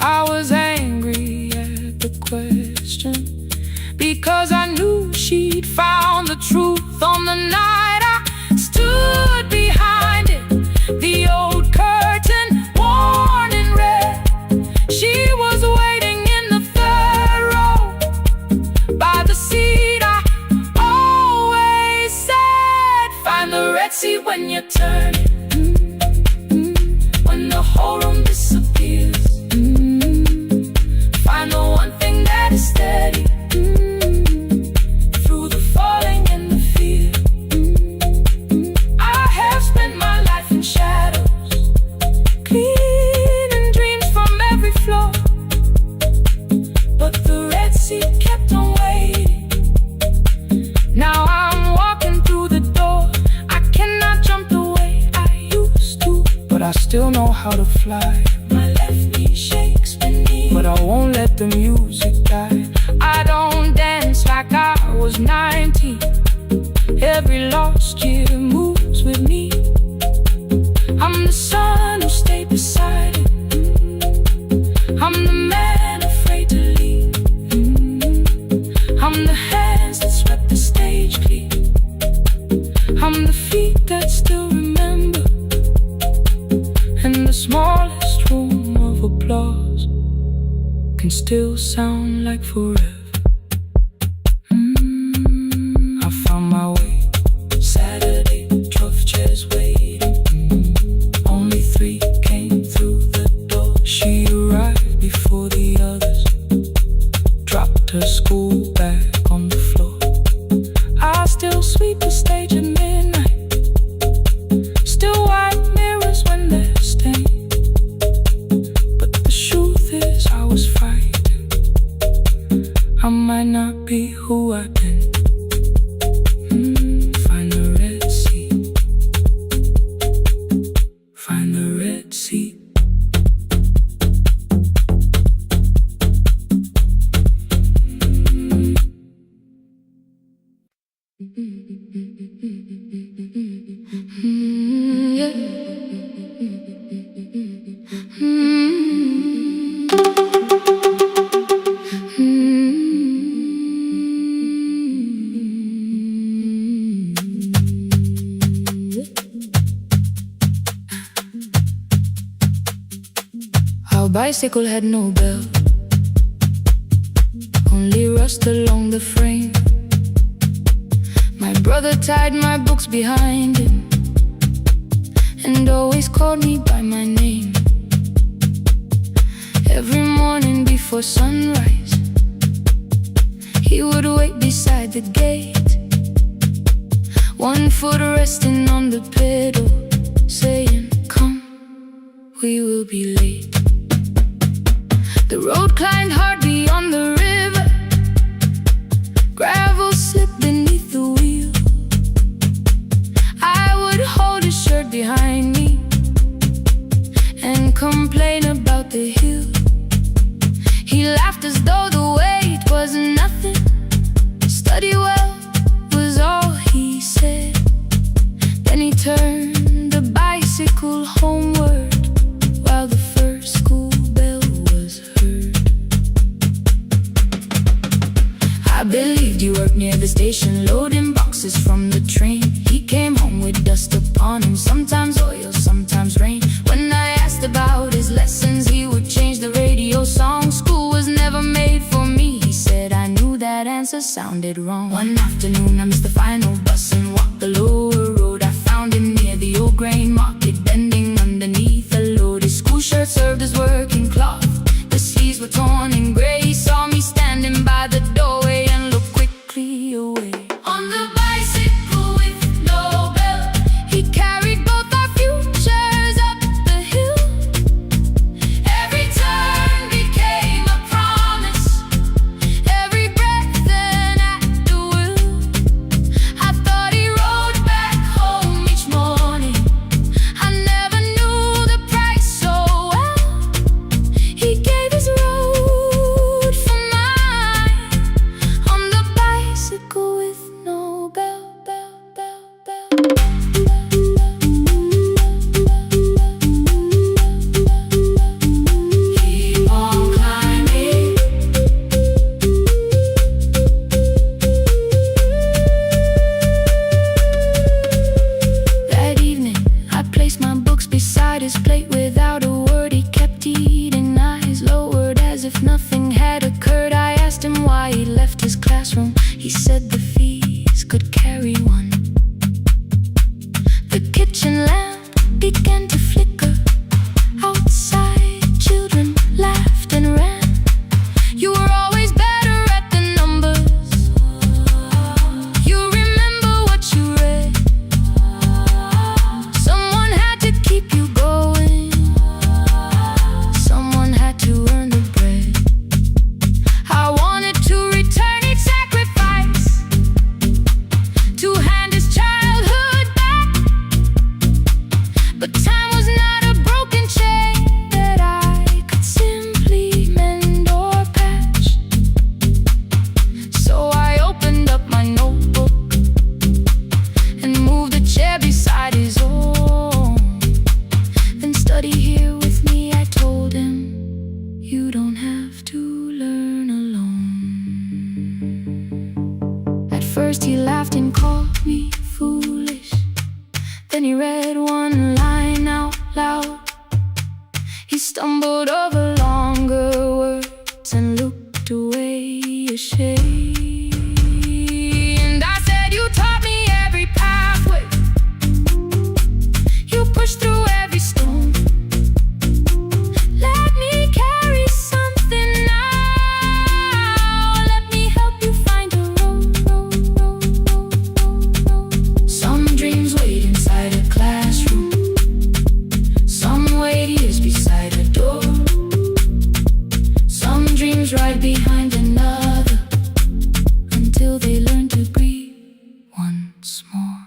I was angry at the question, because I knew she'd found the truth on the night I stood behind it. The old curtain, worn in red, she was waiting in the third row by the seat I always said. Find the red sea when you turn it, when the whole room disappears. Find the one thing that is steady through the falling and the fear. know how to fly. My left knee shakes beneath, but I won't let the music die. I don't dance like I was 19. Every lost year moves with me. I'm the son who stayed beside it. I'm the man afraid to leave. I'm the hands that swept the stage clean. I'm the feet that still remember. And the smallest room of applause can still sound like forever. I found my way. Saturday, 12 chairs waiting. Only 3 came through the door. She arrived before the others, dropped her school bag on the floor. I still sweep the stage at midnight, still wipe mirrors when they're stained. But the truth is I was frightened. I might not be who I've been. Find the red sea. Find the red sea. Our bicycle had no bell, only rust along the frame. My brother tied my books behind him and always called me by my name. Every morning before sunrise, he would wait beside the gate, one foot resting on the pedal, saying, "Come, we will be late." The road climbed hard beyond the river, gravel slipped beneath the wheel. I would hold his shirt behind me and complain about the hill. He laughed as though the weight was nothing. Study well was all he said. Then he turned the bicycle homeward while the first school bell was heard. I believed he worked near the station, loading boxes from the train. He came home with dust upon him, sometimes oil, sometimes rain. When I asked about his lessons, he would change the radio song. School was never made for me, he said. I knew that answer sounded wrong. One afternoon I missed the final bus and walked the lower road. I found him near the old grain market, bending underneath a load. His school shirt served as working cloth, the sleeves were torn and gray. He saw me standing by the doorway and looked quickly away. On the bicycle with no bell, he carried both our futures up the hill. Every turn became a promise, every breath an act of will. I thought he rode back home each morning. I never knew the price so well. He gave his road first he laughed and called me foolish. Then he read one line out loud. He stumbled over longer words and looked away ashamed. And I said, you taught me every pathway, you pushed through every stone. Let me carry something now. Let me help you find a road. Some dreams wait inside a classroom, some wait years beside a door, some dreams right behind another, until they learn to breathe once more.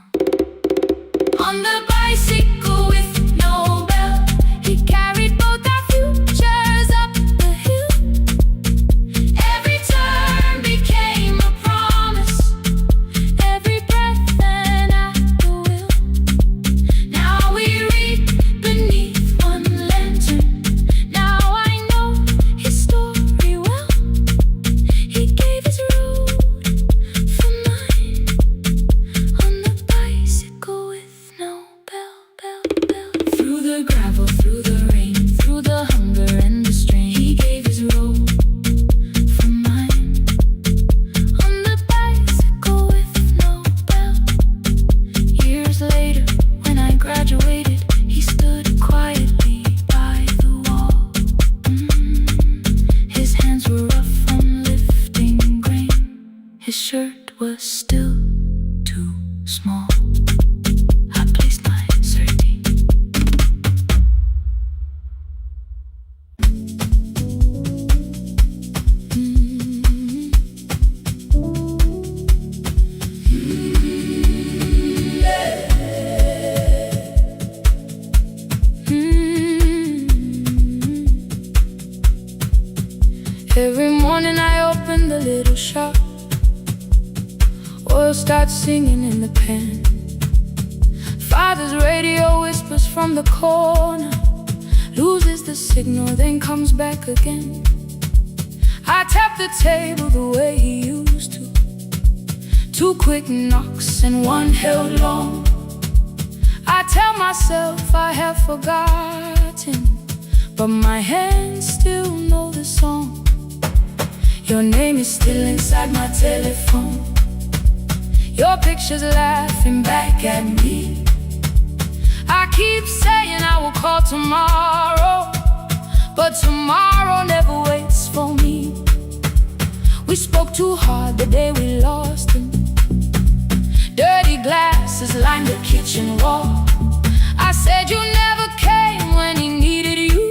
On the bicycle with no bell, he carried both our futures up the hill. Every turn became a promise, every breath an act of will. Now we read beneath one lantern. Now I know his story well. He gave his road for mine, on the bicycle with no bell. Through the gravel, through the rain, through the hunger and the strain, he gave his road for mine, on the bicycle with no bell. Years later, when I graduated, he stood quietly by the wall. His hands were rough from lifting grain, his shirt was still too small. I placed my sardine. Every morning I open the little shop, oil starts singing in the pan. Father's radio whispers from the corner, loses the signal, then comes back again. I tap the table the way he used to, 2 quick knocks and 1 held long. I tell myself I have forgotten, but my hands still know the song. Your name is still inside my telephone, your picture's laughing back at me. I keep saying I will call tomorrow, but tomorrow never waits for me. We spoke too hard the day we lost him. Dirty glasses lined the kitchen wall. I said you never came when he needed you.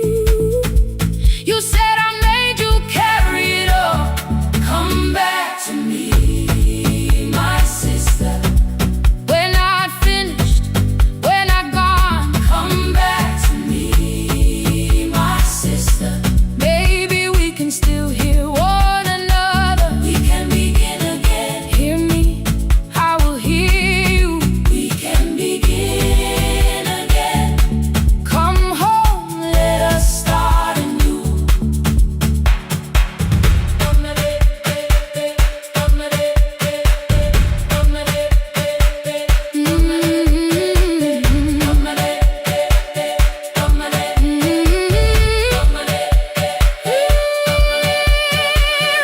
You said I made you carry it all. Come back to me, my sister. We're not finished, we're not gone. Come back to me, my sister. Maybe we can still hear one another. We can begin again. Hear me, I will hear you. We can begin again. Come home, let us start anew.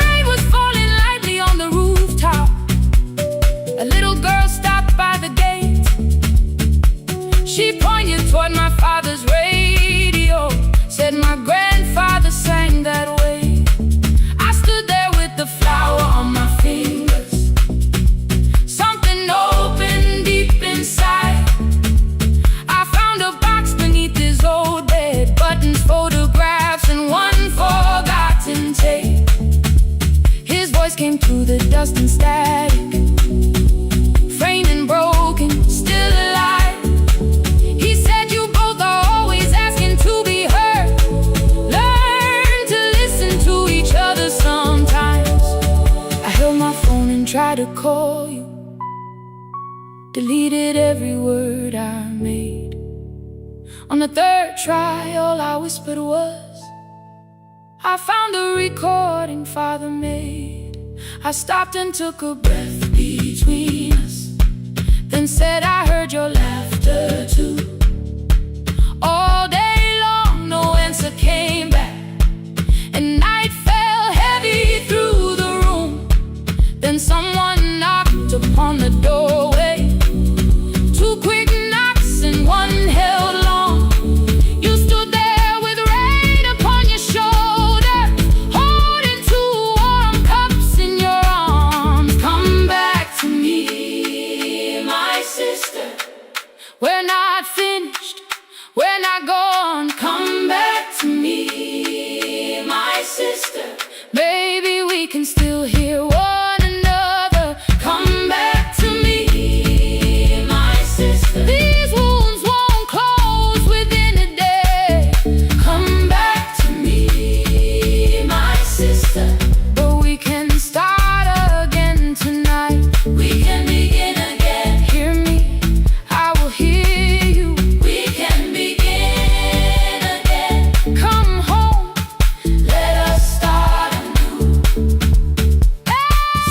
Rain was falling lightly on the rooftop. A little girl stopped by the gate. She pointed toward my father's radio, said my grandfather sang that way. I stood there with the flower on my fingers. Something opened deep inside. I found a box beneath his old bed, buttons, photographs, and 1 forgotten tape. His voice came through the dust and static, framed and broken, still alive. He said you both are always asking to be heard. Learn to listen to each other sometimes. I held my phone and tried to call you, deleted every word I made. On the 3rd try, all I whispered was, I found a recording Father made. I stopped and took a breath. between us. Then said, I heard your laughter too. All day long, no answer came back, and night fell heavy through the room. Then someone knocked upon the doorway. Two quick knocks and one held long. You stood there with rain upon your shoulder, holding two warm cups in your arms. Come back to me, my sister. We're not finished, we're not gone. Come back to me, my sister. Maybe we can still hear one another. Come back to me, my sister. These wounds won't close within a day. Come back to me, my sister. But we can start again tonight. We can begin again. Hear me, I will hear you. We can begin again. Come home, let us start anew.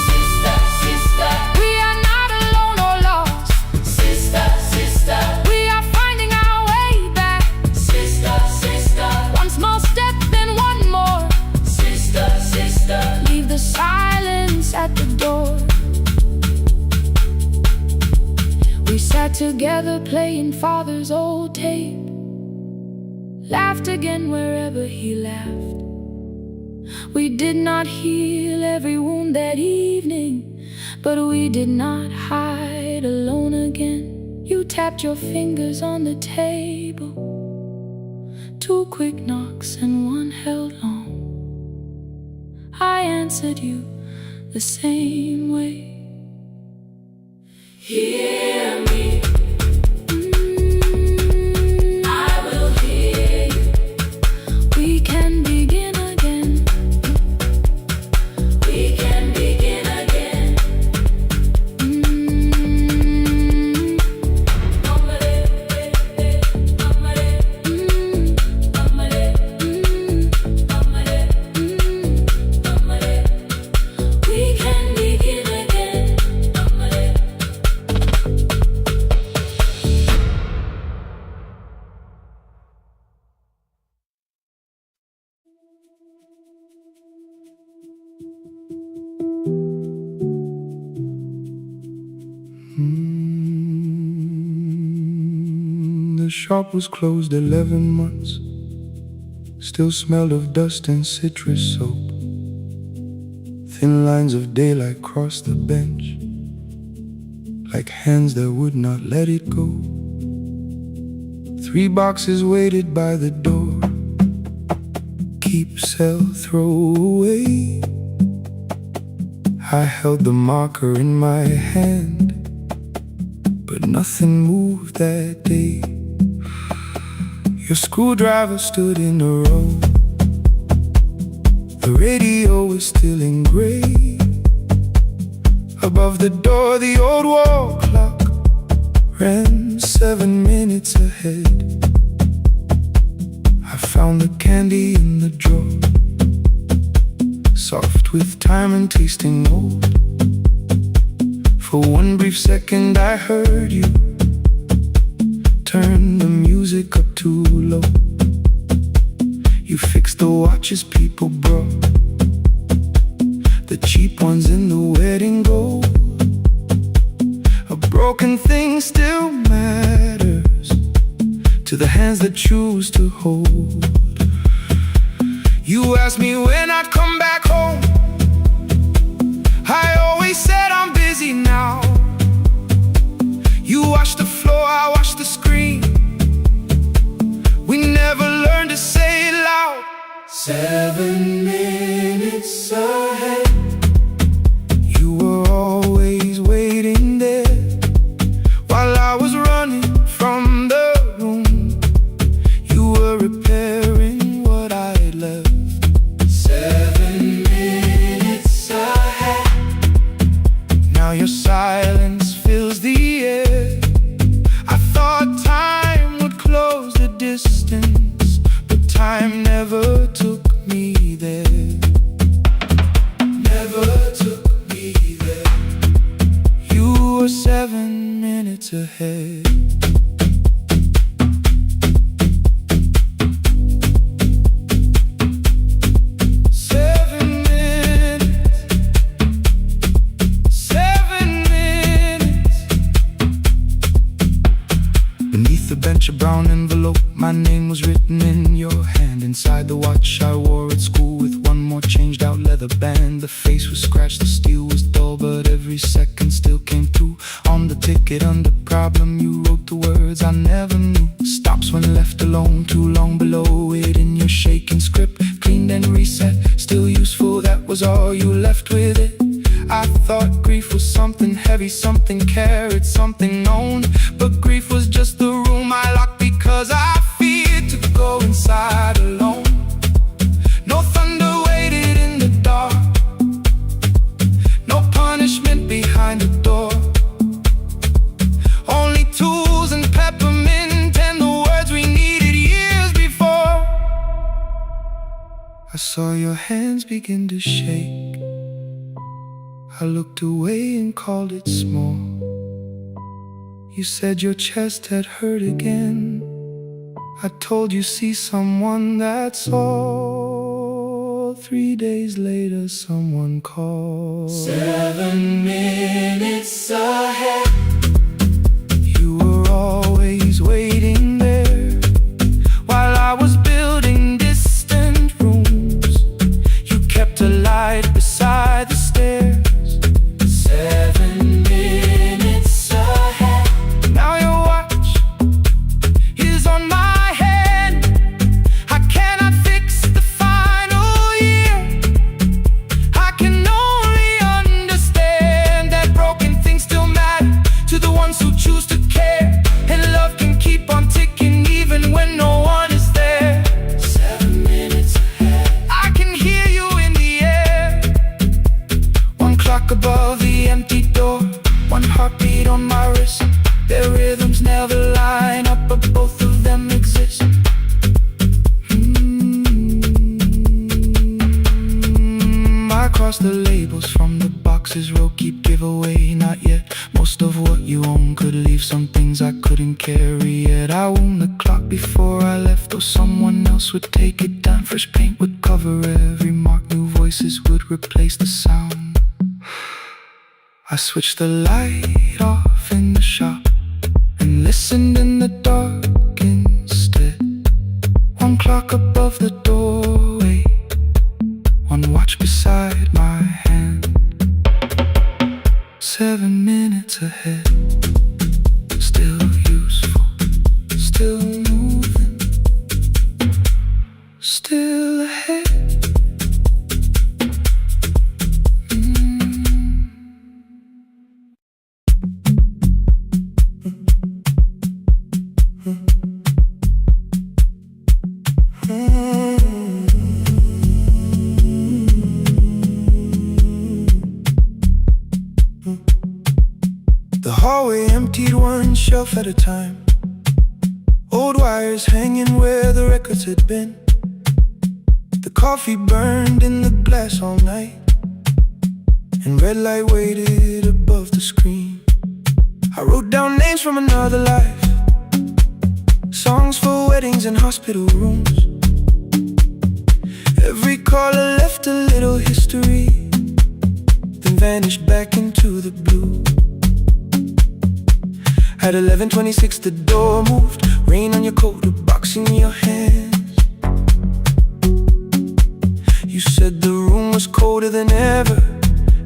Sister, sister, we are not alone or lost. Sister, sister, we are finding our way back. Sister, sister, one small step, then one more. Sister, sister, leave the silence at the door. We sat together playing father's old tape, laughed again wherever he laughed. We did not heal every wound that evening, but we did not hide alone again. You tapped your fingers on the table, two quick knocks and one held long. I answered you the same way. Hear me, I will hear you. We can begin again. We can begin again. We can begin again. The shop was closed 11 months. Still smelled of dust and citrus soap. Thin lines of daylight crossed the bench, like hands that would not let it go. 3 boxes waited by the door. Keep, sell, throw away. I held the marker in my hand, but nothing moved that day. Your screwdriver stood in a row. The radio was still in gray. Above the door, the old wall clock ran 7 minutes ahead. I found the candy in the drawer, soft with time and tasting old. For one brief second I heard you turn the music up too low. You fixed the watches people brought, the cheap ones in the wedding gold. A broken thing still matters to the hands that choose to hold. You asked me when I'd come back home. I always said I'm busy now. You watched the floor, I watched the screen. We never learned to say it loud. 7 minutes ahead. You were always waiting there while I was running from the room. You were repairing what I had left. 7 minutes minutes ahead. Beneath the bench, a brown envelope, my name was written in your hand. Inside the watch I wore at school with one more changed out leather band. The face was scratched, the steel was dull, but every second still came through. On the ticket under problem you wrote the words I never knew. Stops when left alone, too long below it in your shaking script. Cleaned and reset, still useful, that was all you left with it. I thought grief was something heavy, something carried, something known. But grief was just the room I locked because I feared to go inside alone. No thunder waited in the dark, no punishment behind the door. Only tools and peppermint and the words we needed years before. I saw your hands begin to shake. I looked away and called it small. You said your chest had hurt again. I told you see someone, that's all. 3 days later someone called. 7 minutes ahead. You were always waiting there while I was building distant rooms. You kept a light beside the stairs. 7 minutes ahead. Now your watch is on my head. I cannot fix the final year. I can only understand that broken things still matter to the ones who choose to care. And love can keep on ticking even when no one is there. 7 minutes ahead. I can hear you in the air. One clock above the empty door, one heartbeat on my wrist. Their rhythms never line up, but both of them exist. I cross the labels from the boxes, row keep giveaway, not yet. Most of what you own could leave, some things I couldn't carry yet. I wound the clock before I left, or someone else would take it down. Fresh paint would cover every mark, new voices would replace the sound. I switched the light off in the shop and listened in the dark instead. One clock above the doorway, one watch beside my hand. 7 minutes ahead, still useful, still moving, still ahead. The hallway emptied one shelf at a time. Old wires hanging where the records had been. The coffee burned in the glass all night, and red light waited above the screen. I wrote down names from another life, songs for weddings and hospital rooms. Every caller left a little history, then vanished back into the blue. At 11:26 the door moved, rain on your coat, a box in your hands. You said the room was colder than ever,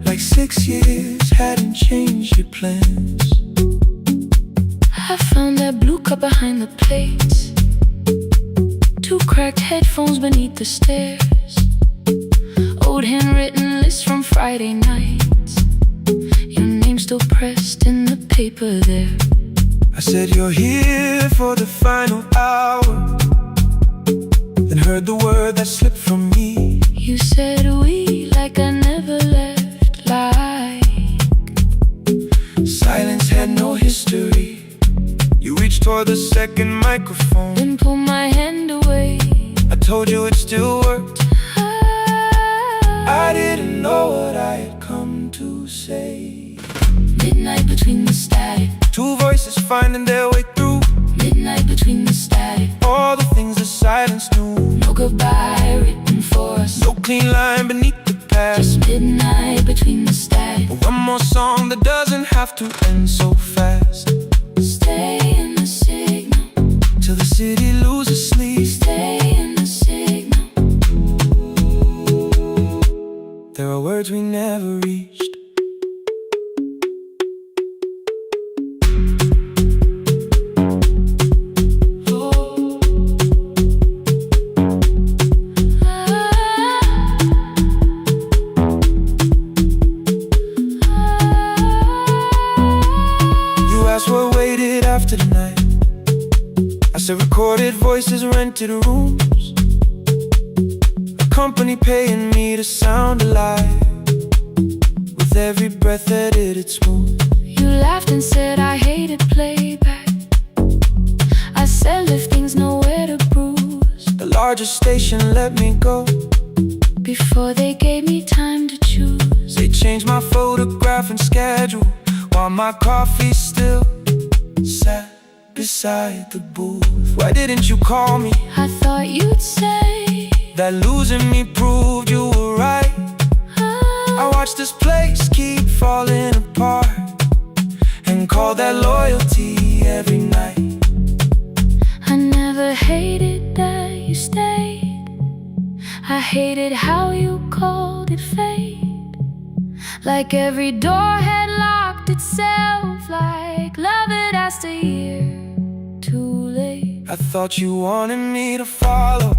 like 6 years hadn't changed your plans. I found that blue cup behind the plates, 2 cracked headphones beneath the stairs, old handwritten lists from Friday nights, your name still pressed in the paper there. I said you're here for the final hour, then heard the word that slipped from me. You said we like I never left, like silence had no history. You reached toward the second microphone, then pulled my hand away. I told you it still worked. I didn't know what I had come to say. Midnight between the static. Two voices finding their way through. Midnight between the static. All the things the silence knew. No goodbye written for us. No clean line beneath the past. Just midnight between the static. One more song that doesn't have to end so fast. Stay in the signal till the city loses sleep. Stay in the signal. There are words we never reached. After the night, I said recorded voices, rented rooms, a company paying me to sound alive, with every breath edited smooth. You laughed and said I hated playback. I said lifting's nowhere to bruise. The largest station let me go before they gave me time to choose. They changed my photograph and schedule, while my coffee still sat beside the booth. Why didn't you call me? I thought you'd say that losing me proved you were right. I watched this place keep falling apart and call that loyalty every night. I never hated that you stayed. I hated how you called it fate. Like every door had locked itself, like love had asked a year too late. I thought you wanted me to follow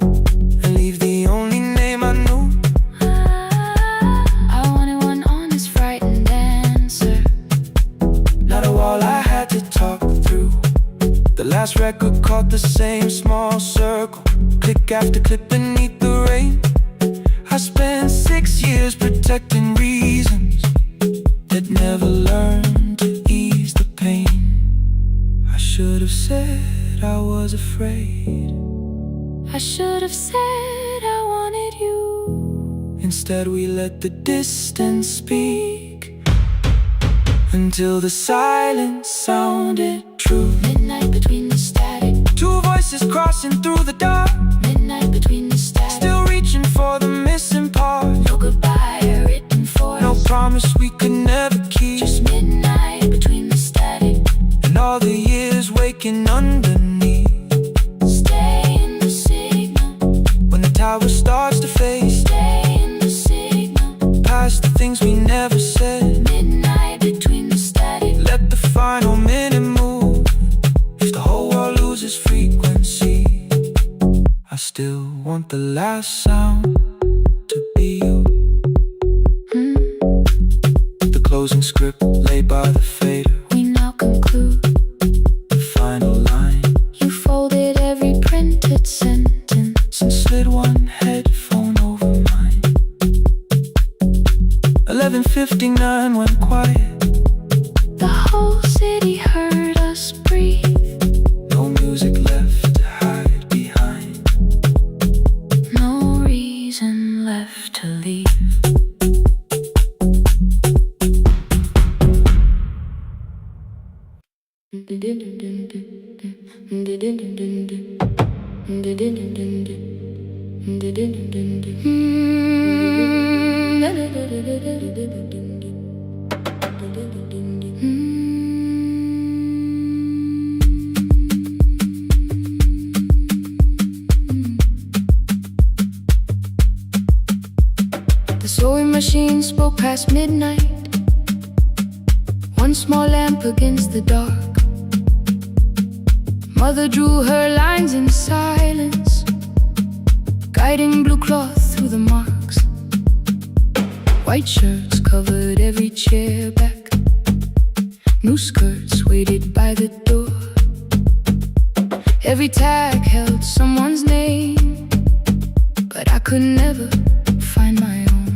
and leave the only name I knew. I wanted one honest, frightened answer, not a wall I had to talk through. The last record caught the same small circle, click after click beneath the rain. I spent 6 years protecting reasons that never learned to ease the pain. I should have said I was afraid. I should have said I wanted you. Instead we let the distance speak until the silence sounded true. Midnight between the static. Two voices crossing through the dark. Midnight between the static. Still reaching for the missing part. No goodbye written for no us. Promise we could never keep. Just midnight between the static. And all the years waking underneath. Stay in the signal when the tower starts to fade. Stay in the signal past the things we never said. Midnight between the static. Let the final minute move. If the whole world loses frequency, I still want the last sound to be you. The closing script laid by the fader. We now conclude the final line. You folded every printed sentence and slid one headphone over mine. 11:59 went quiet. The whole city heard us breathe. No music left to hide behind. No reason left to leave. The sewing machine spoke past midnight. One small lamp against the dark. Mother drew her lines in silence, guiding blue cloth through the marks. White shirts covered every chair back. New skirts waited by the door. Every tag held someone's name, but I could never find my own.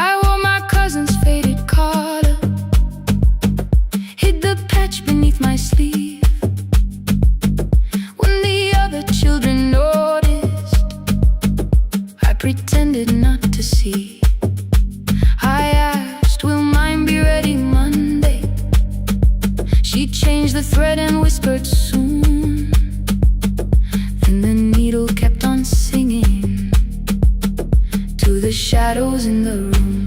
I wore my cousin's faded collar, hid the patch beneath my sleeve. When the other children noticed, I pretended not to see. I asked, will my changed the thread and whispered soon. Then the needle kept on singing to the shadows in the room.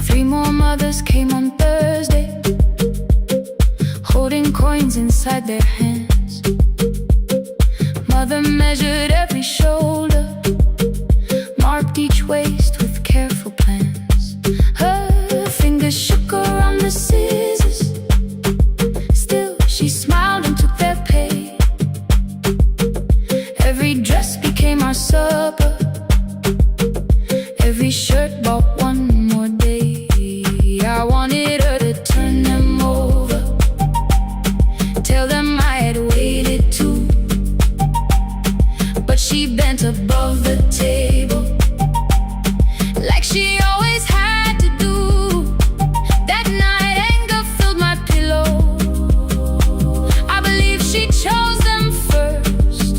3 more mothers came on Thursday, holding coins inside their hands. Mother measured every shoulder, marked each waist with careful plans. Her fingers shook around the scissors, still she smiled and took their pay. Every dress became our supper, every shirt bought one more day. I wanted her to turn them over, tell them I had waited too, but she bent above the table like she always had to do. That night anger filled my pillow. I believe she chose them first.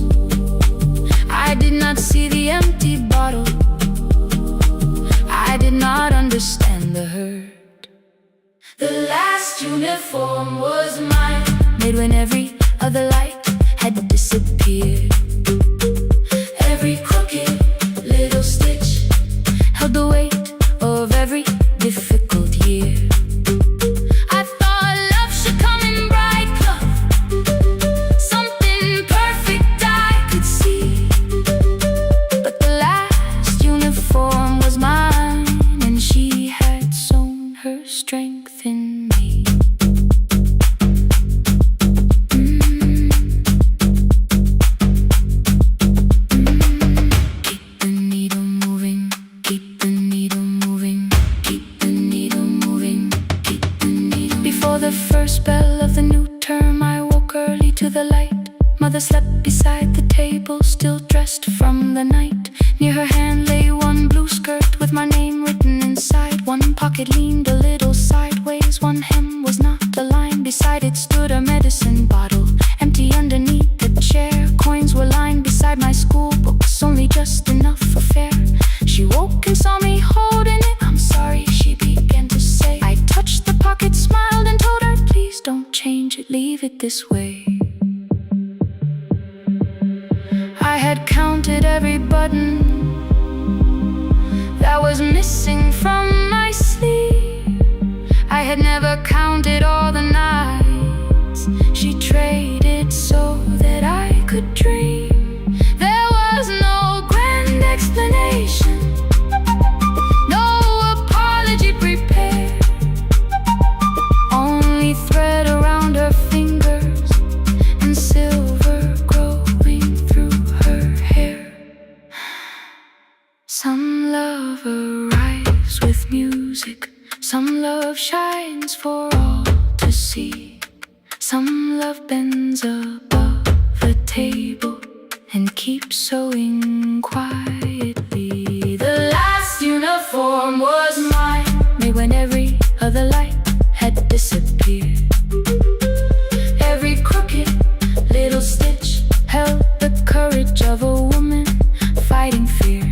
I did not see the empty bottle, I did not understand the hurt. The last uniform was mine, made when every other light had disappeared. Every crooked little stitch held the weight of every difficult year. I thought love should come in bright cloth, something perfect I could see. But the last uniform was mine, and she had sown her strength in me. Keep the needle moving, keep the needle moving, keep the needle moving, keep the needle. Before the first bell of the new term, I woke early to the light. Mother slept beside the table, still dressed from the night. Near her hand lay one blue skirt with my name written inside. One pocket leaned a little sideways, one hem was not aligned. Beside it stood a medicine bottle, empty underneath the chair. Coins were lined beside my school books, only just enough for fare. She woke and saw me holding it. I'm sorry, she began to say. I touched the pocket, smiled and told her, please don't change it, leave it this way. I had counted every button that was missing from my sleeve. I had never counted all the nights she traded so that I could dream. There was no grand explanation, no apology prepared, only thread around her fingers and silver growing through her hair. Some love arrives with music, some love shines for all to see. Some love bends above the table and keeps sewing quietly. The last uniform was mine, made when every other light had disappeared. Every crooked little stitch held the courage of a woman fighting fear.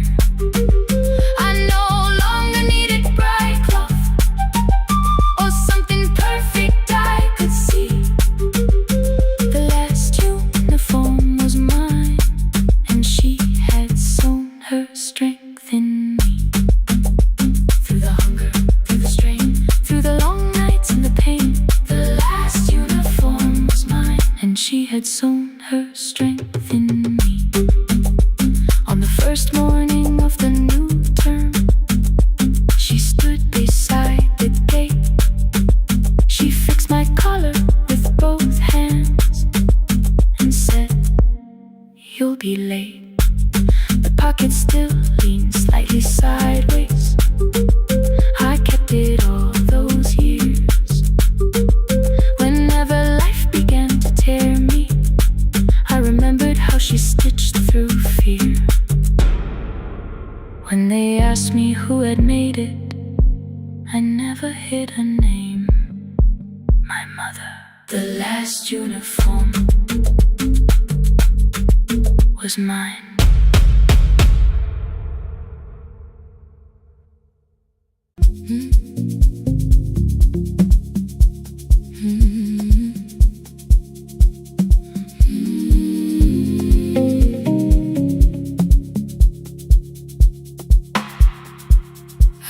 I no longer needed bright cloth or something perfect I could see. The last uniform was mine, and she had sown her strength in me. Through the hunger, through the strain, through the long nights and the pain, the last uniform was mine, and she had sown her strength in me. On the first morning of the new term, she stood beside the gate. She fixed my collar with both hands and said, you'll be late. The pocket still leaned slightly sideways. I kept it all those years. Whenever life began to tear me, I remembered how she stitched through fear. When they asked me who had made it, I never hid her name. My mother. The last uniform was mine.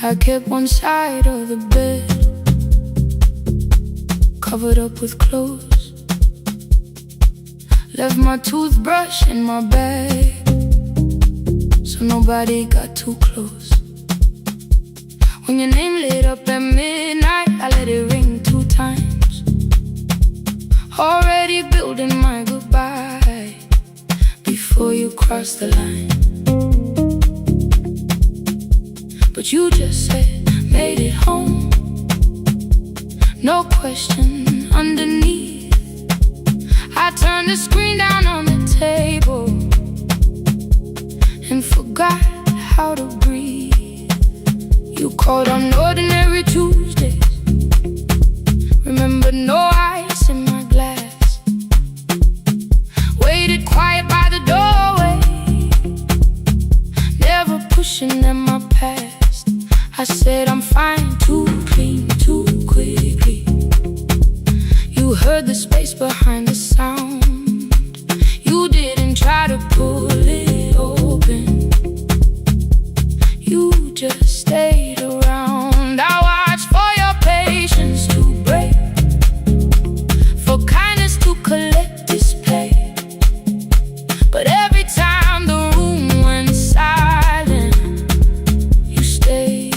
I kept one side of the bed covered up with clothes. Left my toothbrush in my bag so nobody got too close. When your name lit up at midnight, I let it ring 2 times. Already building my goodbye before you cross the line. But you just said, made it home. No question underneath. I turned the screen down on the table and forgot how to breathe. You called on ordinary Tuesdays. Remember, no ice in my glass. Waited quiet by the doorway, never pushing at my past. I said I'm fine, too clean, too quickly. You heard the space behind the sound. You didn't try to pull it open. You just stayed around. I watched for your patience to break, for kindness to collect display. But every time the room went silent, you stayed.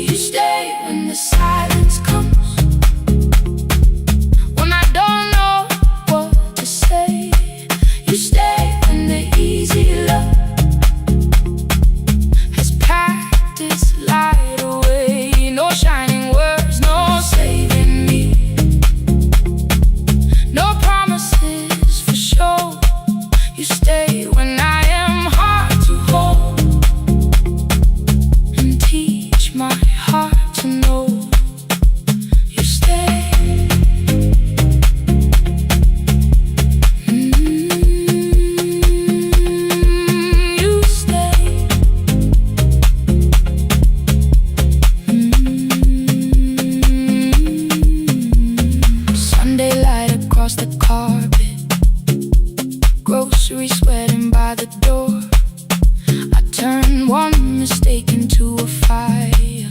You stay when the silence comes, when I don't know what to say. You stay when the easy love has packed its light away. No shining words, no saving me, no promises for sure. You stay when I am hard to hold and teach my heart to know. You stay. You stay. Sunday light across the carpet, grocery sweating by the door. I turned one mistake into a fire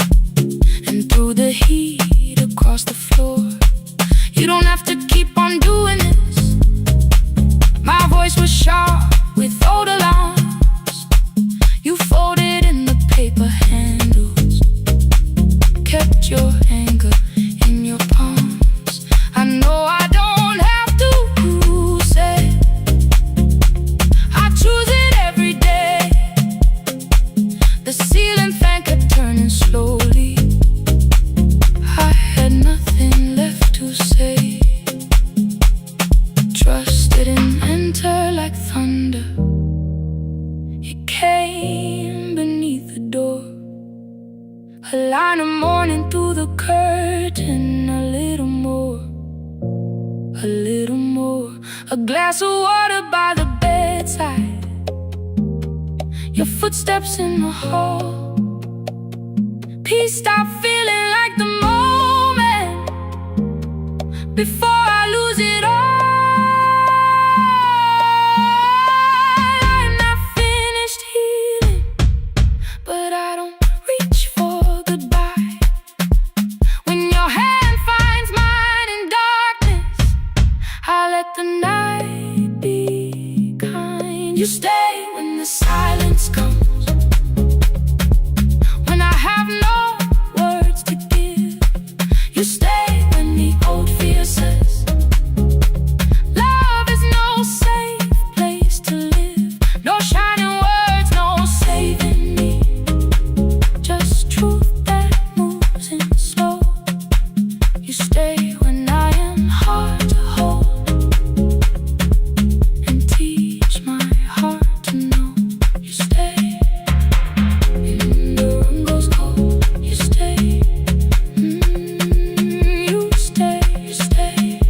and threw the heat across the floor. You don't have to keep on doing this. My voice was sharp with old alarms. You folded in the paper handles, kept your anger in your palms. I know I don't have to say, I choose it every day. The ceiling fan kept turning slowly. I had nothing left to say. Trust didn't enter like thunder. It came beneath the door. A line of morning through the curtain. A little more, a little more. A glass of water by the bedside. Your footsteps in the hall. Peace stopped feeling like the moment before I lose it all. I'm not finished healing, but I don't reach for goodbye. When your hand finds mine in darkness, I let the night be kind. You stay when the silence comes, when I have no words to give. You stay when the old fear says love is no safe place to live. No shining words, no saving me, just truth that moves in slow. You stay when I am hard to hold and teach my heart to know. You stay. The room goes cold. You stay. You stay. You stay.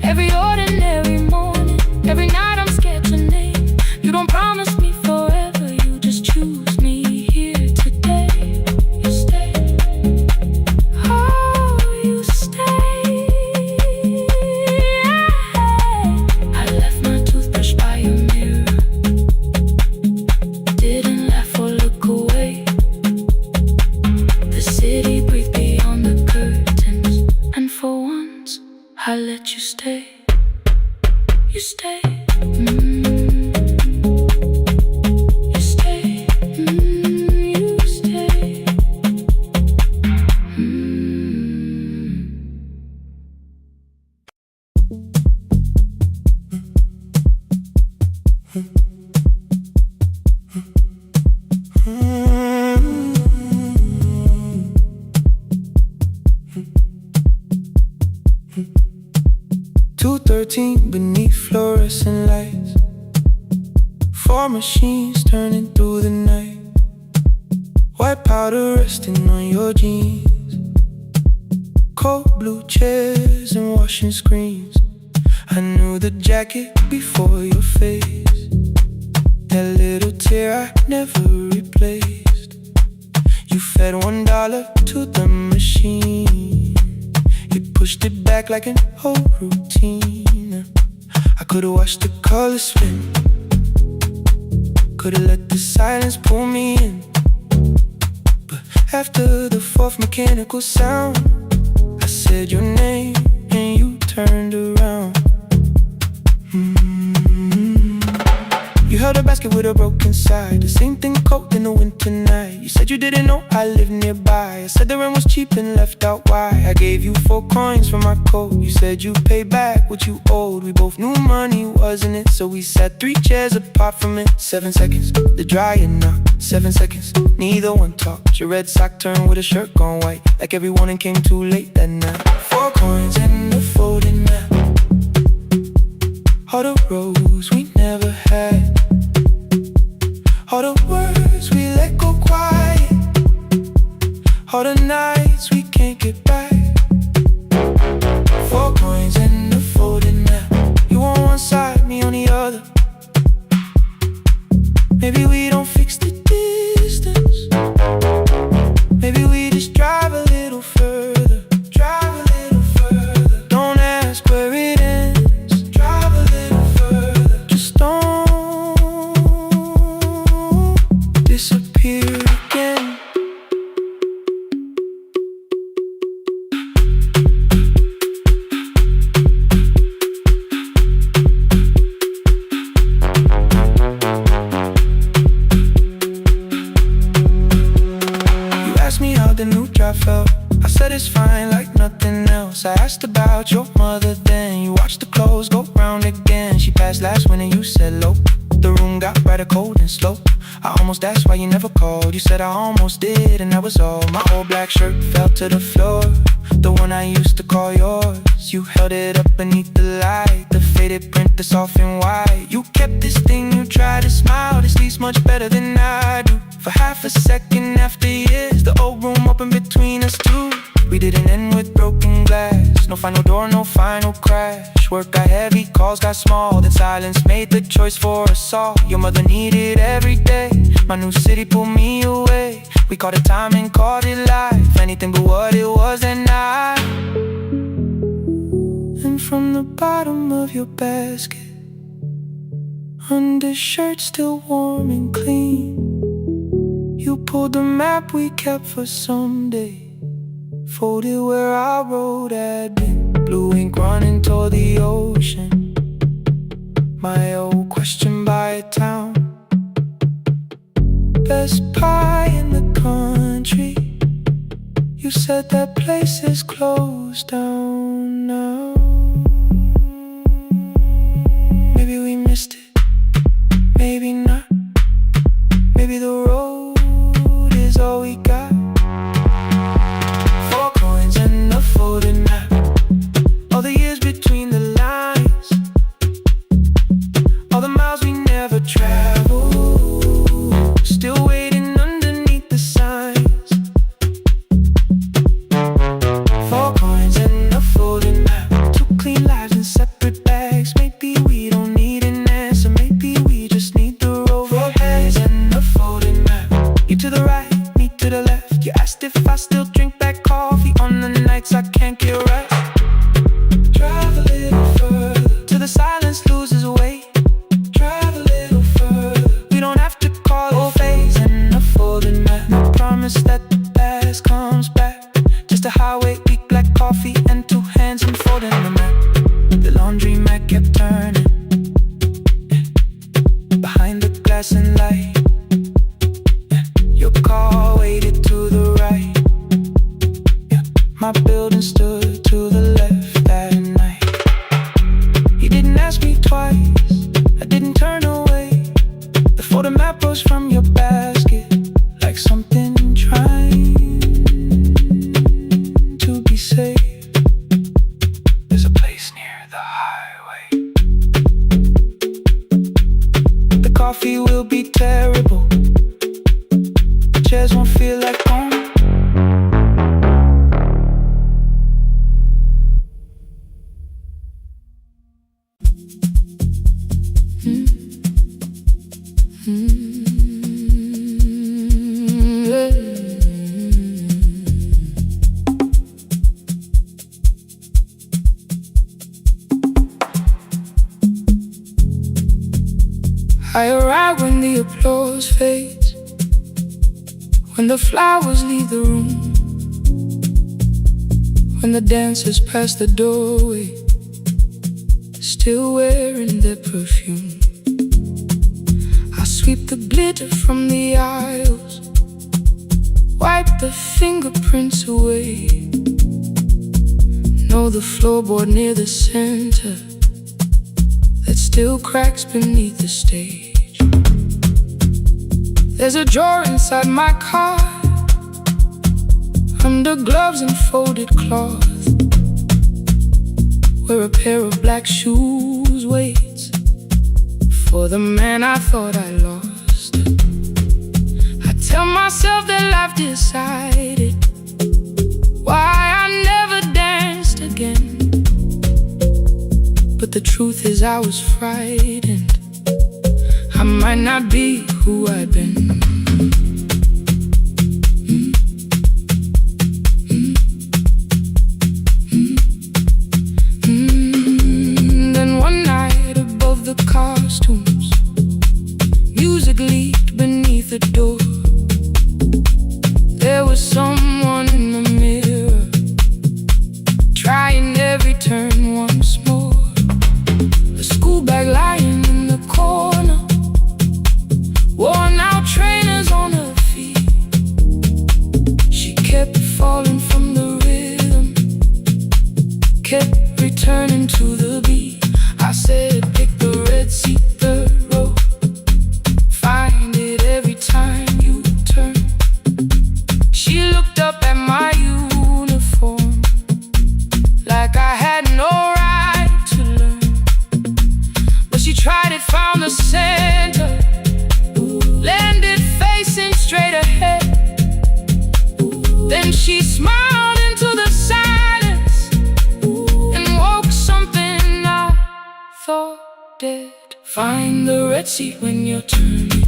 Every ordinary morning, every night I'm scared to name. You don't promise me forever, you just choose me here today. You stay. Oh, you stay. I left my toothbrush by your mirror. Didn't laugh or look away. routine beneath fluorescent lights. Four machines turning through the night. White powder resting on your jeans. Cold blue chairs and washing screens. I knew the jacket before your face. That little tear I never replaced. You fed $1 to the machine. You pushed it back like an old routine. I could've watched the colors spin. Could've let the silence pull me in. But after the fourth mechanical sound, I said your name and you turned around. You held a basket with a broken side. The same thing cold in the winter night. You said you didn't know I lived nearby. I said the rent was cheap and left out why. I gave you 4 coins for my coat. You said you'd pay back what you owed. We both knew money wasn't it, so we sat 3 chairs apart from it. 7 seconds, the dryer knocked. 7 seconds, neither one talked. Your red sock turned with a shirt gone white, like every warning came too late that night. 4 coins and a folding map. All the roads we never had. All the words we let go quiet. All the nights we can't get back. 4 coins and a folding map. You on one side, me on the other. Maybe we don't fix the distance. Maybe we just drive a little further. Drive a little further. Don't ask where it ends. Drive a little further. Just don't disappear again. You asked me how the new drive felt. I said it's fine like nothing else. I asked about your mother then. You watched the clothes go round again. She passed last winter, you said low. The room got brighter, cold and slow. I almost asked why you never called. You said I almost did and that was all. My old black shirt fell to the floor, the one I used to call yours. You held it up beneath the light, the faded print that's off in white. You kept this thing, you tried to smile. This sleeps much better than I do. For half a second after years, the old room opened between us two. We didn't end with broken glass. No final door, no final crash. Work got heavy, calls got small. Then silence made the choice for us all. Your mother needed every day. My new city pulled me away. We called it time and called it life. Anything but what it was that night. And from the bottom of your basket, undershirt still warm and clean, you pulled the map we kept for someday. Folded where our road had been. Blue ink running toward the ocean. My old question by a town. Best pie in the country. You said that place is closed down now. Maybe we missed it, maybe not. Maybe the road is all we got. 4 coins and a folding map. All the years between the lines. All the miles we never traveled. Still waiting underneath the signs. 4 coins and a folding map. 2 clean lives in separate bags. Maybe we don't need an answer. Maybe we just need the road. 4 coins and a folding map. You to the right, me to the left. You asked if I still drink that coffee on the nights I can't get right. Drive a little further till the silence loses weight. Drive a little further. We don't have to call it phase and a folding map. No promise that the past comes back. Just a highway, weak black coffee and 2 hands unfolding the map. The laundry mat kept turning behind the glass and light. Your car waited to the right. My building stood to the left that night. You didn't ask me twice, I didn't turn away. The photo map rose from your basket like something trying to be safe. There's a place near the highway. coffee will be terrible. Chairs won't feel like home. I arrive when the applause fades, when the flowers leave the room, when the dancers pass the doorway, still wearing their perfume. I sweep the glitter from the aisles, wipe the fingerprints away. Know the floorboard near the center that still cracks beneath the stage. There's a drawer inside my car, under gloves and folded cloth, where a pair of black shoes waits for the man I thought I lost. I tell myself that life decided why I never danced again, but the truth is I was frightened. I might not be who I've been. Then one night above the costumes, music leaked beneath the door. There was someone in the mirror, trying every turn once more. A school bag lying in the corner, worn out trainers on her feet. She kept falling from the rhythm, kept returning to the beat. I said, pick the red seat, third row, find it every time you turn. She looked up at my uniform like I had no right to learn, but she tried it, found the center, landed facing straight ahead. Then she smiled into the silence and woke something I thought dead. Find the red seat when you're turning,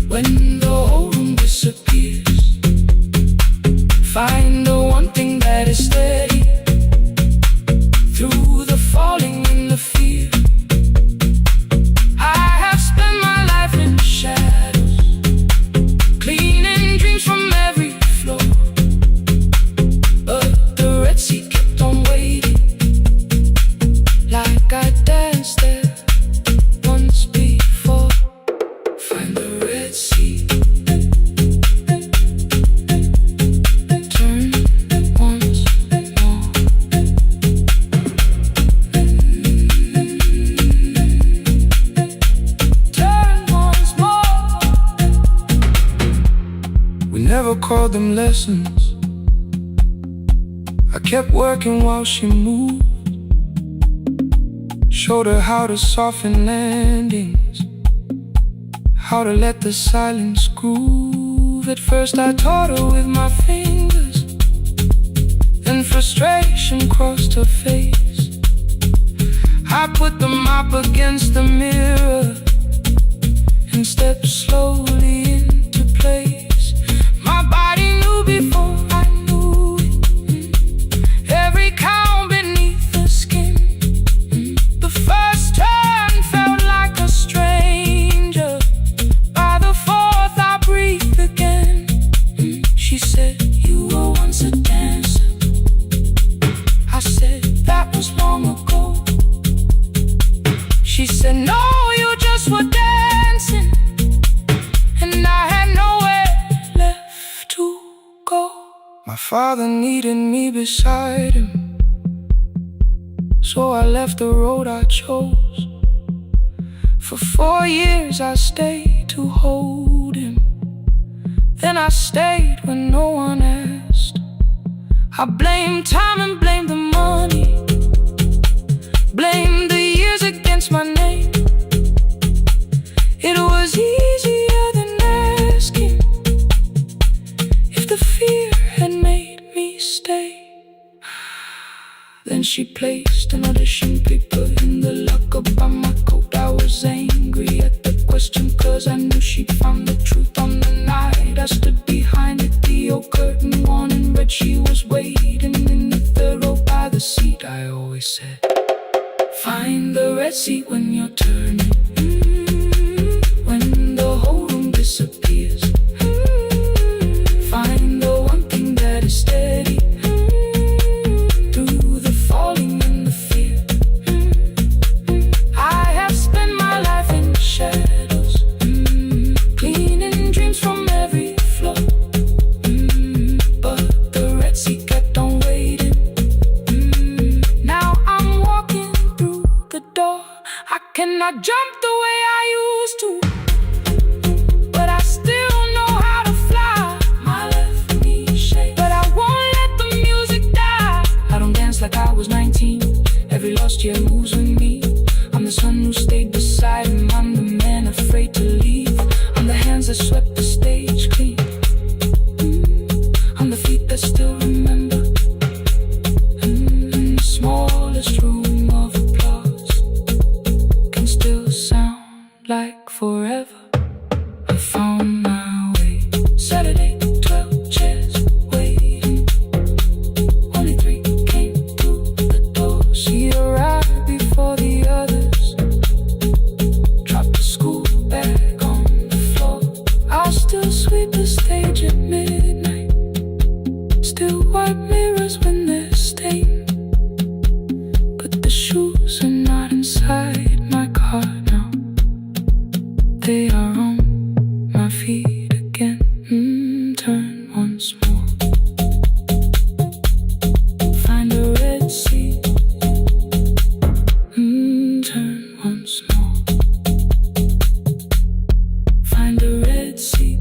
when the whole room disappears. Find the one thing that is steady through the falling and the fear. I have spent my life in shadows, cleaning dreams from every floor, but the red seat kept on waiting, like I danced there once before. Find the red seat, turn once more. Turn once more. We never called them lessons. I kept working while she moved, showed her how to soften landings, how to let the silence groove. At first I taught her with my fingers, then frustration crossed her face. I put the mop against the mirror and stepped slowly into place. My body knew before I knew it, every count beneath the skin. The first turn felt like a stranger, by the fourth I breathed again. She said, you were once a dancer. I said, that was long ago. She said, no, you just were dancing, and I had nowhere left to go. My father needed me beside him, so I left the road I chose. For 4 years I stayed to hold him, then I stayed when no one asked. I blamed time and blamed the money, blamed the years against my name. she placed an audition paper in the locker by my coat. I was angry at the question, cause I knew she'd found the truth on the night I stood behind it. The old curtain worn in red, she was waiting in the third row by the seat. I always said, find the red seat when you're turning. When the whole room disappears, find the one thing that is steady through the falling and the fear. I have spent my life in shadows, cleaning dreams from every floor, but the red sea kept on waiting. Now I'm walking through the door. I cannot jump the way I used to, but I still know how to fly. My left knee shakes, but I won't let the music die. I don't dance like I was 19. Every lost year moves with me. I'm the son who stayed beside him. I'm the man afraid to leave. I'm the hands that swept the stage clean. I'm the feet that still remember. In the smallest room of applause can still sound like forever. I found my way. Saturday, 12 chairs waiting. Only 3 came through the door. She arrived before the others. Dropped the school bag on the floor. I'll still sweep the stage at midnight. Still wipe mirrors when they're stained. But the shoes are not inside my car now. They are on my feet again. Turn once more. Find a red seat. Turn once more. Find a red seat.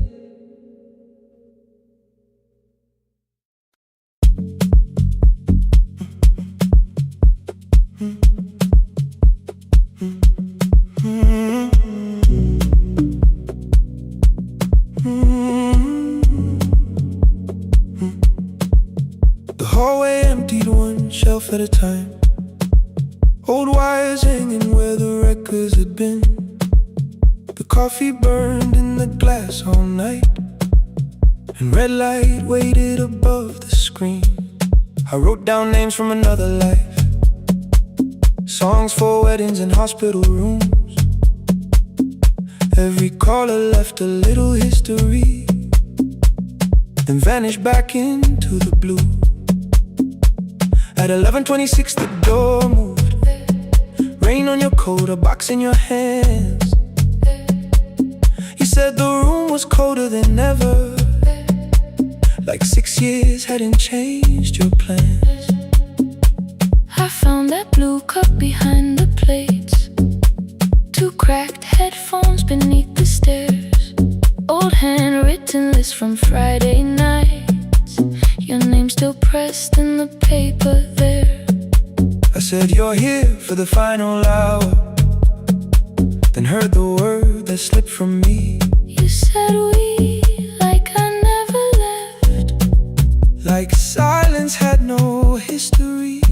The hallway emptied one shelf at a time. Old wires hanging where the records had been. The coffee burned in the glass all night, and red light waited above the screen. I wrote down names from another life, songs for weddings and hospital rooms. Every caller left a little history, then vanished back into the blue. At 11:26 the door moved. Rain on your coat, a box in your hands. You said the room was colder than ever, like 6 years hadn't changed your plans. I found that blue cup behind the plates, 2 cracked headphones beneath the stairs, old handwritten list from Friday nights, your name still pressed in the paper there. I said you're here for the final hour, then heard the word that slipped from me. You said we, like I never left, like silence had no history.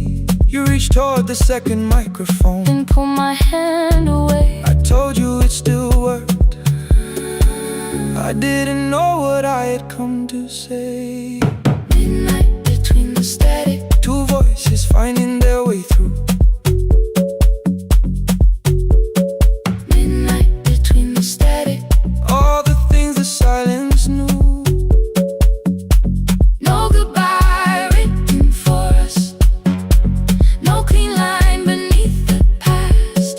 You reached toward the second microphone, then pulled my hand away. I told you it still worked. I didn't know what I had come to say. Midnight between the static, 2 voices finding their way through. midnight between the static. All the things the silence knew. No goodbye written for us, no clean line beneath the past,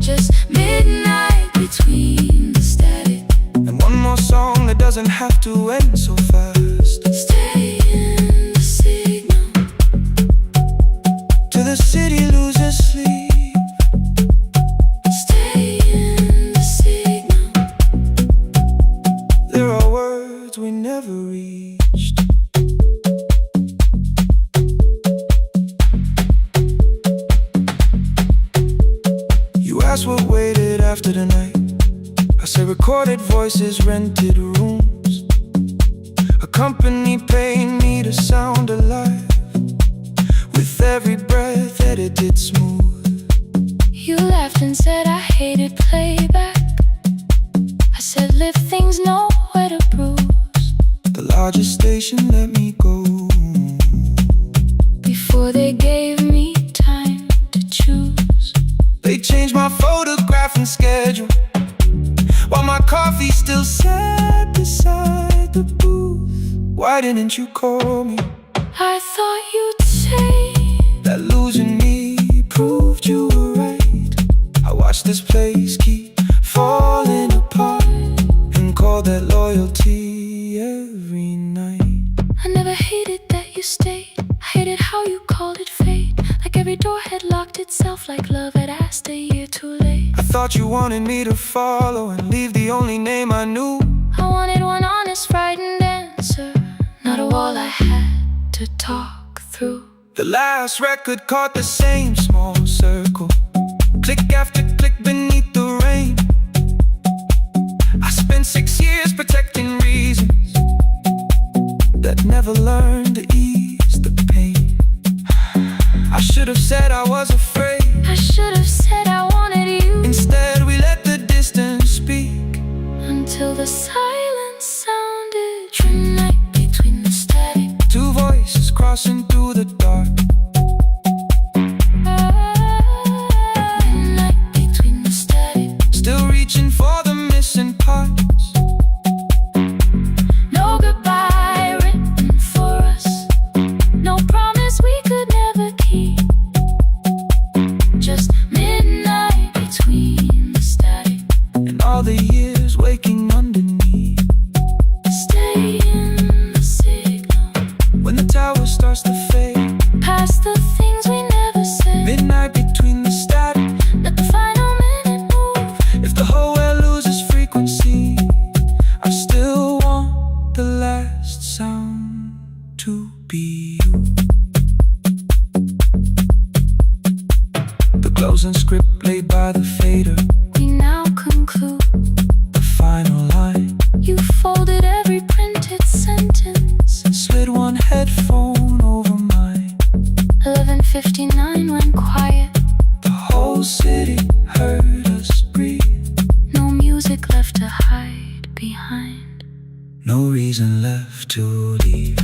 just midnight between the static. And one more song that doesn't have to end so fast. Stay in the signal Till the city loses sleep. Stay in the signal. There are words we never reached. You asked what waited after the night. I said recorded voices, rented rooms. A company paying me to sound alive, with with every breath edited smooth. You laughed and said I hated playback. I said live things nowhere to bruise. The largest station let me go before they gave me time to choose. They changed my photograph and schedule while my coffee still sat beside the booth. Why didn't you call me? I thought you'd say that losing me proved you were right. I watched this place keep falling apart and called that loyalty every night. I never hated that you stayed. I hated how you called it fate. Like every door had locked itself, like love had asked a year too late. I thought you wanted me to follow and leave the only name I knew. I wanted one honest, frightened answer, not a wall I had to talk through. The last record caught the same small circle, click after click beneath the rain. I spent 6 years protecting reasons that never learned to ease the pain. I should have said I was afraid. I should have said I wanted you. Instead we let the distance speak until the silence sounded midnight between the static. Two voices crossing through the dark. Midnight between the static. Still reaching for the missing parts. No goodbye written for us, no promise we could never keep. Just midnight between the static and all the years waking underneath. Stay in the signal when the tower starts to fade. Past the things we never said. Midnight between the static. Let the final minute move. If the whole world loses frequency, I still want the last sound to be you. The closing script laid by the fader. We now conclude the final line. You folded every printed sentence and slid one headphone over mine. 11:59 went quiet. The whole city heard us breathe. No music left to hide behind. No reason left to leave.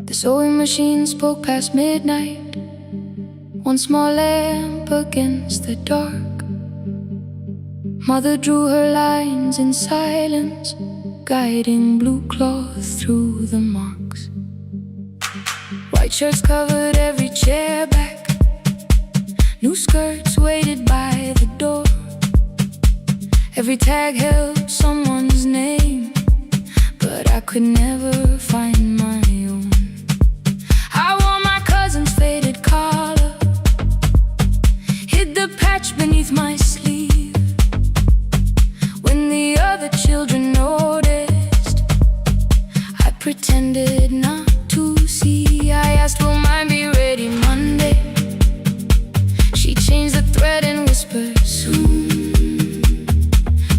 The sewing machine spoke past midnight, one small lamp against the dark. Mother drew her lines in silence, guiding blue cloth through the marks. White shirts covered every chair back, new skirts waited by the door. Every tag held someone's name, but I could never find my own. I wore my cousin's faded collar, hid the patch beneath my sleeve. When the other children noticed, I pretended not to see. I asked, will mine be ready Monday? She changed the thread and whispered, soon.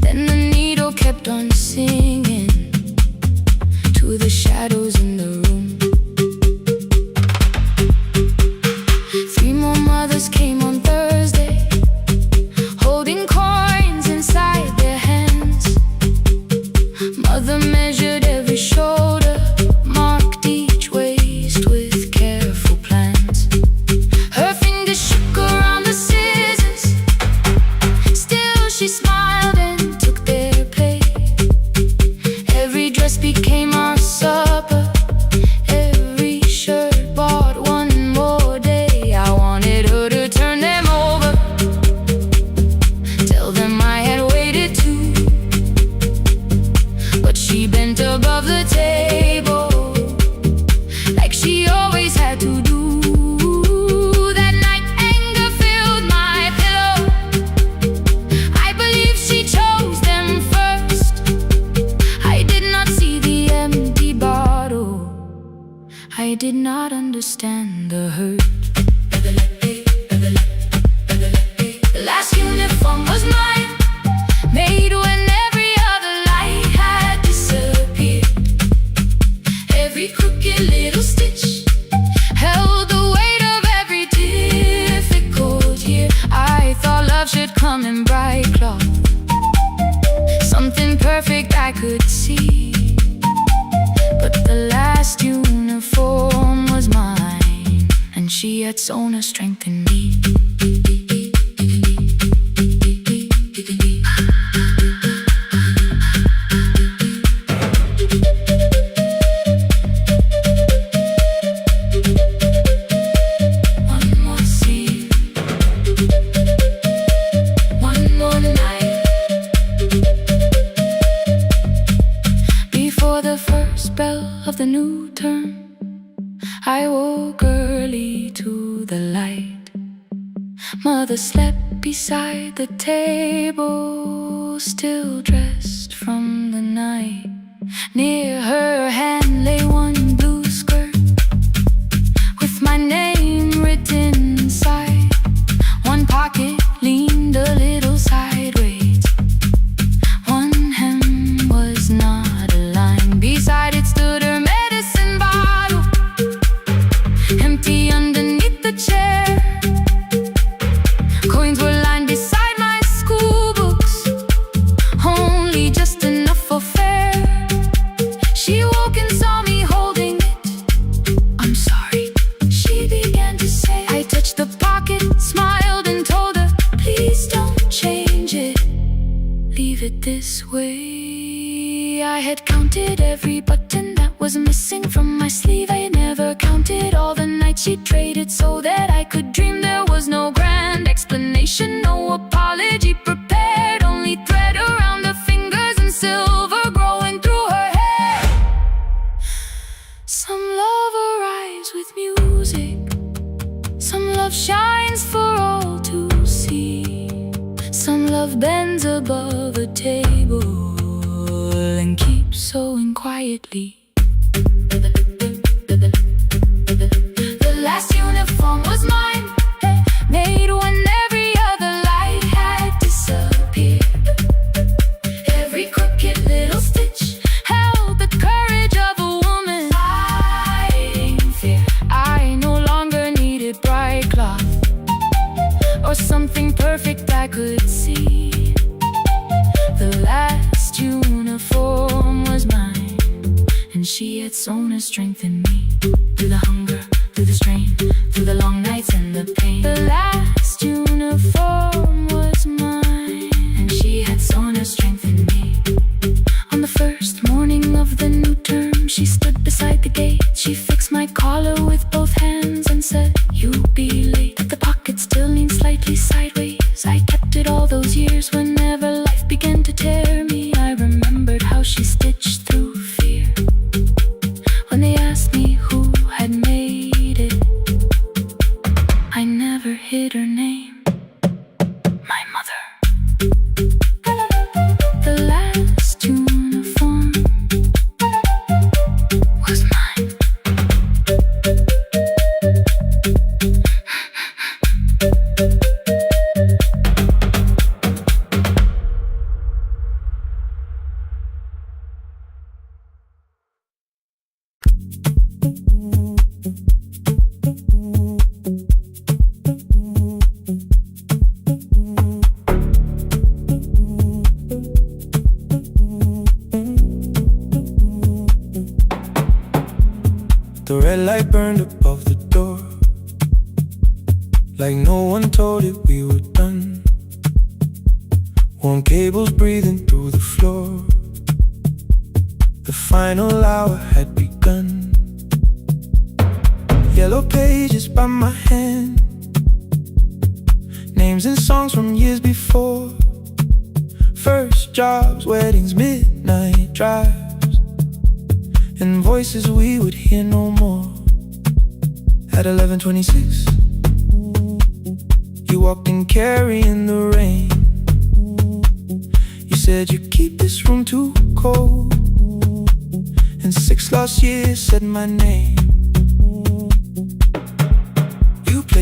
Then the needle kept on singing to the shadows in the room. not understand the hurt. The last uniform was mine, made when every other light had disappeared. Every crooked little stitch held the weight of every difficult year. I thought love should come in bright cloth, something perfect I could see. But the last uniform was mine, and she had sewn her strength in me. One more scene, one more night. Before the first bell of the new term, I woke early to the light. Mother slept beside the table, still dressed from the night. Near her hand lay one blue skirt with my name written inside. One pocket leaned a little sideways, one hem was not aligned. Beside it stood her medicine bottle, empty underneath the chair. Coins were lined beside my school books, only just enough for fare. She woke and saw me holding it. I'm sorry, she began to say. I touched the pocket, smiled and told her, please don't change it, leave it this way. I had counted every button that was missing from my sleeve. I had never counted all the nights she traded so that I could dream. There was no grand explanation, no apology prepared, only thread around her fingers and silver growing through her hair. Some love arrives with music, some love shines for all to see. Some love bends above a table and keeps sewing quietly. The last uniform was mine, made when every other light had disappeared. Every crooked little stitch held the courage of a woman fighting fear. I no longer needed bright cloth or something perfect I could see. The last uniform was mine, and she had sewn her strength in me. Through the hunger, through the strain, through the long nights and the pain. The last uniform was mine, and she had sewn her strength in me. On the first morning of the new term, she stood beside the gate. She fixed my collar with both hands and said, you'll be late. The pocket still leaned slightly sideways. I kept it all those years. Whenever life began to tear me, I remembered how she stitched through fear. When they asked me who had made it, I never hid her name, my mother. The last uniform was mine. The red light burned above the door, like no one told it we were done. Warm cables breathing through the floor. The final hour had begun. Yellow pages by my hand, names and songs from years before. First jobs, weddings, midnight drives, and voices we would hear no more. At 11:26, you walked in carrying the rain. You said you keep this room too cold, and 6 lost years said my name.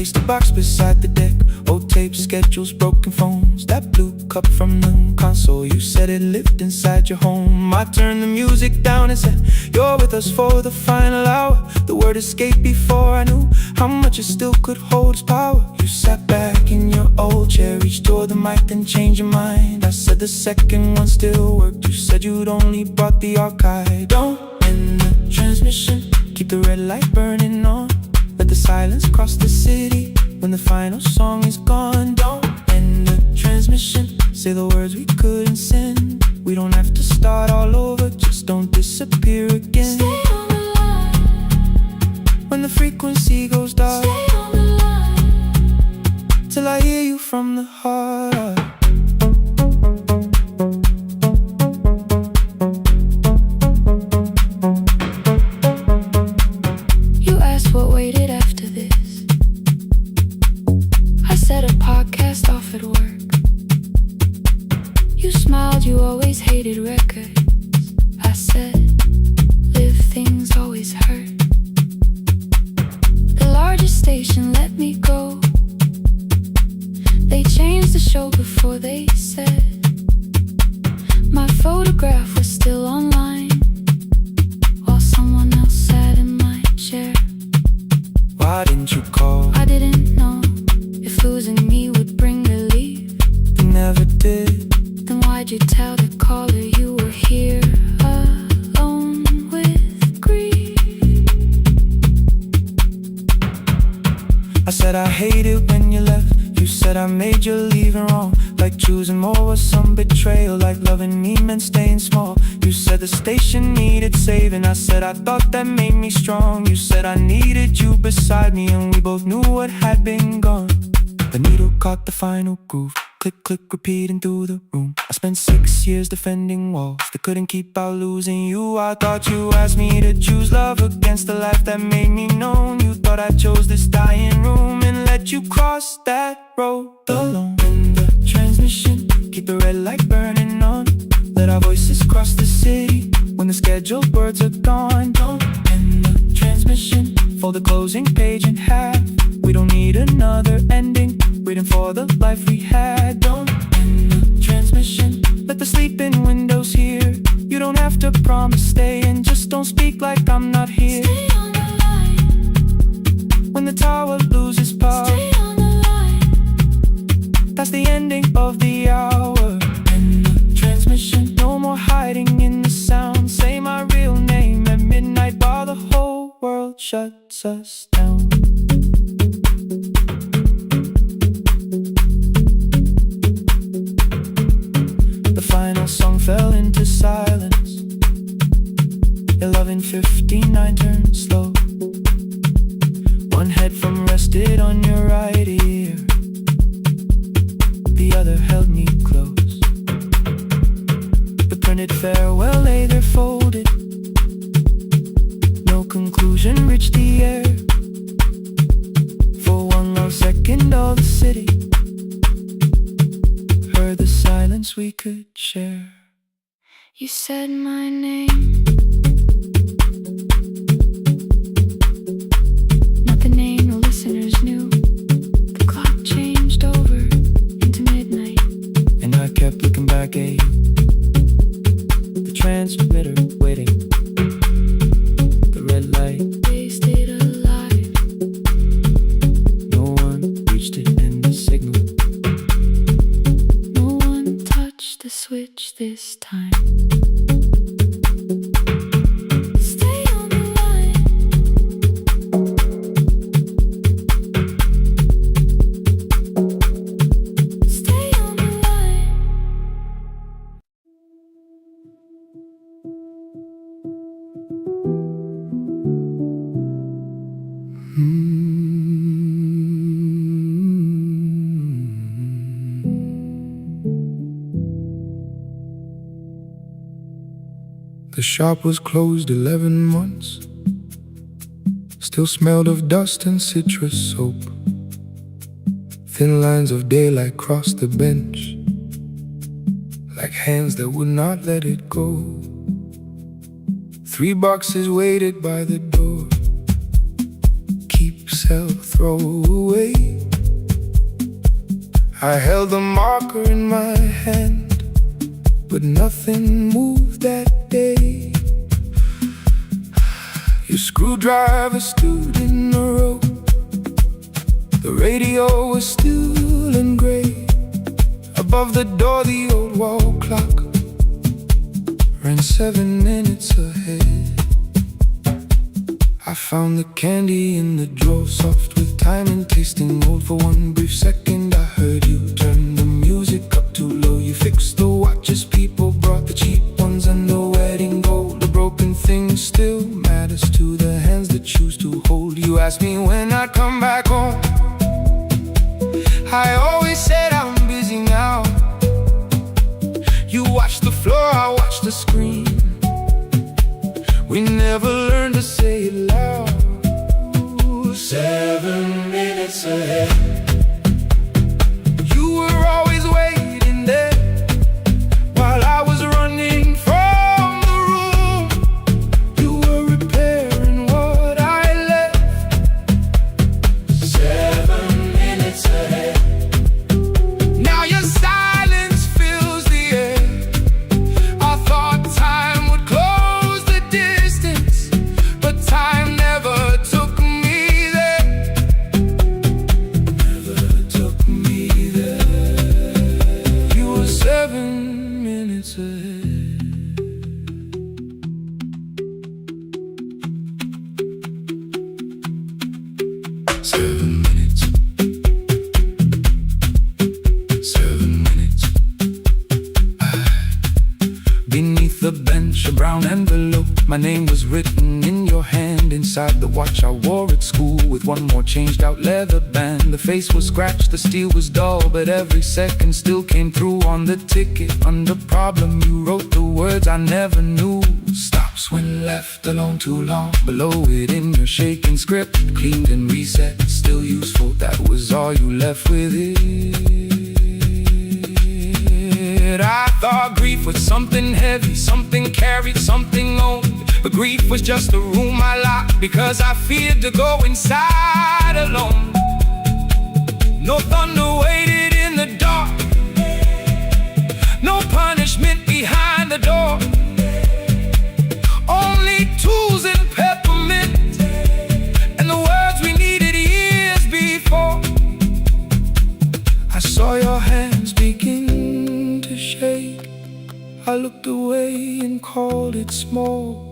placed a box beside the deck. Old tapes, schedules, broken phones. That blue cup from the console, you said it lived inside your home. I turned the music down and said, you're with us for the final hour. The word escaped before I knew how much it still could hold its power. You sat back in your old chair, reached toward the mic, then changed your mind. I said the second one still worked. You said you'd only brought the archive. Don't end the transmission, keep the red light burning on. Let the silence cross the city when the final song is gone. Don't end the transmission, say the words we couldn't send. We don't have to start all over, just don't disappear again. Stay on the line. When the frequency goes dark, Stay on the line. till I hear you from the heart. You asked what waited after this. I said a podcast off at work. You smiled, you always hated records. I said, live things always hurt. The largest station let me go. They changed the show before they said my photograph was still online, while someone else sat in my chair. Why didn't you call? I didn't know if losing me would bring relief. You never did. Then why'd you tell the caller you were here alone with grief? I said I hate it when you left. You said I made you leaving wrong, like choosing more was some betrayal, like loving me meant staying small. You said the station needed saving. I said I thought that made me strong. You said I needed you beside me, and we both knew what had been gone. The needle caught the final groove. Click, click, repeating through the room. I spent 6 years defending walls that couldn't keep out losing you. I thought you asked me to choose love against the life that made me known. You thought I chose this dying room and let you cross that road alone. In the transmission, keep the red light burning on. Let our voices cross the city when the scheduled words are gone. Don't end the transmission, fold the closing page in half. We don't need another ending, waiting for the life we had. Don't end the transmission, let the sleeping windows hear. You don't have to promise staying, just don't speak like I'm not here. Stay on the line. When the tower loses power, Stay on the line. that's the ending of the hour. End the transmission, no more hiding in the sound. Say my real name at midnight while the whole world shuts us down. The final song fell into silence. Your loving 59 turned slow. One headphone rested on your right ear, the other held me close. The printed farewell lay there folded. No conclusion reached the air. For one lost second all the city heard the silence we could share. You said my name, not the name the listeners knew. The clock changed over into midnight, and I kept looking back at you. The transmitter waiting, the red light wasted alive. no one reached it in the signal. No one touched the switch this time. Stay on the line. Stay on the line. The shop was closed 11 months. Still smelled of dust and citrus soap. Thin lines of daylight crossed the bench, like hands that would not let it go. 3 boxes waited by the door, keepsakes sell, throw away. I held the marker in my hand, but nothing moved that day. Your screwdriver stood in a row. The radio was still in gray. Above the door, the old wall clock ran 7 minutes ahead. I found the candy in the drawer, soft with time and tasting old. For one brief second I heard you turn the music up too low. You fixed the watches, people brought the cheap ones and the wedding gold. The broken thing still matters to the hands that choose to hold. You asked me when I'd come back home. I always said I'm busy now. You watched the floor, I watched the screen. We never learned to say it loud. 7 minutes ahead. You were always waiting there while I was running from the room. You were repairing what I left. 7 minutes ahead. Now your silence fills the air. I thought time would close the distance, but time never took me there. Never took me there. You were 7 minutes ahead. 7 minutes. 7 minutes. Beneath the bench, a brown envelope. My name was written in your hand. Inside the watch I wore at school, with one more changed out leather band. The face was scratched, the steel was dull, but every second still came through on the ticket. Under problem you wrote the words I never knew. Stops when left alone too long. Below it in your shaking script, cleaned and reset, still useful. That was all you left with it. I thought grief was something heavy, something carried, something owned. But grief was just a room I locked because I feared to go inside alone. No thunder waited in the dark, no punishment behind the door. Only tools and peppermint, and the words we needed years before. I saw your hands begin to shake. I looked away and called it small.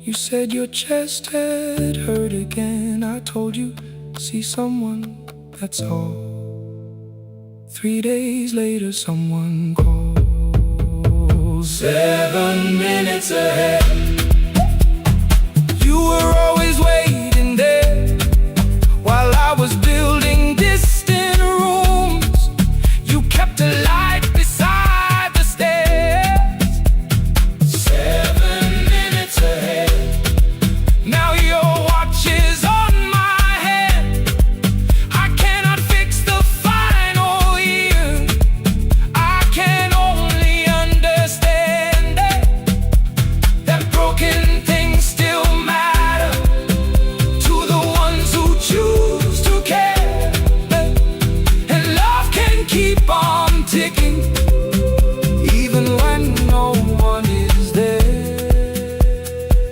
You said your chest had hurt again. I told you, see someone, that's all. 3 days later someone called. 7 minutes ahead. You were always waiting there while I was building distant rooms. You kept a light beside the stairs. 7 minutes ahead. Now your watch is on my head. I cannot fix the final year. I can only understand that broken things still matter to the ones who choose to care. And love can keep on ticking even when no one is there.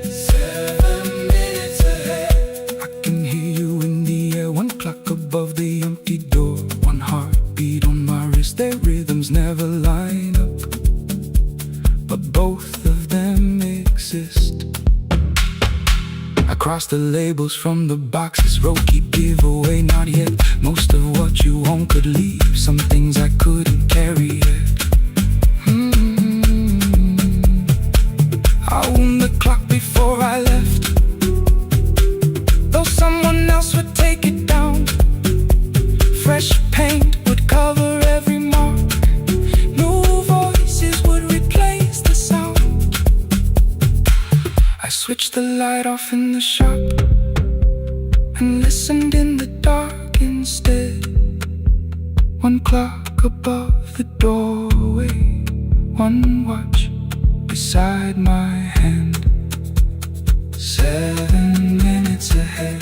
7 minutes ahead. I can hear you in the air, one clock above the empty door, one heartbeat on my wrist. Their rhythms never line up, but both of them exist. I cross the labels from the boxes, wrote keep, give away, not yet. Most of what you own could leave, some things I couldn't carry yet. I wound the clock before I left, though someone else would take it down. Fresh paint would cover every mark, new voices would replace the sound. I switched the light off in the shop and listened in the dark instead. One clock above the doorway, one watch beside my hand. 7 minutes ahead.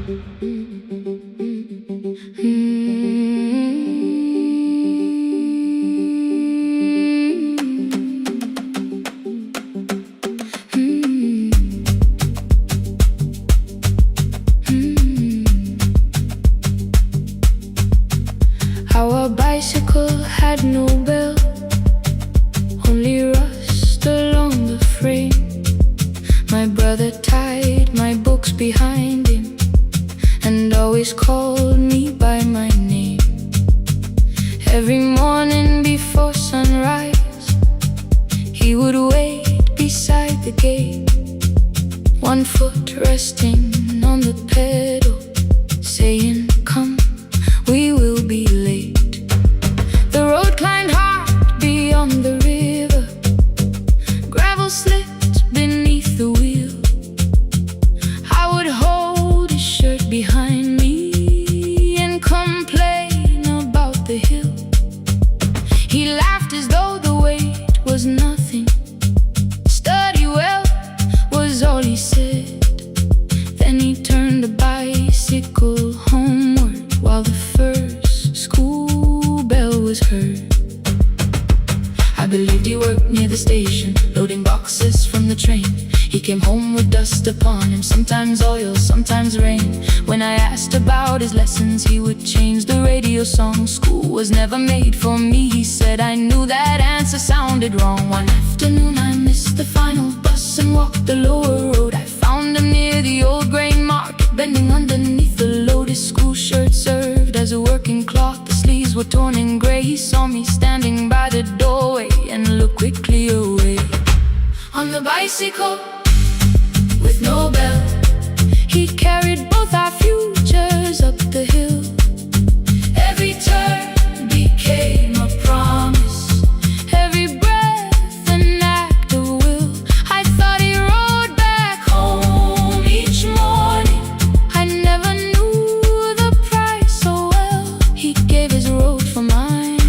Our bicycle had no bell, only rust along the frame. My brother tied my books behind him and always called me by my name. Every morning before sunrise, he would wait beside the gate, one foot resting on the pedal, saying, "Come, we will be late." The road climbed hard beyond the river, gravel slipped beneath the wheel. I would hold his shirt behind me and complain about the hill. He laughed as though the weight was nothing. "Study well," was all he said. Then he turned the bicycle homeward while the first school bell was heard. I believed he worked near the station, loading boxes from the train. He came home with dust upon him, sometimes oil, sometimes rain. When I asked about his lessons, he would change the radio song. "School was never made for me," he said. I knew that answer sounded wrong. One afternoon I missed the final bus and walked the lower road. I found him near the old grain market, bending underneath the load. His school shirt served as a working cloth, the sleeves were torn and gray. He saw me standing by the doorway and looked quickly away. On the bicycle with no bell, he carried both our futures up the hill. Every turn became a promise, every breath an act of will. I thought he rode back home each morning. I never knew the price so well. He gave his road for mine.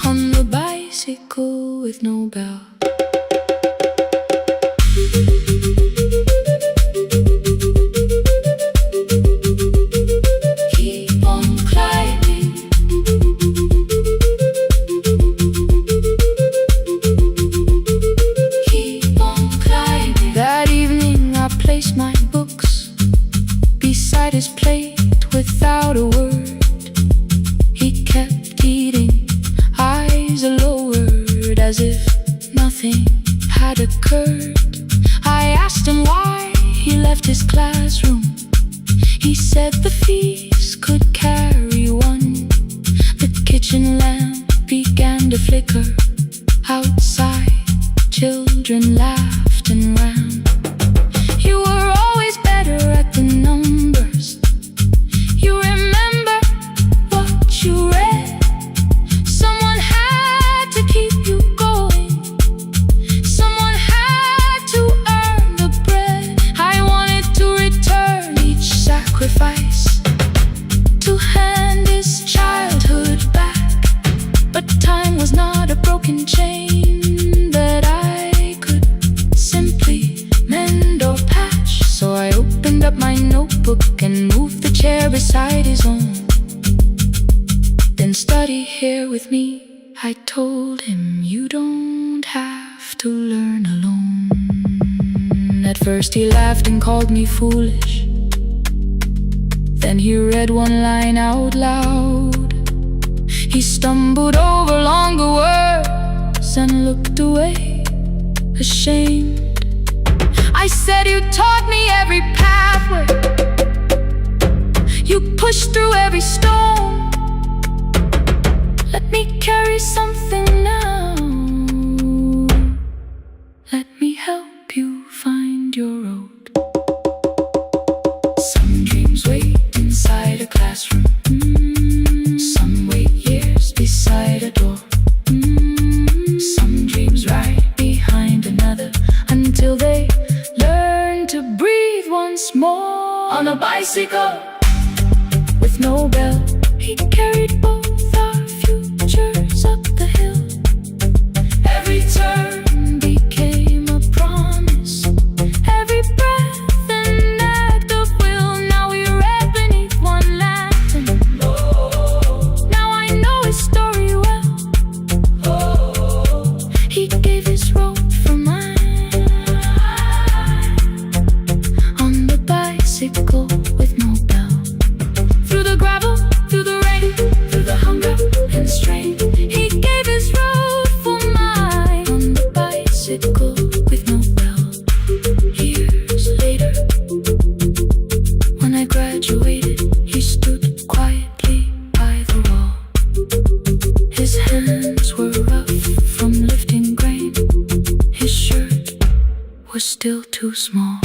On the bicycle with no bell. His plate without a word, he kept eating, eyes lowered, as if nothing had occurred. I asked him why he left his classroom. He said the fees could carry one. The kitchen lamp began to flicker. Outside, children laughed and ran. You were always better at the numbers. You remember what you read. Someone had to keep you going. Someone had to earn the bread. I wanted to return each sacrifice, to hand his childhood back. But time was not a broken chain that I could simply mend or patch. So I opened up my notebook and moved the chair beside his own. Then study here with me, I told him. You don't have to learn alone. At first he laughed and called me foolish. Then he read one line out loud. He stumbled over longer words and looked away, ashamed. I said, "You taught me every pathway. You pushed through every stone. Let me carry something now. Let me help you find your road." Some dreams wait inside a classroom. Some wait years beside a door. Some dreams right behind another until they learn to breathe once more. On a bicycle with no bell, he carried both our futures up the hill. Every turn became a promise, every breath an bicycle with no bell. Through the gravel, through the rain, through the hunger and strain, he gave his road for mine. On the bicycle with no bell. Years later, when I graduated, he stood quietly by the wall. His hands were rough from lifting grain. His shirt was still too small.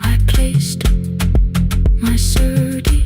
I placed my surdy.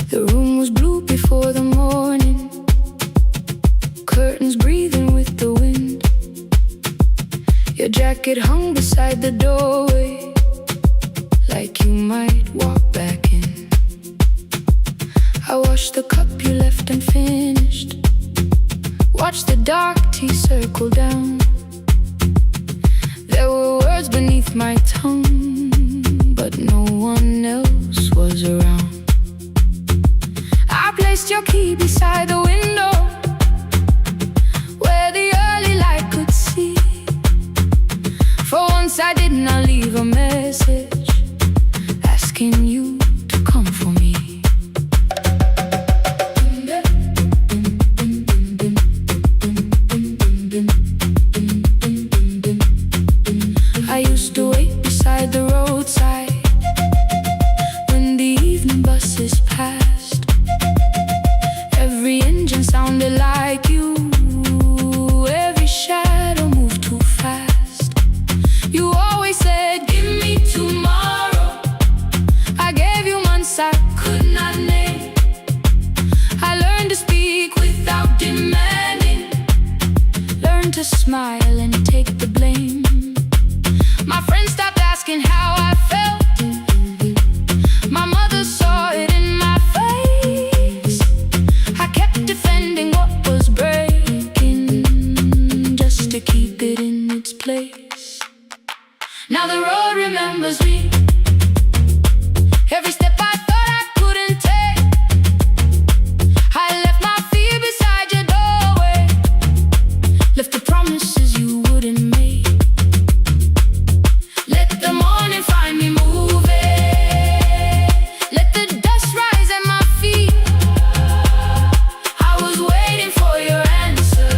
The room was blue before the morning, curtains breathing with the wind. Your jacket hung beside the doorway, like you might walk back in. I washed the cup you left unfinished, watched the dark tea circle down. There were words beneath my tongue, but no one else was around. I placed your key beside the window, where the early light could see. For once I did not leave a message asking you to come for me. I used to wait beside the roadside when the evening buses passed. Every engine sounded like you, every shadow moved too fast. You always said, give me tomorrow. I gave you months I could not name. I learned to speak without demanding, learned to smile and take the blame. My friends stopped asking how I felt. My mother saw it in my face. I kept defending what was breaking, just to keep it in its place. Now the road remembers me. Every step I thought I couldn't take, I left my fear beside your doorway, left the promises you wouldn't make. Let the morning find me moving, let the dust rise at my feet. I was waiting for your answer.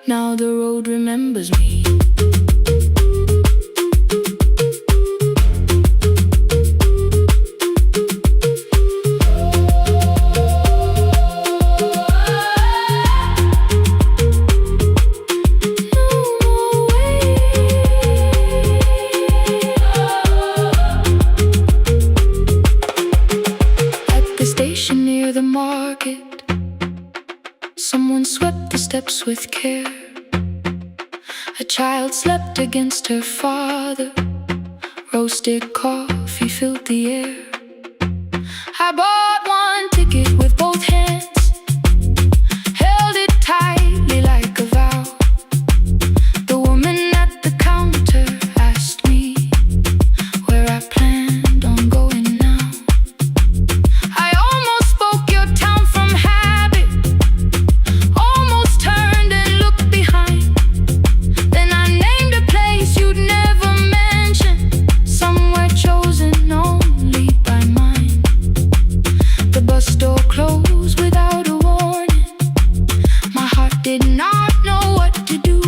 Now the road remembers me. Near the market, someone swept the steps with care. A child slept against her father, roasted coffee filled the air. I bought one ticket with both hands, held it tightly like a vow. The woman at the counter asked me where I planned on going now. I almost spoke your town from habit, almost turned and looked behind. Then I named a place you'd never mention, somewhere chosen only by mine. The bus door closed without a warning. My heart did not know what to do.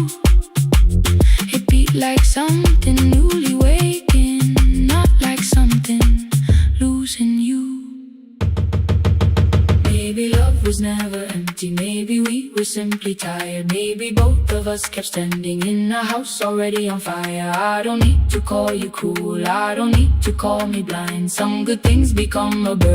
It beat like something newly waking, not like something losing you. Maybe love was never empty, maybe we were simply tired. Maybe both of us kept standing in a house already on fire. I don't need to call you cruel, I don't need to call me blind. Some good things become a burden.